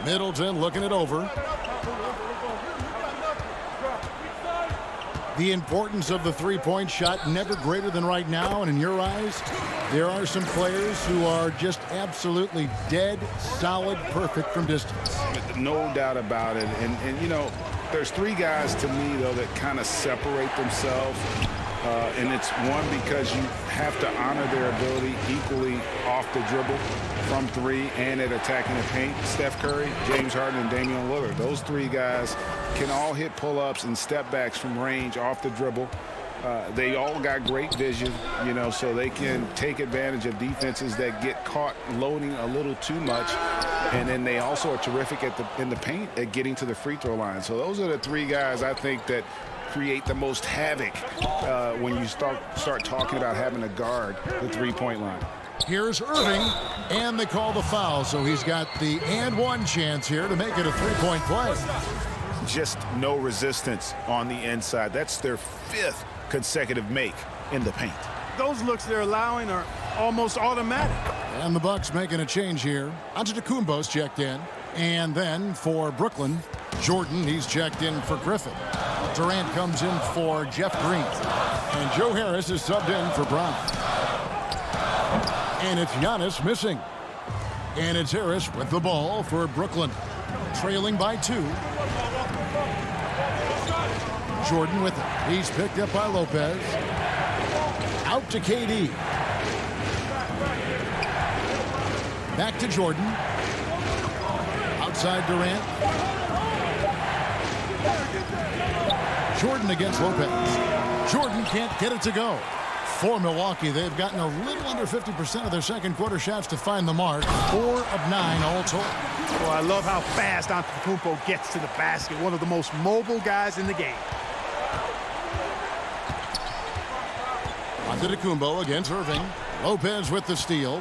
Middleton looking it over. The importance of the three-point shot never greater than right now, and in your eyes, there are some players who are just absolutely dead, solid, perfect from distance. No doubt about it. And you know, there's 3 guys to me, though, that kind of separate themselves. And it's one, because you have to honor their ability equally off the dribble from 3 and at attacking the paint. Steph Curry, James Harden, and Damian Lillard. Those 3 guys can all hit pull-ups and step backs from range off the dribble. They all got great vision, you know, so they can take advantage of defenses that get caught loading a little too much. And then they also are terrific in the paint at getting to the free throw line. So those are the three guys I think that create the most havoc when you start talking about having to guard the three-point line. Here's Irving, and they call the foul, so he's got the and one chance here to make it a three-point play. Just no resistance on the inside. That's their 5th consecutive make in the paint. Those looks they're allowing are almost automatic. And the Bucks making a change here. Antetokounmpo's checked in. And then for Brooklyn, Jordan, he's checked in for Griffin. Durant comes in for Jeff Green. And Joe Harris is subbed in for Brown. And it's Giannis missing. And it's Harris with the ball for Brooklyn. Trailing by 2. Jordan with it. He's picked up by Lopez. Out to KD. Back to Jordan. Outside Durant. Jordan against Lopez. Jordan can't get it to go. For Milwaukee, they've gotten a little under 50% of their second quarter shots to find the mark. 4 of 9 all told. Well, I love how fast Antetokounmpo gets to the basket. One of the most mobile guys in the game. Antetokounmpo against Irving. Lopez with the steal.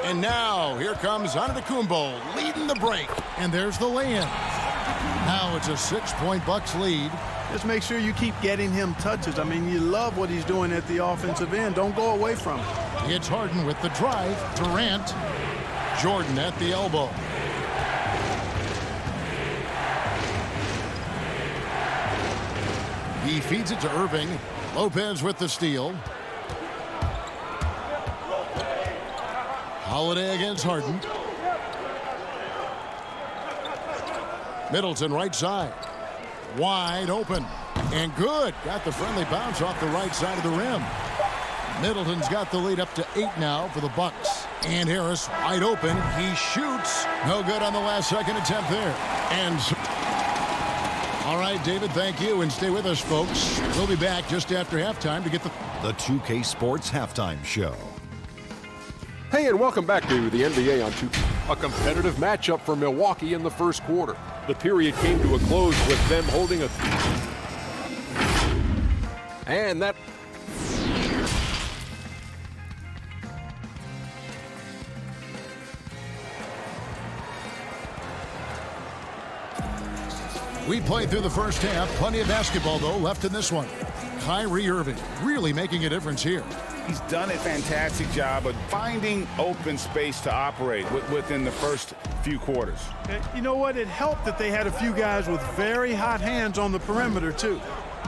And now here comes Antetokounmpo leading the break. And there's the lay-in. Now it's a 6-point Bucks lead. Just make sure you keep getting him touches. I mean, you love what he's doing at the offensive end. Don't go away from it. It's Harden with the drive. Durant. Jordan at the elbow. He feeds it to Irving. Lopez with the steal. Holiday against Harden. Middleton right side. Wide open. And good. Got the friendly bounce off the right side of the rim. Middleton's got the lead up to 8 now for the Bucks. And Harris wide open. He shoots. No good on the last second attempt there. And all right, David, thank you. And stay with us, folks. We'll be back just after halftime to get the 2K Sports Halftime Show. Hey, and welcome back to the NBA on 2K. A competitive matchup for Milwaukee in the first quarter. The period came to a close with them holding a... And that... We played through the first half. Plenty of basketball, though, left in this one. Kyrie Irving really making a difference here. He's done a fantastic job of finding open space to operate within the first few quarters. You know what? It helped that they had a few guys with very hot hands on the perimeter, too.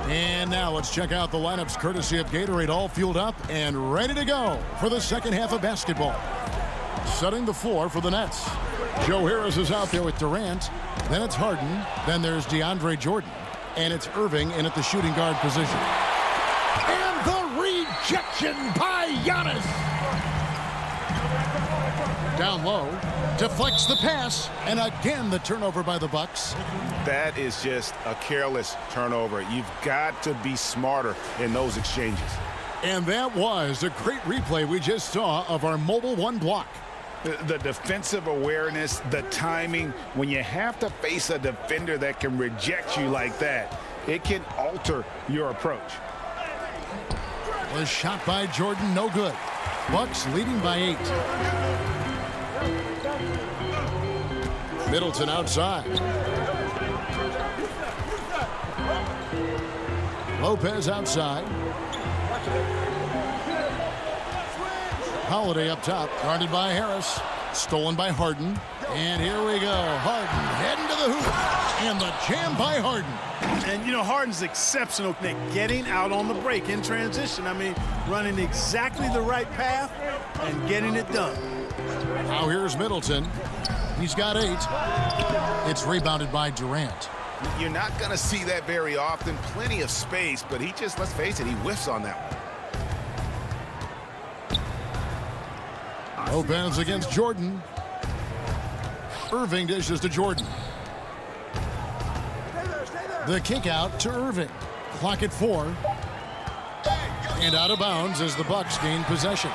And now let's check out the lineups courtesy of Gatorade, all fueled up and ready to go for the second half of basketball. Setting the floor for the Nets. Joe Harris is out there with Durant. Then it's Harden. Then there's DeAndre Jordan. And it's Irving in at the shooting guard position. And the rejection by Giannis. Down low. Deflects the pass. And again the turnover by the Bucks. That is just a careless turnover. You've got to be smarter in those exchanges. And that was a great replay we just saw of our mobile one block. The defensive awareness, the timing, when you have to face a defender that can reject you like that, it can alter your approach. Was shot by Jordan, no good. Bucks leading by 8. Middleton outside. Lopez outside. Holiday up top, guarded by Harris. Stolen by Harden. And here we go. Harden heading to the hoop. And the jam by Harden. And, you know, Harden's exceptional at getting out on the break in transition. I mean, running exactly the right path and getting it done. Now here's Middleton. He's got 8. It's rebounded by Durant. You're not going to see that very often. Plenty of space, but he just, let's face it, he whiffs on that one. Lopez against Jordan. Irving dishes to Jordan. The kick out to Irving. Clock at 4. And out of bounds as the Bucks gain possession.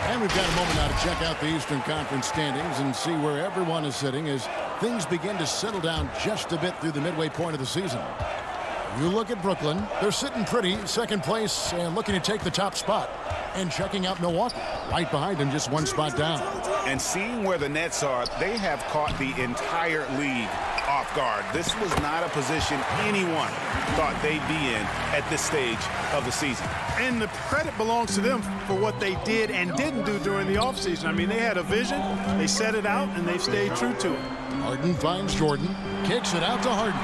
And we've got a moment now to check out the Eastern Conference standings and see where everyone is sitting as things begin to settle down just a bit through the midway point of the season. You look at Brooklyn, they're sitting pretty, second place and looking to take the top spot. And checking out Milwaukee, right behind them, just one spot down. And seeing where the Nets are, they have caught the entire league off guard. This was not a position anyone thought they'd be in at this stage of the season. And the credit belongs to them for what they did and didn't do during the offseason. I mean, they had a vision, they set it out, and they've stayed true to it. Harden finds Jordan, kicks it out to Harden.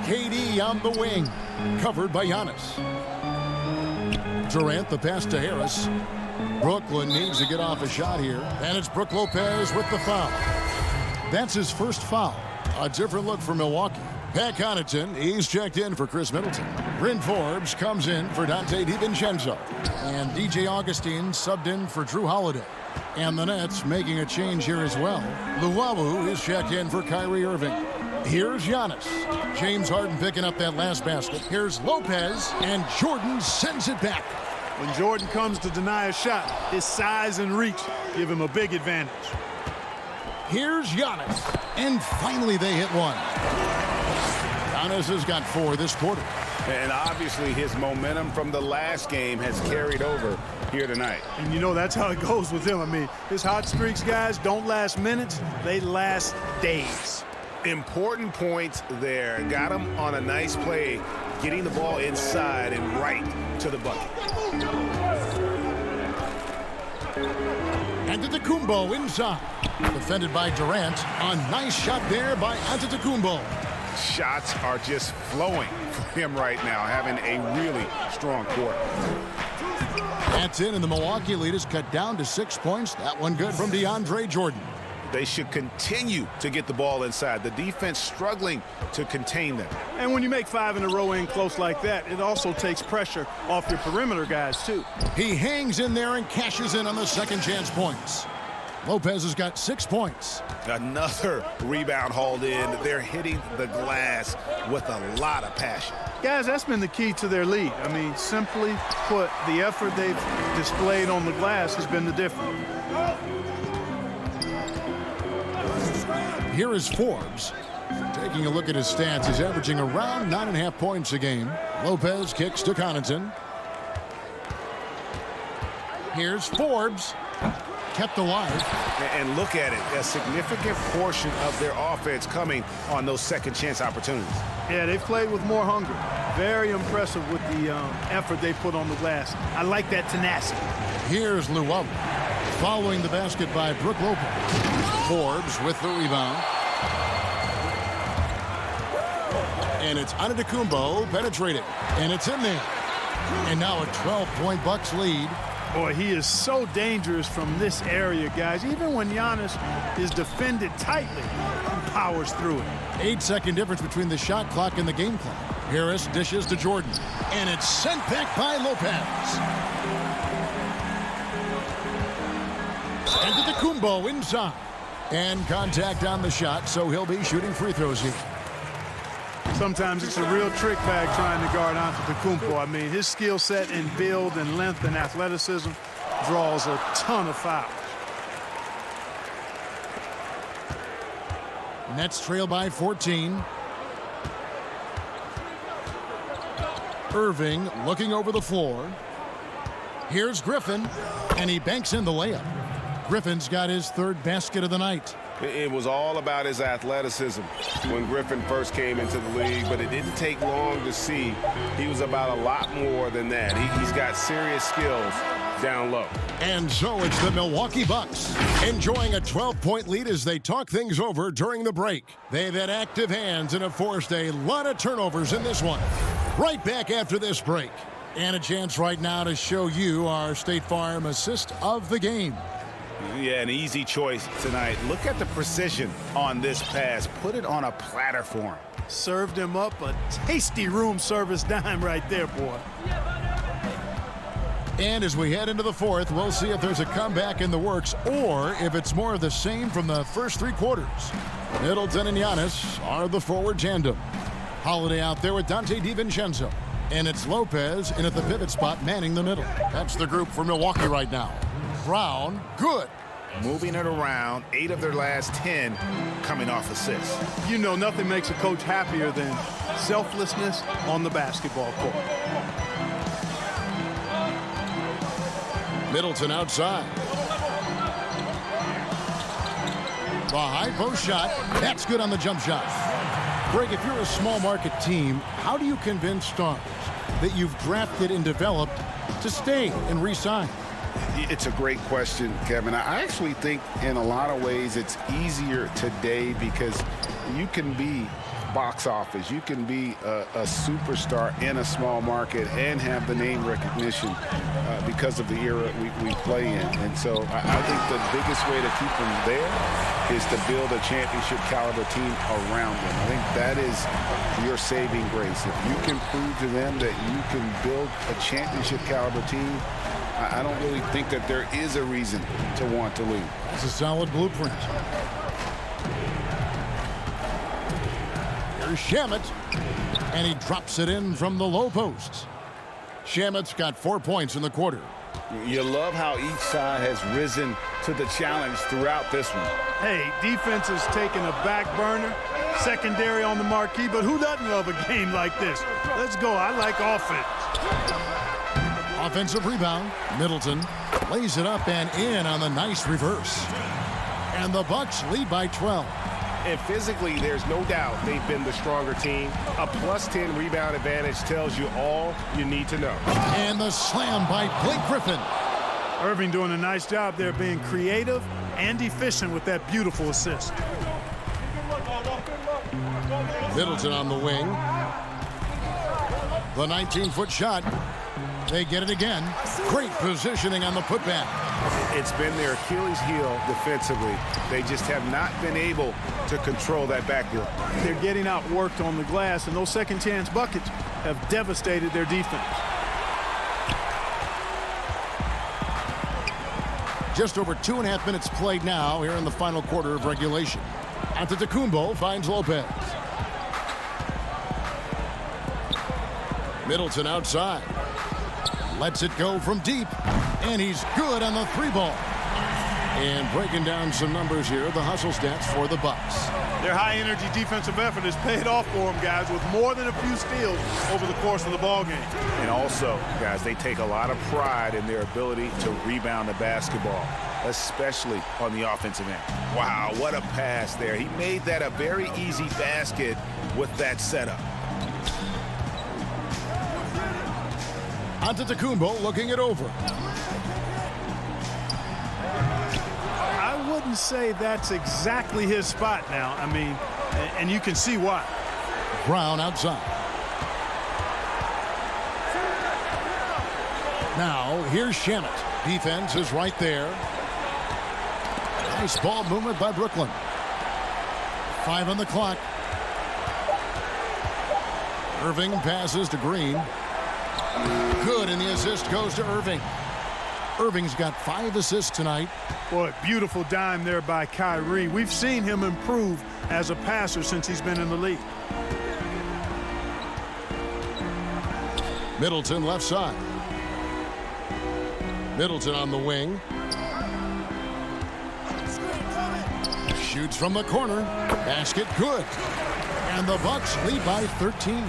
KD on the wing, covered by Giannis. Durant, the pass to Harris. Brooklyn needs to get off a shot here, and it's Brook Lopez with the foul. That's his first foul. A different look for Milwaukee. Pat Connaughton, he's checked in for Chris Middleton. Bryn Forbes comes in for Dante DiVincenzo. And DJ Augustine subbed in for Drew Holiday. And the Nets making a change here as well. Luwawu is checked in for Kyrie Irving. Here's Giannis. James Harden picking up that last basket. Here's Lopez, and Jordan sends it back. When Jordan comes to deny a shot, his size and reach give him a big advantage. Here's Giannis, and finally they hit one. Giannis has got 4 this quarter. And obviously his momentum from the last game has carried over here tonight. And you know that's how it goes with him. I mean, his hot streaks, guys, don't last minutes, they last days. Important points there. Got him on a nice play, getting the ball inside and right to the bucket. Antetokounmpo inside. Defended by Durant. A nice shot there by Antetokounmpo. Shots are just flowing for him right now, having a really strong quarter. That's in, and the Milwaukee lead is cut down to 6 points. That one good from DeAndre Jordan. They should continue to get the ball inside. The defense struggling to contain them. And when you make 5 in a row in close like that, it also takes pressure off your perimeter guys, too. He hangs in there and cashes in on the second chance points. Lopez has got 6 points. Another rebound hauled in. They're hitting the glass with a lot of passion. Guys, that's been the key to their lead. I mean, simply put, the effort they've displayed on the glass has been the difference. Here is Forbes. Taking a look at his stats, he's averaging around 9.5 points a game. Lopez kicks to Connaughton. Here's Forbes. Kept alive. And look at it, a significant portion of their offense coming on those second chance opportunities. Yeah, they've played with more hunger. Very impressive with the effort they put on the glass. I like that tenacity. Here's Luwawu. Following the basket by Brook Lopez. Forbes with the rebound. And it's Antetokounmpo penetrating. And it's in there. And now a 12-point Bucks lead. Boy, he is so dangerous from this area, guys. Even when Giannis is defended tightly, he powers through it. 8-second difference between the shot clock and the game clock. Harris dishes to Jordan. And it's sent back by Lopez. Antetokounmpo inside. And contact on the shot, so he'll be shooting free throws here. Sometimes it's a real trick bag trying to guard Antetokounmpo. I mean, his skill set in build and length and athleticism draws a ton of fouls. Nets trail by 14. Irving looking over the floor. Here's Griffin, and he banks in the layup. Griffin's got his 3rd basket of the night. It was all about his athleticism when Griffin first came into the league, but it didn't take long to see he was about a lot more than that. He's got serious skills down low. And so it's the Milwaukee Bucks enjoying a 12-point lead as they talk things over during the break. They've had active hands and have forced a lot of turnovers in this one. Right back after this break. And a chance right now to show you our State Farm assist of the game. Yeah, an easy choice tonight. Look at the precision on this pass. Put it on a platter for him. Served him up a tasty room service dime right there, boy. And as we head into the 4th, we'll see if there's a comeback in the works or if it's more of the same from the first 3 quarters. Middleton and Giannis are the forward tandem. Holiday out there with Dante DiVincenzo. And it's Lopez in at the pivot spot, manning the middle. That's the group for Milwaukee right now. Brown, good. Moving it around, 8 of their last 10 coming off assists. You know, nothing makes a coach happier than selflessness on the basketball court. Middleton outside. The high post shot. That's good on the jump shot. Greg, if you're a small market team, how do you convince stars that you've drafted and developed to stay and re-sign? It's a great question, Kevin. I actually think in a lot of ways it's easier today because you can be box office. You can be a superstar in a small market and have the name recognition because of the era we play in. And so I think the biggest way to keep them there is to build a championship caliber team around them. I think that is your saving grace. If you can prove to them that you can build a championship caliber team, I don't really think that there is a reason to want to leave. It's a solid blueprint. Here's Shamet, and he drops it in from the low post. Shamet's got 4 points in the quarter. You love how each side has risen to the challenge throughout this one. Hey, defense has taken a back burner, secondary on the marquee, but who doesn't love a game like this? Let's go. I like offense. Offensive rebound. Middleton lays it up and in on the nice reverse. And the Bucks lead by 12. And physically, there's no doubt they've been the stronger team. A +10 rebound advantage tells you all you need to know. And the slam by Blake Griffin. Irving doing a nice job there being creative and efficient with that beautiful assist. Middleton on the wing. The 19-foot shot. They get it again. Great positioning on the putback. It's been their Achilles heel defensively. They just have not been able to control that backdoor. They're getting outworked on the glass, and those second chance buckets have devastated their defense. Just over 2.5 minutes played now here in the final quarter of regulation. Antetokounmpo finds Lopez. Middleton outside. Lets it go from deep. And he's good on the 3-ball. And breaking down some numbers here, the hustle stats for the Bucks. Their high-energy defensive effort has paid off for them, guys, with more than a few steals over the course of the ball game. And also, guys, they take a lot of pride in their ability to rebound the basketball, especially on the offensive end. Wow, what a pass there. He made that a very easy basket with that setup. Antetokounmpo looking it over. I wouldn't say that's exactly his spot now. I mean, and you can see why. Brown outside. Now, here's Shamet. Defense is right there. Nice ball movement by Brooklyn. 5 on the clock. Irving passes to Green. Good, and the assist goes to Irving. Irving's got 5 assists tonight. Boy, beautiful dime there by Kyrie. We've seen him improve as a passer since he's been in the league. Middleton left side. Middleton on the wing. Shoots from the corner. Basket good. And the Bucks lead by 13.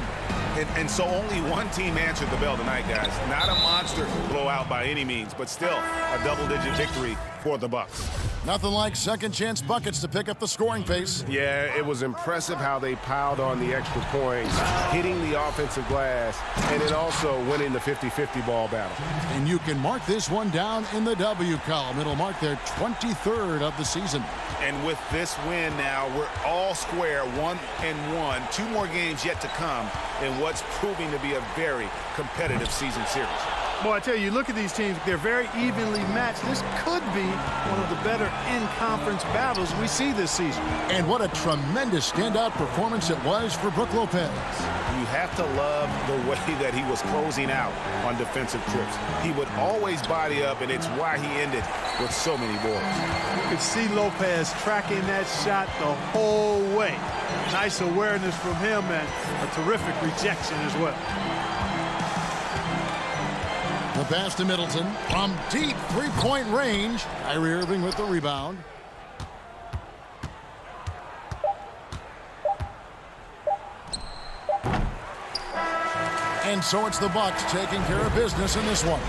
And so only one team answered the bell tonight, guys. Not a monster blowout by any means, but still a double-digit victory for the Bucks. Nothing like second chance buckets to pick up the scoring pace. Yeah, it was impressive how they piled on the extra points, hitting the offensive glass, and then also winning the 50-50 ball battle. And you can mark this one down in the W column. It'll mark their 23rd of the season. And with this win now, we're all square, 1-1. 2 more games yet to come in what's proving to be a very competitive season series. Boy, I tell you, look at these teams. They're very evenly matched. This could be one of the better in-conference battles we see this season. And what a tremendous standout performance it was for Brook Lopez. You have to love the way that he was closing out on defensive trips. He would always body up, and it's why he ended with so many boards. You could see Lopez tracking that shot the whole way. Nice awareness from him and a terrific rejection as well. The pass to Middleton from deep three-point range. Kyrie Irving with the rebound. And so it's the Bucks taking care of business in this one.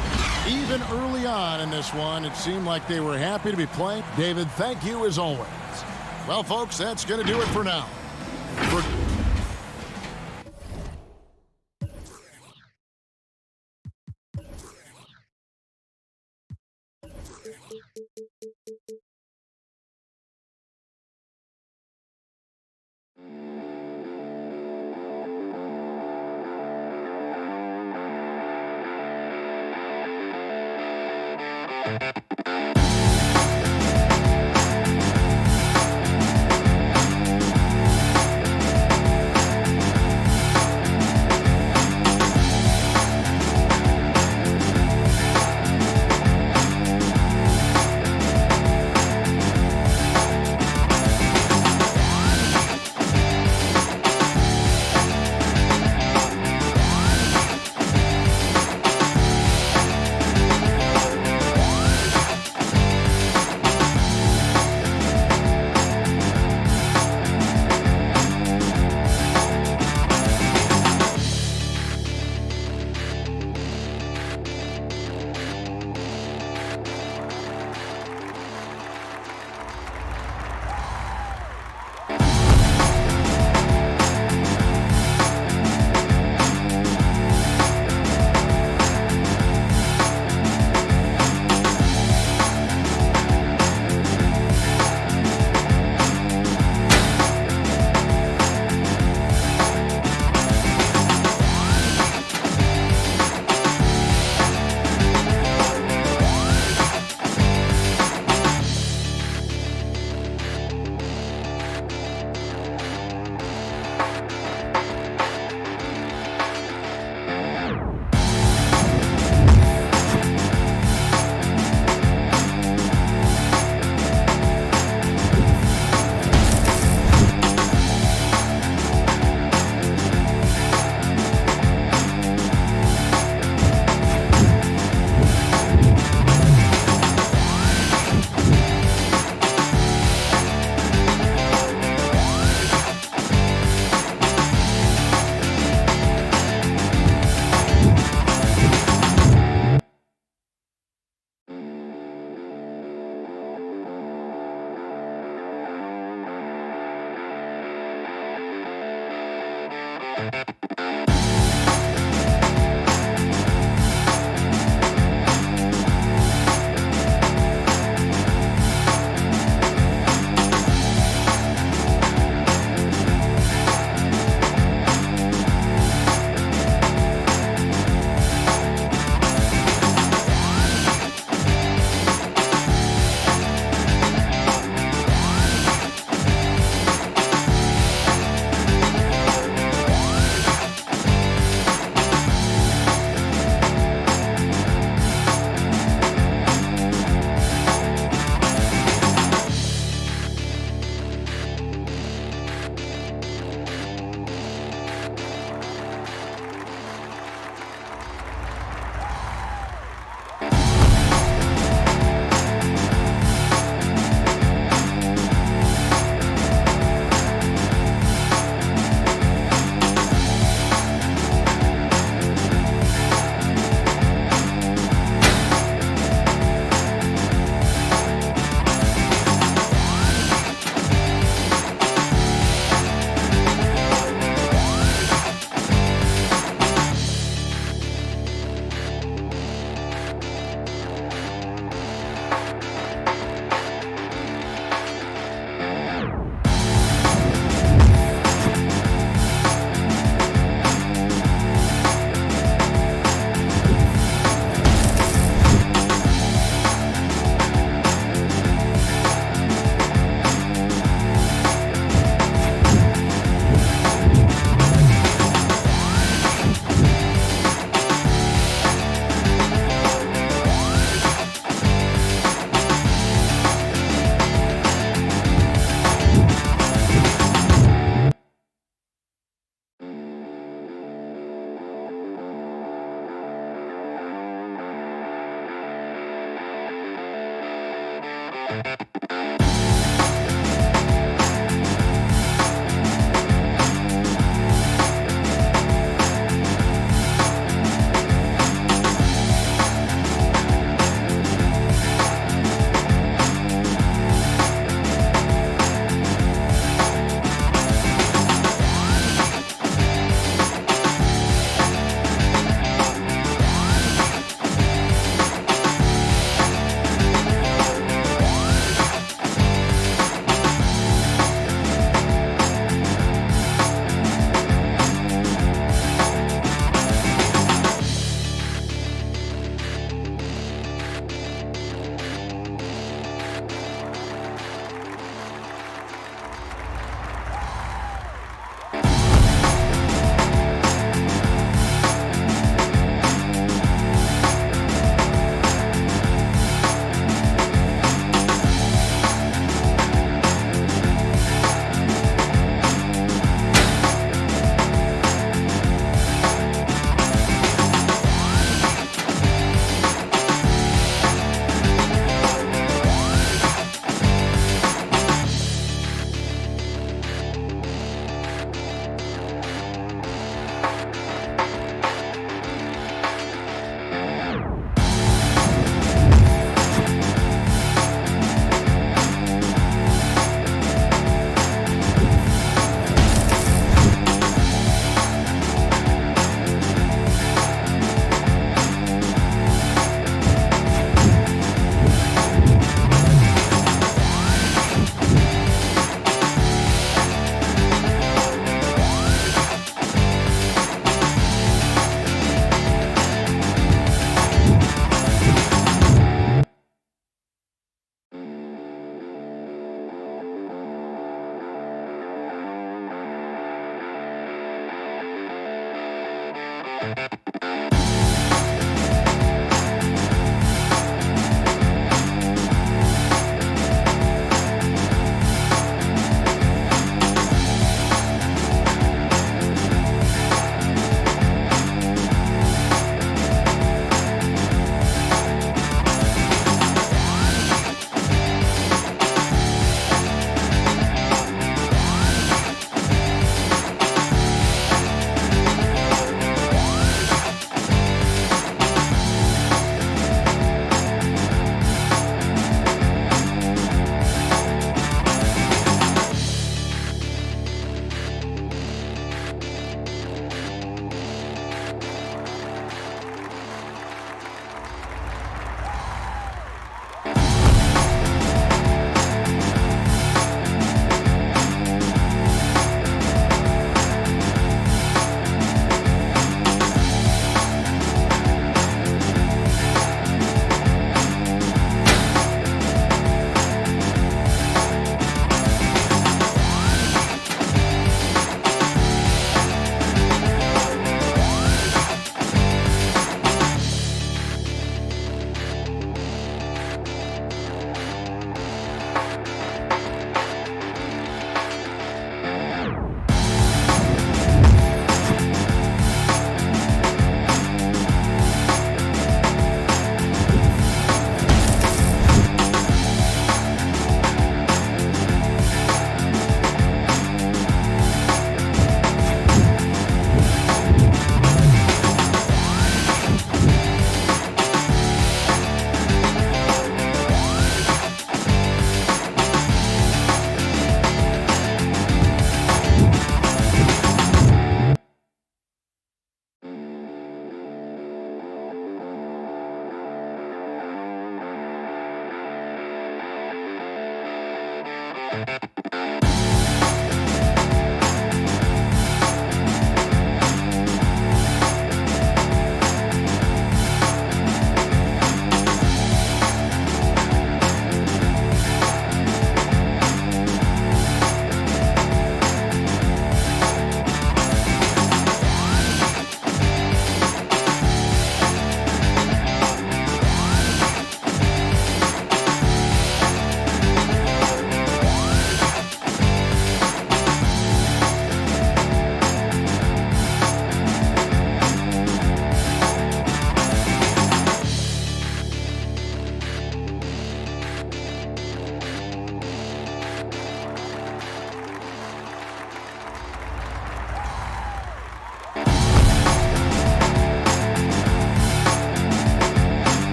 Even early on in this one, it seemed like they were happy to be playing. David, thank you as always. Well, folks, that's going to do it for now.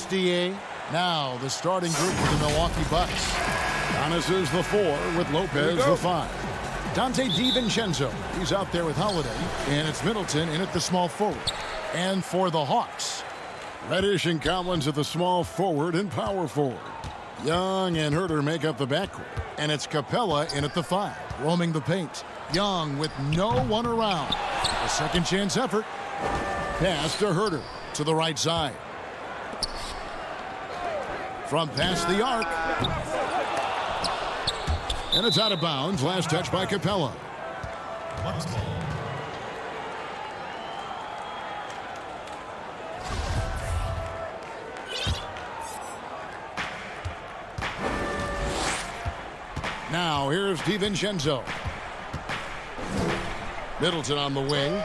SDA. Now the starting group for the Milwaukee Bucks. Giannis is the 4 with Lopez the 5. Dante DiVincenzo, he's out there with Holiday. And it's Middleton in at the small forward. And for the Hawks, Reddish and Collins at the small forward and power forward. Young and Herter make up the backcourt. And it's Capella in at the 5, roaming the paint. Young with no one around. A second chance effort. Pass to Herter to the right side. From past the arc. And it's out of bounds. Last touch by Capella. Now here's DiVincenzo. Middleton on the wing.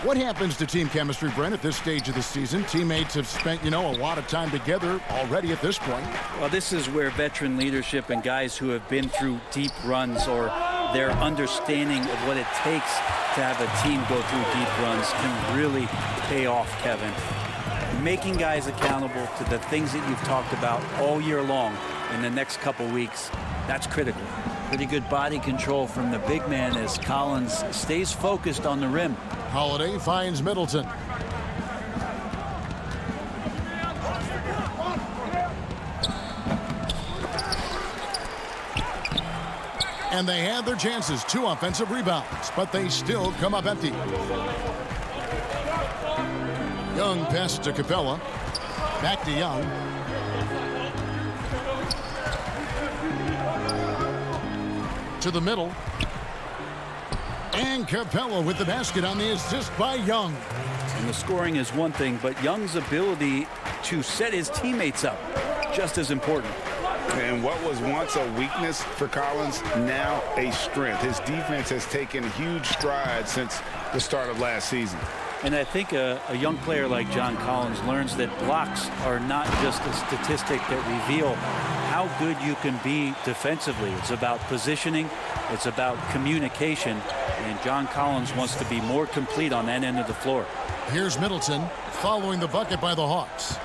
What happens to team chemistry, Brent, at this stage of the season? Teammates have spent, a lot of time together already at this point. Well, this is where veteran leadership and guys who have been through deep runs or their understanding of what it takes to have a team go through deep runs can really pay off, Kevin. Making guys accountable to the things that you've talked about all year long in the next couple weeks, that's critical. Pretty good body control from the big man as Collins stays focused on the rim. Holiday finds Middleton. And they had their chances, 2 offensive rebounds, but they still come up empty. Young pass to Capella. Back to Young. To the middle. And Capella with the basket on the assist by Young. And the scoring is one thing, but Young's ability to set his teammates up, just as important. And what was once a weakness for Collins, now a strength. His defense has taken huge strides since the start of last season. And I think a young player like John Collins learns that blocks are not just a statistic that reveal how good you can be defensively. It's about positioning. It's about communication. And John Collins wants to be more complete on that end of the floor. Here's Middleton following the bucket by the Hawks.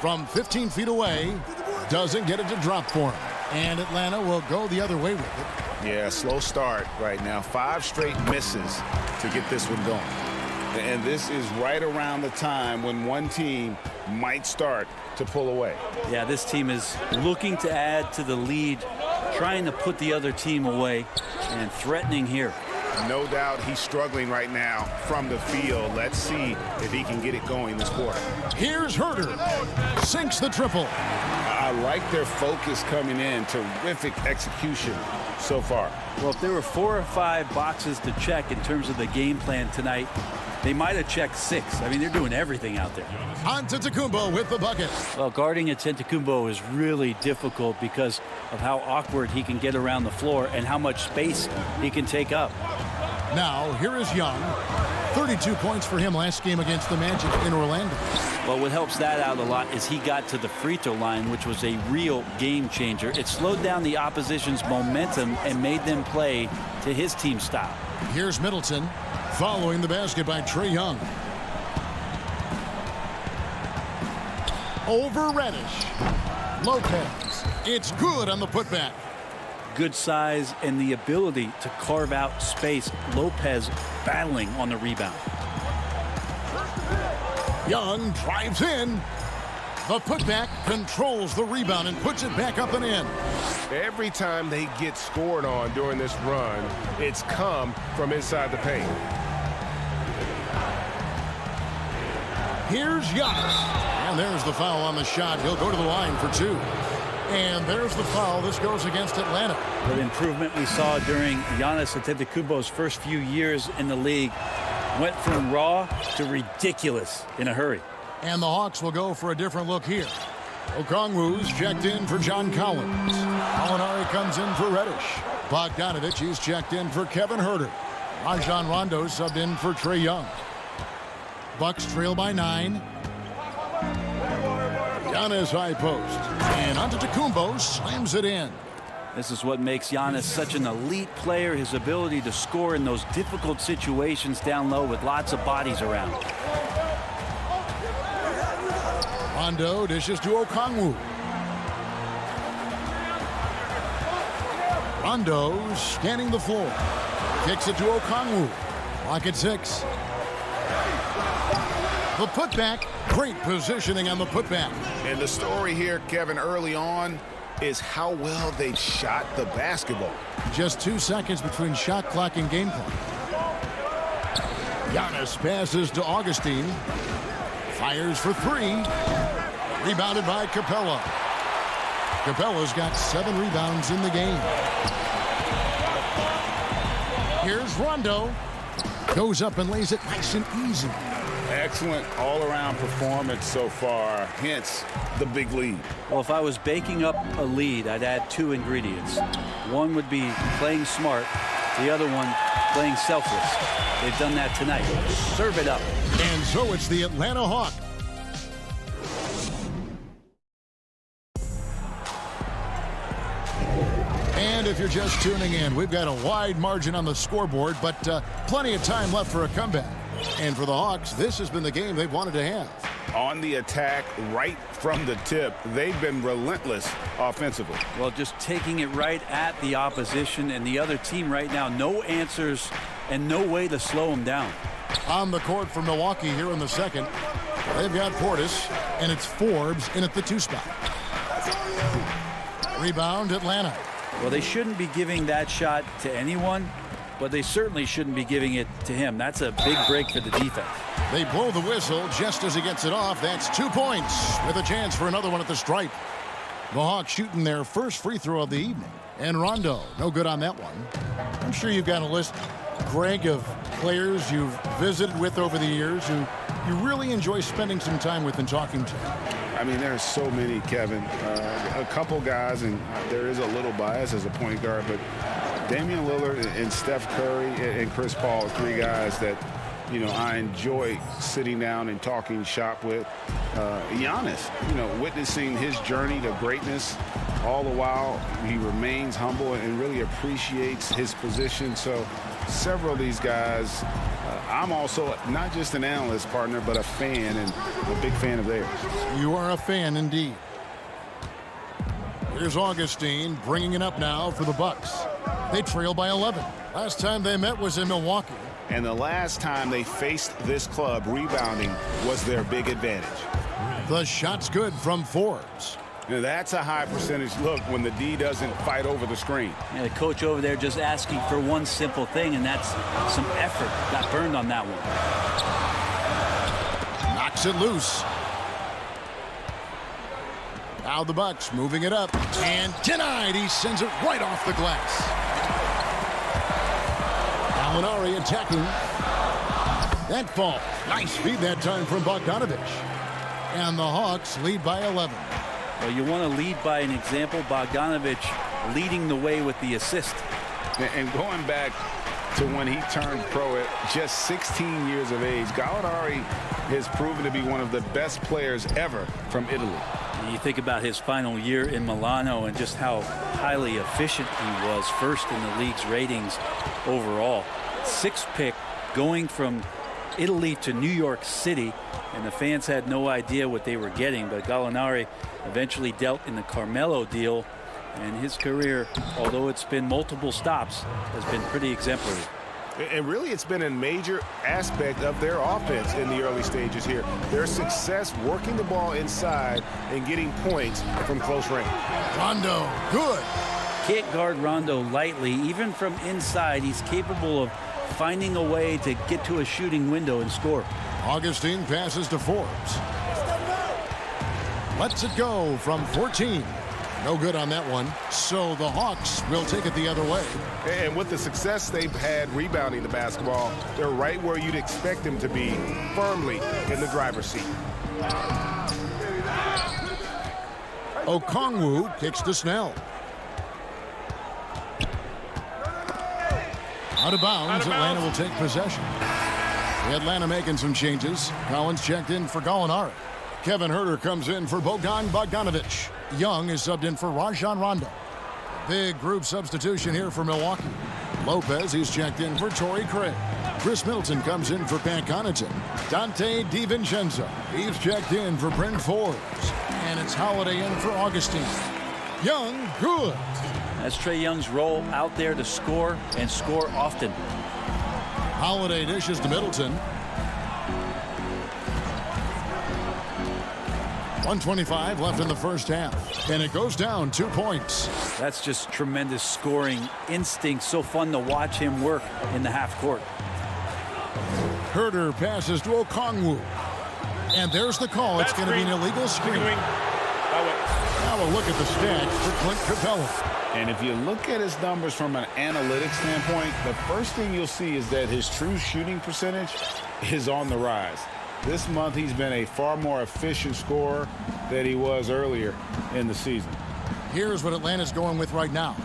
From 15 feet away, doesn't get it to drop for him. And Atlanta will go the other way with it. Yeah, slow start right now. 5 straight misses to get this one going. And this is right around the time when one team might start to pull away. Yeah, this team is looking to add to the lead, trying to put the other team away, and threatening here. No doubt he's struggling right now from the field. Let's see if he can get it going this quarter. Here's Herter. Sinks the triple. I like their focus coming in. Terrific execution so far. Well, if there were 4 or 5 boxes to check in terms of the game plan tonight, they might have checked 6. I mean, they're doing everything out there. Antetokounmpo with the bucket. Well, guarding Antetokounmpo is really difficult because of how awkward he can get around the floor and how much space he can take up. Now, here is Young. 32 points for him last game against the Magic in Orlando. Well, what helps that out a lot is he got to the free throw line, which was a real game changer. It slowed down the opposition's momentum and made them play to his team style. Here's Middleton following the basket by Trae Young. Over Reddish. Lopez. It's good on the putback. Good size and the ability to carve out space. Lopez battling on the rebound. Young drives in. The putback controls the rebound and puts it back up and in. Every time they get scored on during this run, it's come from inside the paint. Here's Giannis. And there's the foul on the shot. He'll go to the line for 2. And there's the foul. This goes against Atlanta. The improvement we saw during Giannis Antetokounmpo's first few years in the league went from raw to ridiculous in a hurry. And the Hawks will go for a different look here. Okongwu's checked in for John Collins. Molinari comes in for Reddish. Bogdanovich, he's checked in for Kevin Herter. Rajon Rondo subbed in for Trae Young. Bucks trail by 9. Giannis high post. And Antetokounmpo slams it in. This is what makes Giannis such an elite player, his ability to score in those difficult situations down low with lots of bodies around. Rondo dishes to Okongwu. Rondo scanning the floor. Kicks it to Okongwu. Clock at 6. The putback. Great positioning on the putback. And the story here, Kevin, early on is how well they shot the basketball. Just 2 seconds between shot clock and game clock. Giannis passes to Augustine. Fires for 3. Rebounded by Capella. Capella's got 7 rebounds in the game. Here's Rondo. Goes up and lays it nice and easy. Excellent all-around performance so far, hence the big lead. Well, if I was baking up a lead, I'd add 2 ingredients. One would be playing smart, the other one playing selfless. They've done that tonight. Serve it up. And so it's the Atlanta Hawks. And if you're just tuning in, we've got a wide margin on the scoreboard, but plenty of time left for a comeback. And for the Hawks, this has been the game they've wanted to have. On the attack, right from the tip, they've been relentless offensively. Well, just taking it right at the opposition and the other team right now. No answers and no way to slow them down. On the court for Milwaukee here in the second, they've got Portis, and it's Forbes in at the 2 spot. Rebound, Atlanta. Well, they shouldn't be giving that shot to anyone, but they certainly shouldn't be giving it to him. That's a big break for the defense. They blow the whistle just as he gets it off. That's 2 points with a chance for another one at the stripe. The Hawks shooting their first free throw of the evening. And Rondo, no good on that one. I'm sure you've got a list, Greg, of players you've visited with over the years who you really enjoy spending some time with and talking to. I mean, there's so many, Kevin. A couple guys, and there is a little bias as a point guard, but Damian Lillard and Steph Curry and Chris Paul are 3 guys that, you know, I enjoy sitting down and talking shop with. Giannis, you know, witnessing his journey to greatness, all the while he remains humble and really appreciates his position. So several of these guys, I'm also not just an analyst, partner, but a fan, and a big fan of theirs. You are a fan indeed. Here's Augustine bringing it up now for the Bucks. They trail by 11. Last time they met was in Milwaukee. And the last time they faced this club, rebounding was their big advantage. The shot's good from Forbes. Now that's a high percentage look when the D doesn't fight over the screen. Yeah, the coach over there just asking for one simple thing, and that's some effort. Got burned on that one. Knocks it loose. Now the Bucks moving it up. And denied. He sends it right off the glass. Gallinari attacking. That fall. Nice feed that time from Bogdanovich. And the Hawks lead by 11. Well, you want to lead by an example. Bogdanovich leading the way with the assist. And going back to when he turned pro at just 16 years of age, Gallinari has proven to be one of the best players ever from Italy. You think about his final year in Milano and just how highly efficient he was, first in the league's ratings overall. 6th pick, going from Italy to New York City, and the fans had no idea what they were getting, but Gallinari eventually dealt in the Carmelo deal, and his career, although it's been multiple stops, has been pretty exemplary. And really, it's been a major aspect of their offense in the early stages here. Their success working the ball inside and getting points from close range. Rondo, good. Can't guard Rondo lightly. Even from inside, he's capable of finding a way to get to a shooting window and score. Augustine passes to Forbes. Lets it go from 14. No good on that one. So the Hawks will take it the other way. And with the success they've had rebounding the basketball, they're right where you'd expect them to be, firmly in the driver's seat. Okongwu kicks to Snell. Out of bounds, Atlanta will take possession. Atlanta making some changes. Collins checked in for Gallinari. Kevin Huerter comes in for Bogdan Bogdanovich. Young is subbed in for Rajon Rondo. Big group substitution here for Milwaukee. Lopez, he's checked in for Torrey Craig. Chris Middleton comes in for Pat Connaughton. Dante DiVincenzo, he's checked in for Bryn Forbes. And it's Holiday in for Augustine. Young, good. That's Trae Young's role, out there to score and score often. Holiday dishes to Middleton. 1:25 left in the first half, and it goes down 2 points. That's just tremendous scoring instinct. So fun to watch him work in the half court. Herter passes to Okongwu. And there's the call. It's going to be an illegal screen. Now a look at the stats for Clint Capella. And if you look at his numbers from an analytics standpoint, the first thing you'll see is that his true shooting percentage is on the rise. This month, he's been a far more efficient scorer than he was earlier in the season. Here's what Atlanta's going with right now.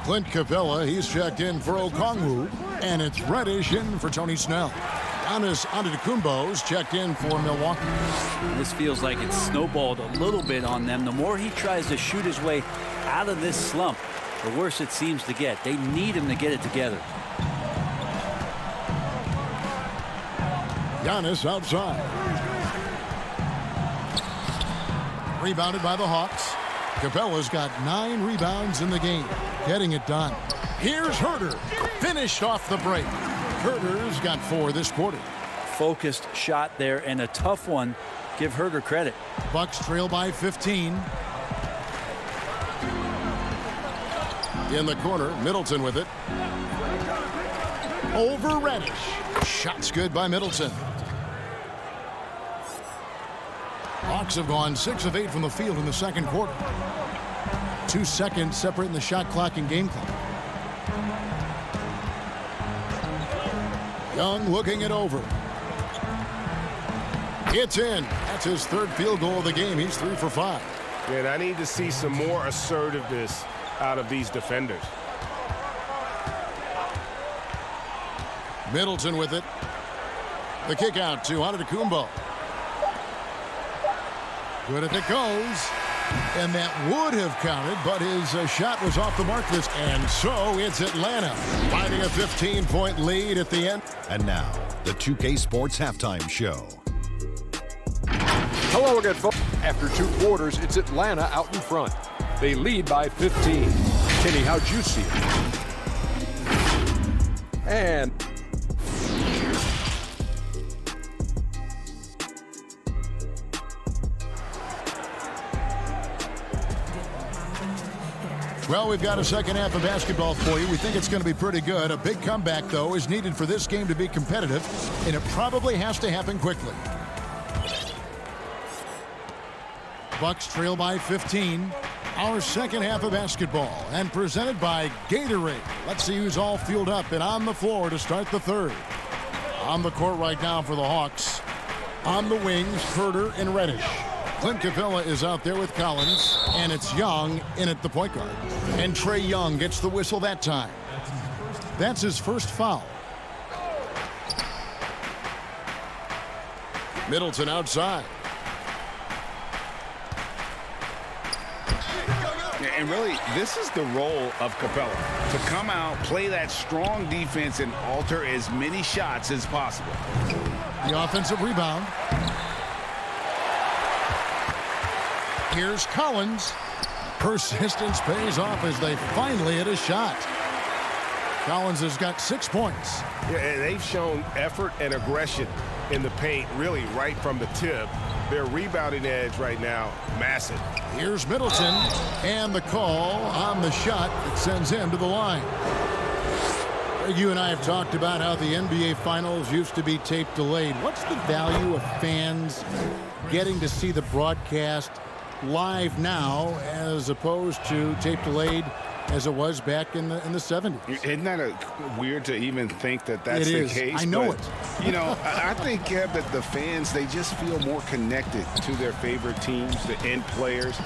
Clint Capella, he's checked in for Okongwu, and it's Reddish in for Tony Snell. Giannis Antetokounmpo's checked in for Milwaukee. This feels like it's snowballed a little bit on them. The more he tries to shoot his way out of this slump, the worse it seems to get. They need him to get it together. Giannis outside. Rebounded by the Hawks. Capella's got 9 rebounds in the game, getting it done. Here's Herter, finished off the break. Herter's got 4 this quarter. Focused shot there and a tough one. Give Herter credit. Bucks trail by 15. In the corner, Middleton with it. Over Reddish. Shot's good by Middleton. Hawks have gone 6 of 8 from the field in the second quarter. 2 seconds separating the shot clock and game clock. Young looking it over. It's in. That's his 3rd field goal of the game. He's 3 for 5. And I need to see some more assertiveness out of these defenders. Middleton with it. The kick out to Antetokounmpo. Good if it goes. And that would have counted, but his shot was off the mark. And so it's Atlanta finding a 15-point lead at the end. And now, the 2K Sports Halftime Show. Hello again, folks. After 2 quarters, it's Atlanta out in front. They lead by 15. Kenny, how'd you see it? And well, we've got a second half of basketball for you. We think it's going to be pretty good. A big comeback, though, is needed for this game to be competitive, and it probably has to happen quickly. Bucks trail by 15. Our second half of basketball, and presented by Gatorade. Let's see who's all fueled up and on the floor to start the third. On the court right now for the Hawks. On the wings, Herter and Reddish. Clint Capella is out there with Collins, and it's Young in at the point guard. And Trae Young gets the whistle that time. That's his first foul. Middleton outside. And really, this is the role of Capella, to come out, play that strong defense, and alter as many shots as possible. The offensive rebound. Here's Collins. Persistence pays off as they finally hit a shot. Collins has got 6 points. Yeah, and they've shown effort and aggression in the paint, really right from the tip. Their rebounding edge right now, massive. Here's Middleton, and the call on the shot that sends him to the line. You and I have talked about how the NBA Finals used to be tape delayed. What's the value of fans getting to see the broadcast live now as opposed to tape delayed as it was back in the 70s? Isn't that weird to even think that that's the case? I know but, it. You know, I think that the fans, they just feel more connected to their favorite teams, the end players.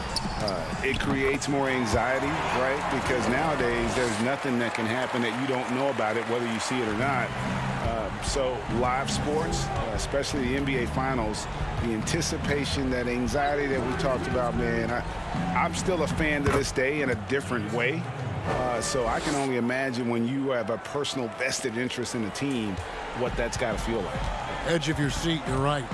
It creates more anxiety, right? Because nowadays there's nothing that can happen that you don't know about it, whether you see it or not. So live sports, especially the NBA Finals, the anticipation, that anxiety that we talked about, man, I'm still a fan to this day in a different way. So I can only imagine when you have a personal vested interest in a team, what that's got to feel like. Edge of your seat, you're right.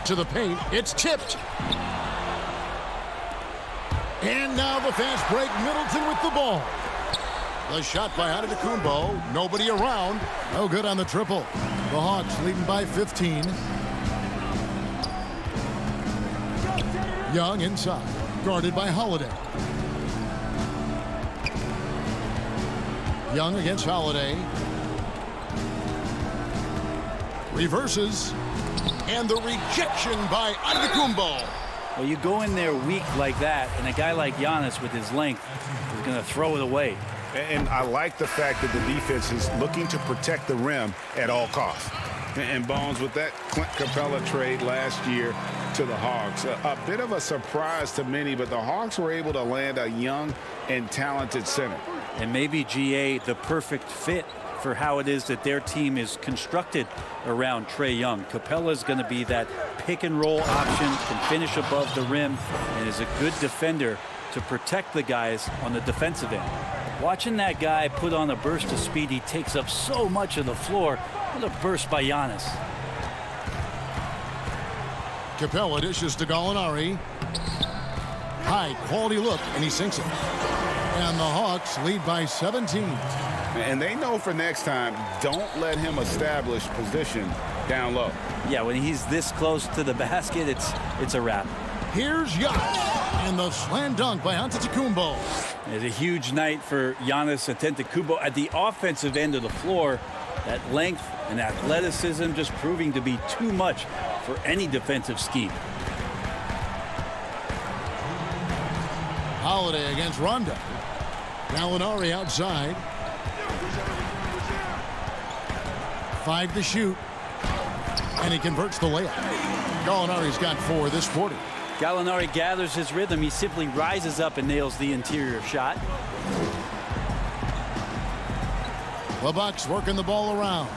To the paint, it's tipped. And now the fast break, Middleton with the ball. The shot by Antetokounmpo, nobody around. No good on the triple. The Hawks leading by 15. Young inside, guarded by Holiday. Young against Holiday. Reverses. And the rejection by Antetokounmpo. Well, you go in there weak like that, and a guy like Giannis with his length is going to throw it away. And I like the fact that the defense is looking to protect the rim at all costs. And Bones, with that Clint Capella trade last year to the Hawks, a bit of a surprise to many, but the Hawks were able to land a young and talented center. And maybe, GA, the perfect fit for how it is that their team is constructed around Trae Young. Capella's going to be that pick and roll option, can finish above the rim, and is a good defender to protect the guys on the defensive end. Watching that guy put on a burst of speed, he takes up so much of the floor. What a burst by Giannis. Capella dishes to Gallinari. High quality look, and he sinks it. And the Hawks lead by 17. And they know for next time, don't let him establish position down low. Yeah, when he's this close to the basket, it's a wrap. Here's Giannis, and the slam dunk by Antetokounmpo. It's a huge night for Giannis Antetokounmpo at the offensive end of the floor. That length and athleticism just proving to be too much for any defensive scheme. Holiday against Rondo. Gallinari outside. 5 to shoot. And he converts the layup. Gallinari's got 4 this quarter. Gallinari gathers his rhythm. He simply rises up and nails the interior shot. The Bucks working the ball around.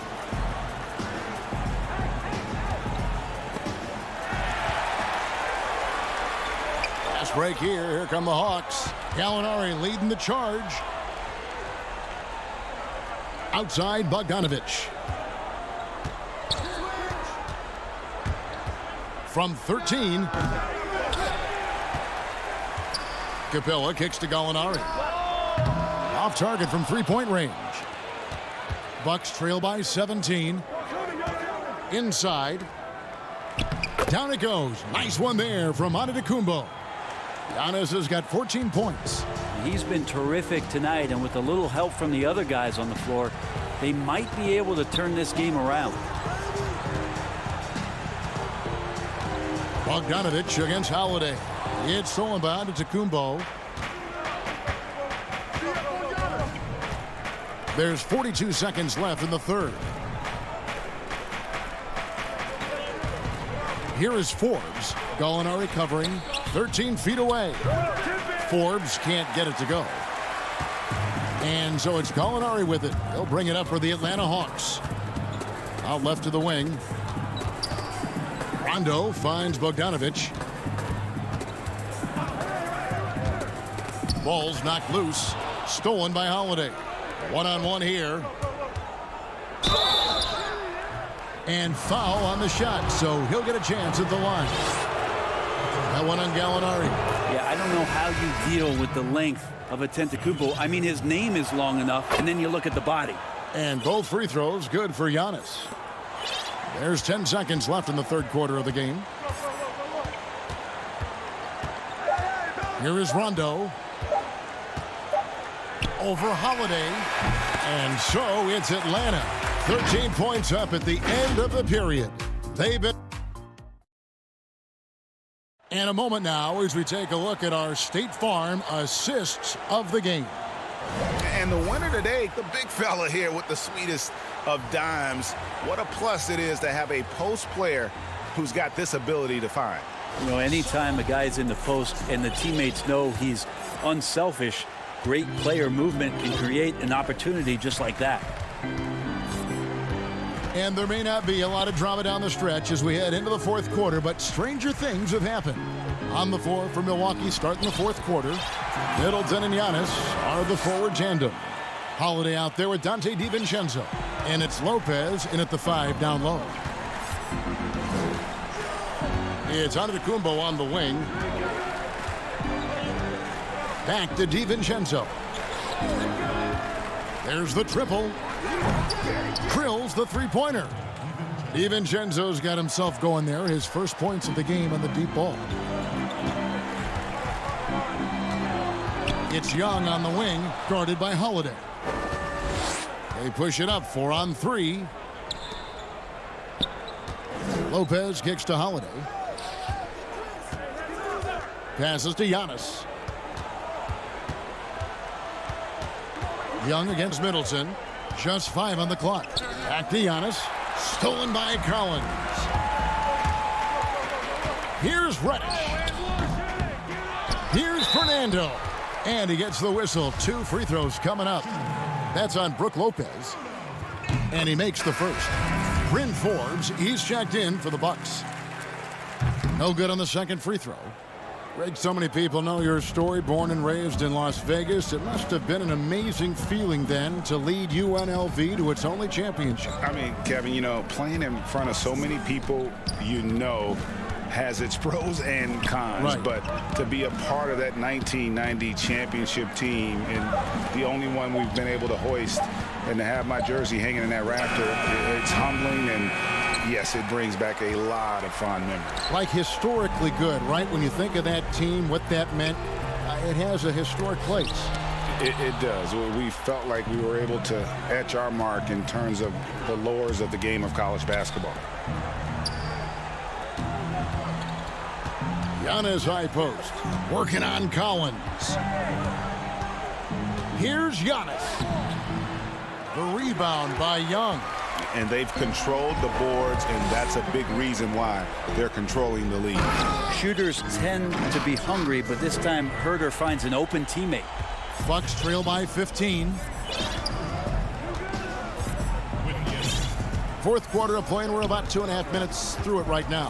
Fast break here. Here come the Hawks. Gallinari leading the charge. Outside, Bogdanovich. From 13. Capella kicks to Gallinari. Off target from three-point range. Bucks trail by 17. Inside. Down it goes. Nice one there from Antetokounmpo. Giannis has got 14 points. He's been terrific tonight, and with a little help from the other guys on the floor, they might be able to turn this game around. Bogdanovich against Holiday. It's stolen by Antetokounmpo. There's 42 seconds left in the third. Here is Forbes. Gallinari covering 13 feet away. Forbes can't get it to go. And so it's Gallinari with it. He'll bring it up for the Atlanta Hawks. Out left to the wing. Rondo finds Bogdanovich. Ball's knocked loose. Stolen by Holiday. One-on-one here. And foul on the shot, so he'll get a chance at the line. That one on Gallinari. Yeah, I don't know how you deal with the length of Antetokounmpo. I mean, his name is long enough, and then you look at the body. And both free throws good for Giannis. There's 10 seconds left in the third quarter of the game. Here is Rondo. Over Holiday. And so it's Atlanta. 13 points up at the end of the period. They've been... And a moment now as we take a look at our State Farm assists of the game. And the winner today, the big fella here with the sweetest of dimes. What a plus it is to have a post player who's got this ability to find. You know, anytime a guy's in the post and the teammates know he's unselfish, great player movement can create an opportunity just like that. And there may not be a lot of drama down the stretch as we head into the fourth quarter, but stranger things have happened. On the floor for Milwaukee starting the fourth quarter, Middleton and Giannis are the forward tandem. Holiday out there with Dante DiVincenzo. And it's Lopez in at the 5 down low. It's Antetokounmpo on the wing. Back to DiVincenzo. There's the triple. Drills the three-pointer. DiVincenzo's got himself going there. His first points of the game on the deep ball. It's Young on the wing, guarded by Holiday. They push it up 4 on 3. Lopez kicks to Holiday. Passes to Giannis. Young against Middleton. Just 5 on the clock. Back to Giannis. Stolen by Collins. Here's Reddish. Here's Fernando. And he gets the whistle. 2 free throws coming up. That's on Brook Lopez. And he makes the first. Bryn Forbes, he's checked in for the Bucks. No good on the second free throw. Greg, so many people know your story. Born and raised in Las Vegas. It must have been an amazing feeling then to lead UNLV to its only championship. I mean, Kevin, you know, playing in front of so many people, you know, has its pros and cons. Right. But to be a part of that 1990 championship team and the only one we've been able to hoist and to have my jersey hanging in that rafter, it's humbling, and yes, it brings back a lot of fond memories. Like historically good, right? When you think of that team, what that meant, it has a historic place. It does. We felt like we were able to etch our mark in terms of the lures of the game of college basketball. Giannis high post, working on Collins. Here's Giannis. The rebound by Young. And they've controlled the boards, and that's a big reason why they're controlling the lead. Shooters tend to be hungry, but this time Herter finds an open teammate. Bucks trail by 15. Fourth quarter of play, and we're about 2.5 minutes through it right now.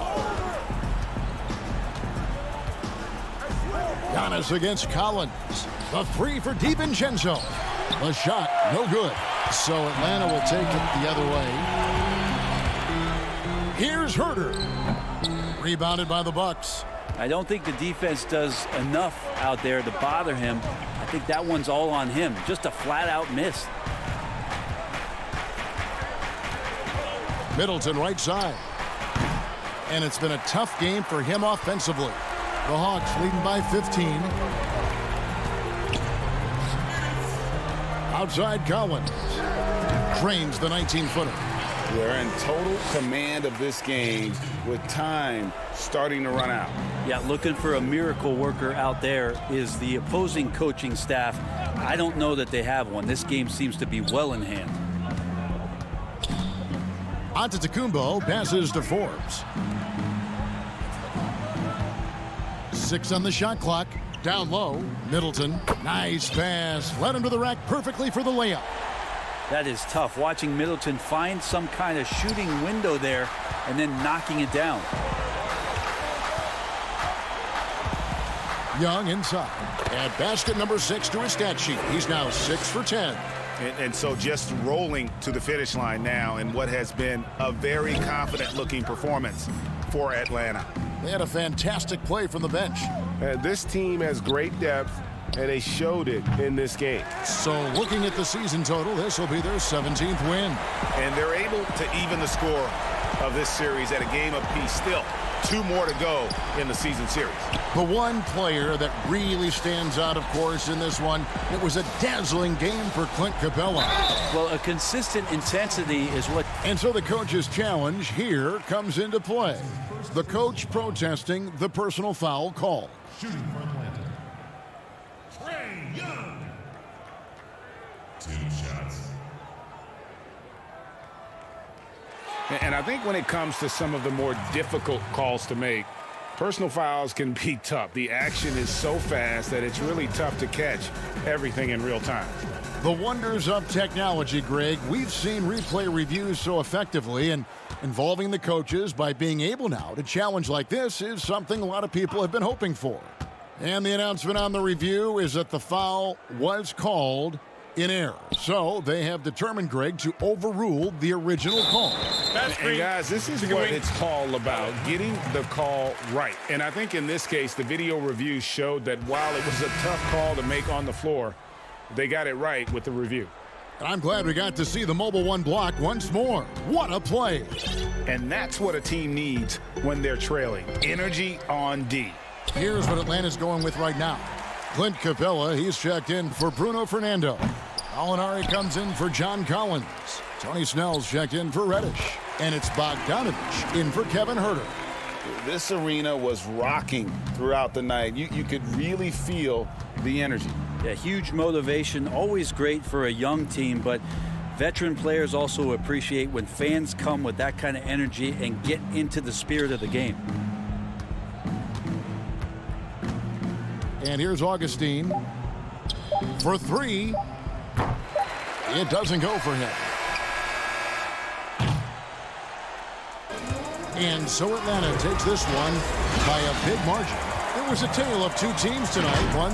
Giannis against Collins. The 3 for DiVincenzo. The shot, no good. So Atlanta will take it the other way. Here's Herter. Rebounded by the Bucks. I don't think the defense does enough out there to bother him. I think that one's all on him. Just a flat-out miss. Middleton right side. And it's been a tough game for him offensively. The Hawks leading by 15. Outside Collins. Drains the 19-footer. They're in total command of this game with time starting to run out. Yeah, looking for a miracle worker out there is the opposing coaching staff. I don't know that they have one. This game seems to be well in hand. Antetokounmpo passes to Forbes. 6 on the shot clock. Down low. Middleton. Nice pass. Led him to the rack perfectly for the layup. That is tough. Watching Middleton find some kind of shooting window there and then knocking it down. Young inside. Add basket number 6 to his stat sheet. He's now 6 for 10. And so just rolling to the finish line now in what has been a very confident-looking performance for Atlanta. They had a fantastic play from the bench. This team has great depth, and they showed it in this game. So looking at the season total, this will be their 17th win. And they're able to even the score of this series at a game apiece. Still 2 more to go in the season series. The one player that really stands out, of course, in this one, it was a dazzling game for Clint Capella. Well, a consistent intensity is what... And so the coach's challenge here comes into play. The coach protesting the personal foul call. Shooting for Atlanta. Trae Young. 2 shots. And I think when it comes to some of the more difficult calls to make, Personal fouls can be tough. The action is so fast that it's really tough to catch everything in real time. The wonders of technology, Greg. We've seen replay reviews so effectively, and involving the coaches by being able now to challenge like this is something a lot of people have been hoping for. And the announcement on the review is that the foul was called in error. So they have determined, Greg, to overrule the original call. And guys, this is what it's all about, getting the call right. And I think in this case, the video review showed that while it was a tough call to make on the floor, they got it right with the review. And I'm glad we got to see the Mobile One block once more. What a play. And that's what a team needs when they're trailing. Energy on D. Here's what Atlanta's going with right now. Clint Capella, he's checked in for Bruno Fernando. Alinari comes in for John Collins. Tony Snell's checked in for Reddish. And it's Bogdanovich in for Kevin Huerter. This arena was rocking throughout the night. You could really feel the energy. Yeah, huge motivation, always great for a young team, but veteran players also appreciate when fans come with that kind of energy and get into the spirit of the game. And here's Augustine for three. It doesn't go for him. And so Atlanta takes this one by a big margin. It was a tale of two teams tonight. One